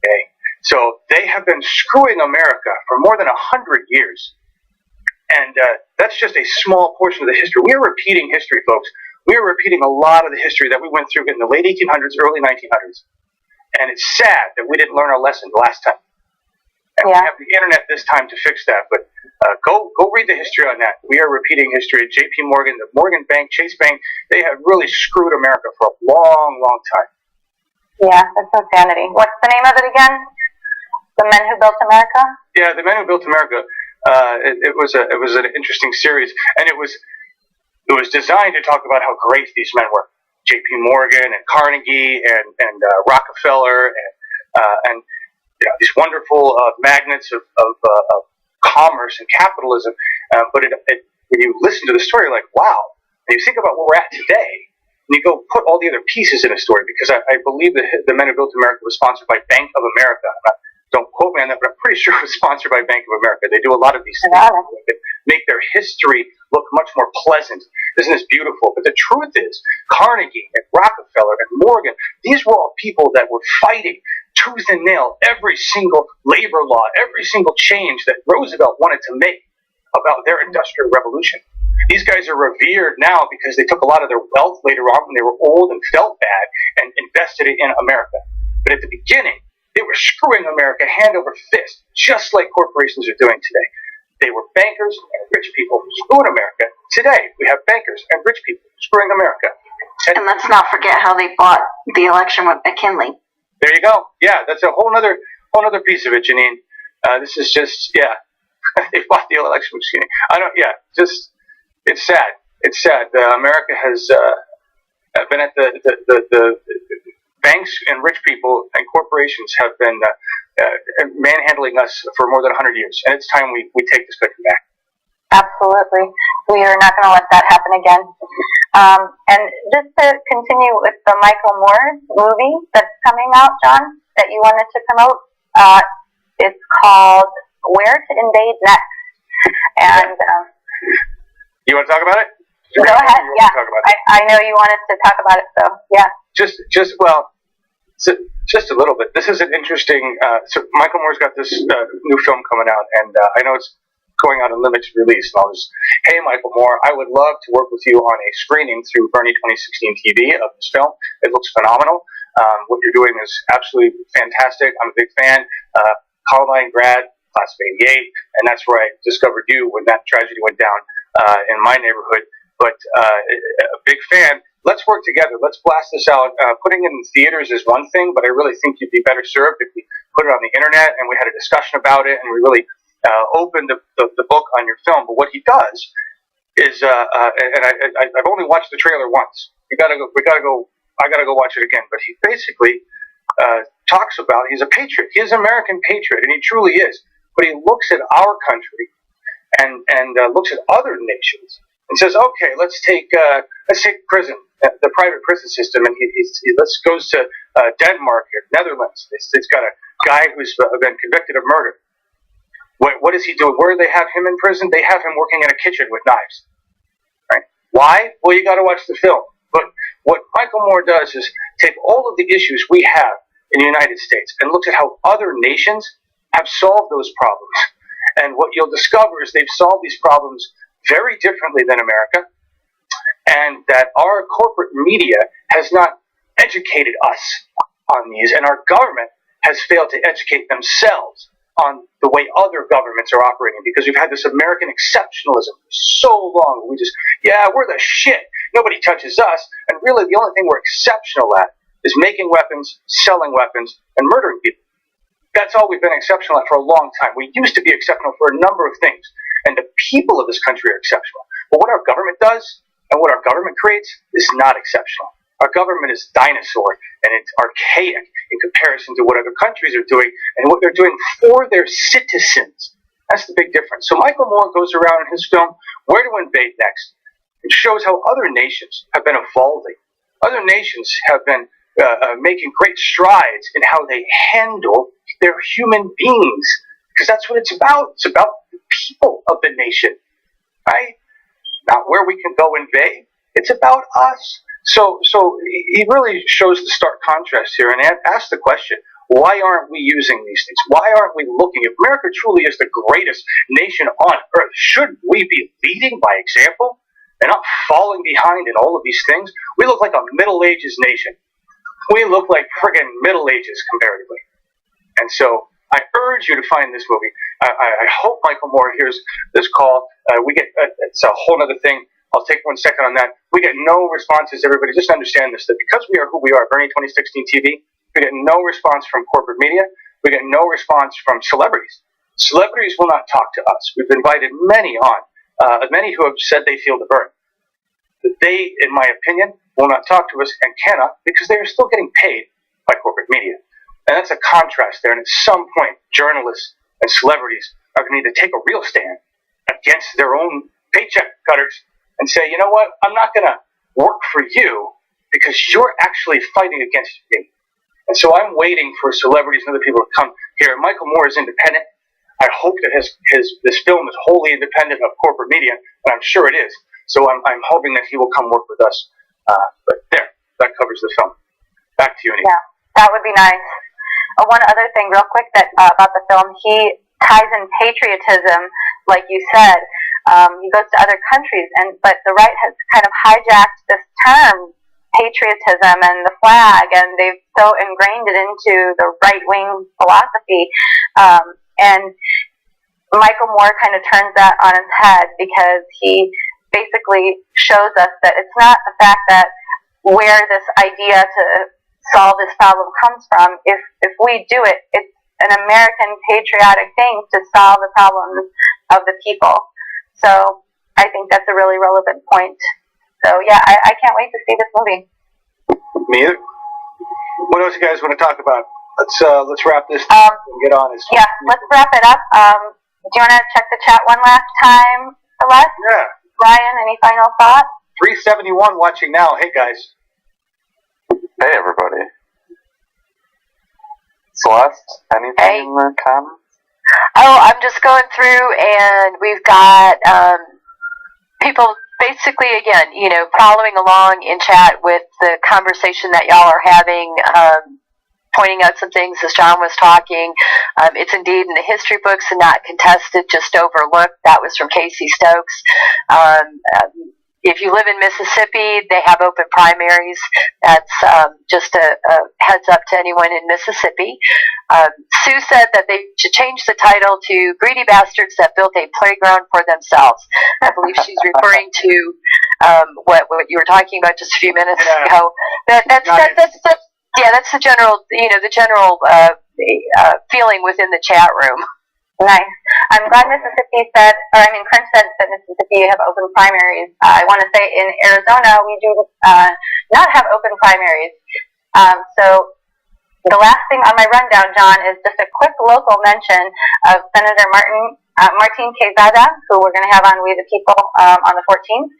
Okay? So they have been screwing America for more than 100 years. And that's just a small portion of the history. We are repeating history, folks. We are repeating a lot of the history that we went through in the late 1800s, early 1900s. And it's sad that we didn't learn our lesson last time. And we have the internet this time to fix that. But go read the history on that. We are repeating history. J.P. Morgan, the Morgan Bank, Chase Bank, they have really screwed America for a long, long time.
Yeah, that's insanity. What's the name of it again? The Men Who Built America?
Yeah, The Men Who Built America. It was an interesting series, and it was designed to talk about how great these men were. J.P. Morgan and Carnegie and Rockefeller and these wonderful magnets of commerce and capitalism. But when you listen to the story, you're like, wow. And you think about where we're at today, and you go put all the other pieces in a story, because I believe that the Men Who Built America was sponsored by Bank of America. Don't quote me on that, but I'm pretty sure it was sponsored by Bank of America. They do a lot of these things that make their history look much more pleasant. Isn't this beautiful? But the truth is, Carnegie and Rockefeller and Morgan, these were all people that were fighting tooth and nail every single labor law, every single change that Roosevelt wanted to make about their industrial revolution. These guys are revered now because they took a lot of their wealth later on when they were old and felt bad and invested it in America. But at the beginning, they were screwing America hand over fist, just like corporations are doing today. They were bankers and rich people screwing America. Today, we have bankers and rich people screwing America.
And let's not forget how they bought the election with McKinley.
There you go. Yeah, that's a whole other piece of it, Janine. This is just, they bought the election with McKinley. It's sad. It's sad. America has been at the banks and rich people and corporations have been manhandling us for more than 100 years, and it's time we take this country back.
Absolutely. We are not going to let that happen again. And just to continue with the Michael Moore movie that's coming out, John, that you wanted to promote, it's called Where to Invade Next. And
you want to talk about it?
Go ahead. Yeah, I know you wanted to talk about it, so yeah.
Just a little bit. This is an interesting. So Michael Moore's got this new film coming out, and I know it's going out in limited release. And I'll just, hey, Michael Moore, I would love to work with you on a screening through Bernie 2016 TV of this film. It looks phenomenal. What you're doing is absolutely fantastic. I'm a big fan. Columbine grad, class of '88, and that's where I discovered you when that tragedy went down in my neighborhood. But a big fan. Let's work together. Let's blast this out. Putting it in theaters is one thing, but I really think you'd be better served if we put it on the internet and we had a discussion about it and we really opened the book on your film. But what he does is, and I've only watched the trailer once. I gotta go watch it again. But he basically talks about he's a patriot. He's an American patriot, and he truly is. But he looks at our country and looks at other nations and says, okay, let's take prison, the private prison system, and he goes to Denmark or Netherlands. It's got a guy who's been convicted of murder. What is he doing? Where do they have him in prison? They have him working in a kitchen with knives. Right? Why? Well, you got to watch the film. But what Michael Moore does is take all of the issues we have in the United States and looks at how other nations have solved those problems. And what you'll discover is they've solved these problems very differently than America, and that our corporate media has not educated us on these, and our government has failed to educate themselves on the way other governments are operating, because we've had this American exceptionalism for so long. We're the shit. Nobody touches us. And really, the only thing we're exceptional at is making weapons, selling weapons, and murdering people. That's all we've been exceptional at for a long time. We used to be exceptional for a number of things, and the people of this country are exceptional. But what our government does and what our government creates is not exceptional. Our government is dinosaur, and it's archaic in comparison to what other countries are doing and what they're doing for their citizens. That's the big difference. So Michael Moore goes around in his film, Where to Invade Next. It shows how other nations have been evolving. Other nations have been making great strides in how they handle their human beings, because that's what it's about. It's about the people of the nation, right? Not where we can go invade. It's about us. So he really shows the stark contrast here and asks the question, why aren't we using these things? Why aren't we looking? If America truly is the greatest nation on earth, should we be leading by example and not falling behind in all of these things? We look like a Middle Ages nation. We look like friggin' Middle Ages comparatively. And so I urge you to find this movie. I hope Michael Moore hears this call. It's a whole other thing. I'll take 1 second on that. We get no responses, everybody. Just understand this, that because we are who we are, Bernie 2016 TV, we get no response from corporate media. We get no response from celebrities. Celebrities will not talk to us. We've invited many on, many who have said they feel the burn. But they, in my opinion, will not talk to us and cannot, because they are still getting paid by corporate media. And that's a contrast there. And at some point, journalists and celebrities are going to need to take a real stand against their own paycheck cutters and say, you know what, I'm not going to work for you because you're actually fighting against me. And so I'm waiting for celebrities and other people to come here. Michael Moore is independent. I hope that this film is wholly independent of corporate media, and I'm sure it is. So I'm hoping that he will come work with us. But there, that covers the film. Back to you, Anita.
Yeah, that would be nice. One other thing, real quick, that about the film, he ties in patriotism, like you said. He goes to other countries, but the right has kind of hijacked this term, patriotism and the flag, and they've so ingrained it into the right-wing philosophy. And Michael Moore kind of turns that on its head because he basically shows us that it's not the fact that where this idea to solve this problem comes from. If we do it, it's an American patriotic thing to solve the problems of the people. So I think that's a really relevant point. So yeah, I can't wait to see this movie.
Me either. What else you guys want to talk about? Let's wrap this and get on.
Yeah, let's wrap it up. Do you want to check the chat one last time, Celeste?
Yeah.
Brian, any final thoughts?
371 watching now. Hey guys.
Hey everybody. Celeste, anything in the comments?
Oh, I'm just going through, and we've got people basically, again, following along in chat with the conversation that y'all are having, pointing out some things as John was talking. It's indeed in the history books and not contested, just overlooked. That was from Casey Stokes. If you live in Mississippi, they have open primaries. That's just a heads up to anyone in Mississippi. Sue said that they should change the title to Greedy Bastards That Built a Playground for Themselves. I believe she's referring to what you were talking about just a few minutes ago. That's the general, feeling within the chat room.
Nice. I'm glad Crunch said that Mississippi have open primaries. I want to say in Arizona we do not have open primaries. So the last thing on my rundown, John, is just a quick local mention of Senator Martin Quezada, who we're going to have on We the People on the 14th,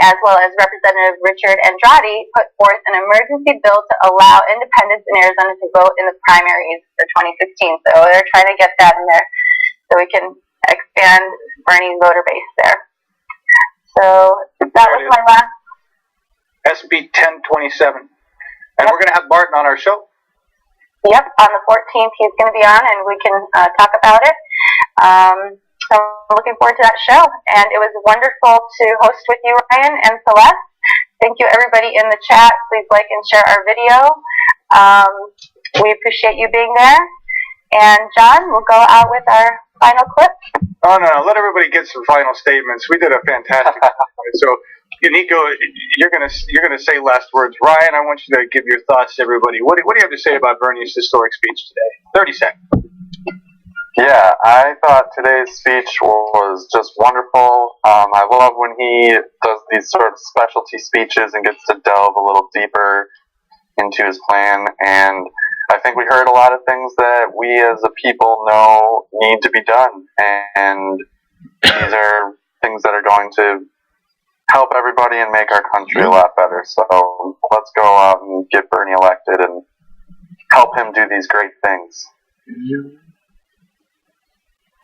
as well as Representative Richard Andrade put forth an emergency bill to allow independents in Arizona to vote in the primaries for 2016. So they're trying to get that in there so we can expand Bernie's voter base there. So that was my last.
SB 1027. And we're going to have Martin on our show.
Yep, on the 14th he's going to be on and we can talk about it. So I'm looking forward to that show. And it was wonderful to host with you, Ryan and Celeste. Thank you, everybody in the chat. Please like and share our video. We appreciate you being there. And John, we'll go out with our final clip.
Oh, no. Let everybody get some final statements. We did a fantastic job. So, Nico, you're gonna say last words. Ryan, I want you to give your thoughts to everybody. What do you have to say about Bernie's historic speech today? 30 seconds.
Yeah, I thought today's speech was just wonderful. I love when he does these sort of specialty speeches and gets to delve a little deeper into his plan. And I think we heard a lot of things that we as a people know need to be done. And these are things that are going to help everybody and make our country a lot better. So let's go out and get Bernie elected and help him do these great things.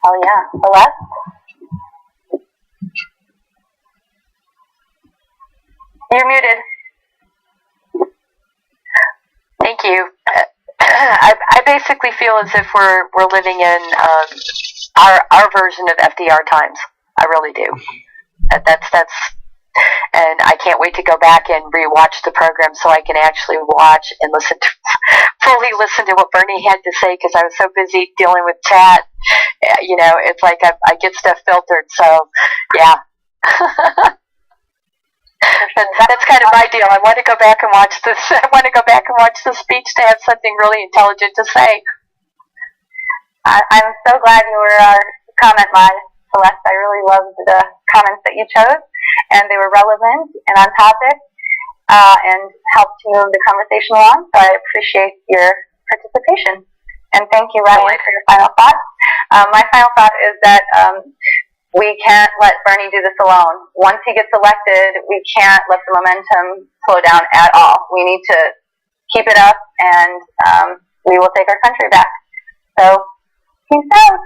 Oh yeah. Celeste? You're muted.
Thank you. I basically feel as if we're living in our version of FDR times. I really do. That's and I can't wait to go back and rewatch the program so I can actually watch and fully listen to what Bernie had to say because I was so busy dealing with chat. It's like I get stuff filtered. So, yeah. That's kind of my deal. I want to go back and watch this. I want to go back and watch the speech to have something really intelligent to say.
I'm so glad you were our comment live, Celeste. I really loved the comments that you chose, and they were relevant and on topic, and helped to move the conversation along. So I appreciate your participation. And thank you, Ryan, for your final thoughts. My final thought is that we can't let Bernie do this alone. Once he gets elected, we can't let the momentum slow down at all. We need to keep it up, and we will take our country back. So, peace out.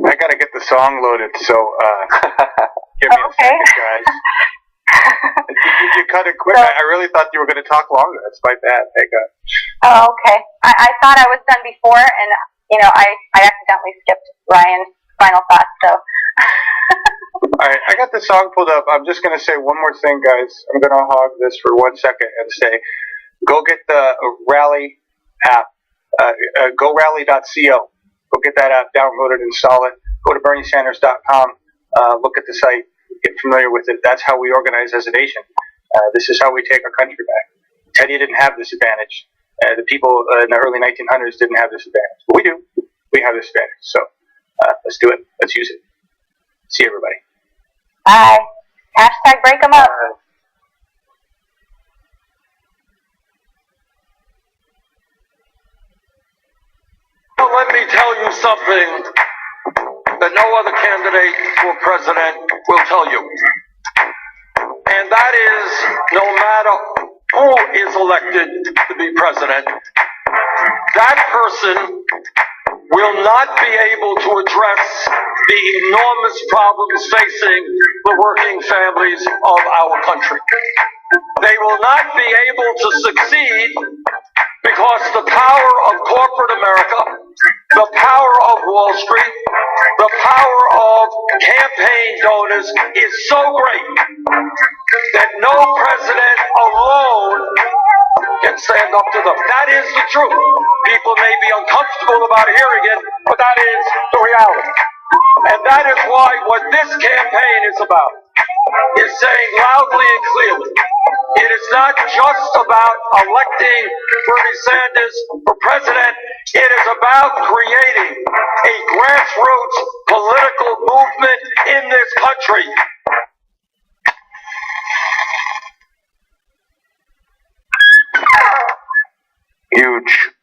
I gotta get the song loaded, so give me a second, guys. You cut it quick. I really thought you were going to talk longer. That's my bad. Thank God.
Oh, okay. I thought I was done before, and I accidentally skipped Ryan's final thoughts. So.
All right, I got the song pulled up. I'm just going to say one more thing, guys. I'm going to hog this for 1 second and say, go get the Rally app. GoRally.co. Go get that app, download it, install it. Go to BernieSanders.com. Look at the site. Get familiar with it. That's how we organize as a nation. This is how we take our country back. Teddy didn't have this advantage. The people in the early 1900s didn't have this advantage. But we do. We have this advantage. So let's do it. Let's use it. See everybody.
Bye. Hashtag break 'em up.
Well, let me tell you something that no other candidate for president will tell you. And that is, no matter who is elected to be president, that person will not be able to address the enormous problems facing the working families of our country. They will not be able to succeed because the power of corporate America, the power of Wall Street, the power of campaign donors is so great that no president alone can stand up to them. That is the truth. People may be uncomfortable about hearing it, but that is the reality. And that is why what this campaign is about is saying loudly and clearly, it is not just about electing Bernie Sanders for president. It is about creating a grassroots political movement in this country.
Huge.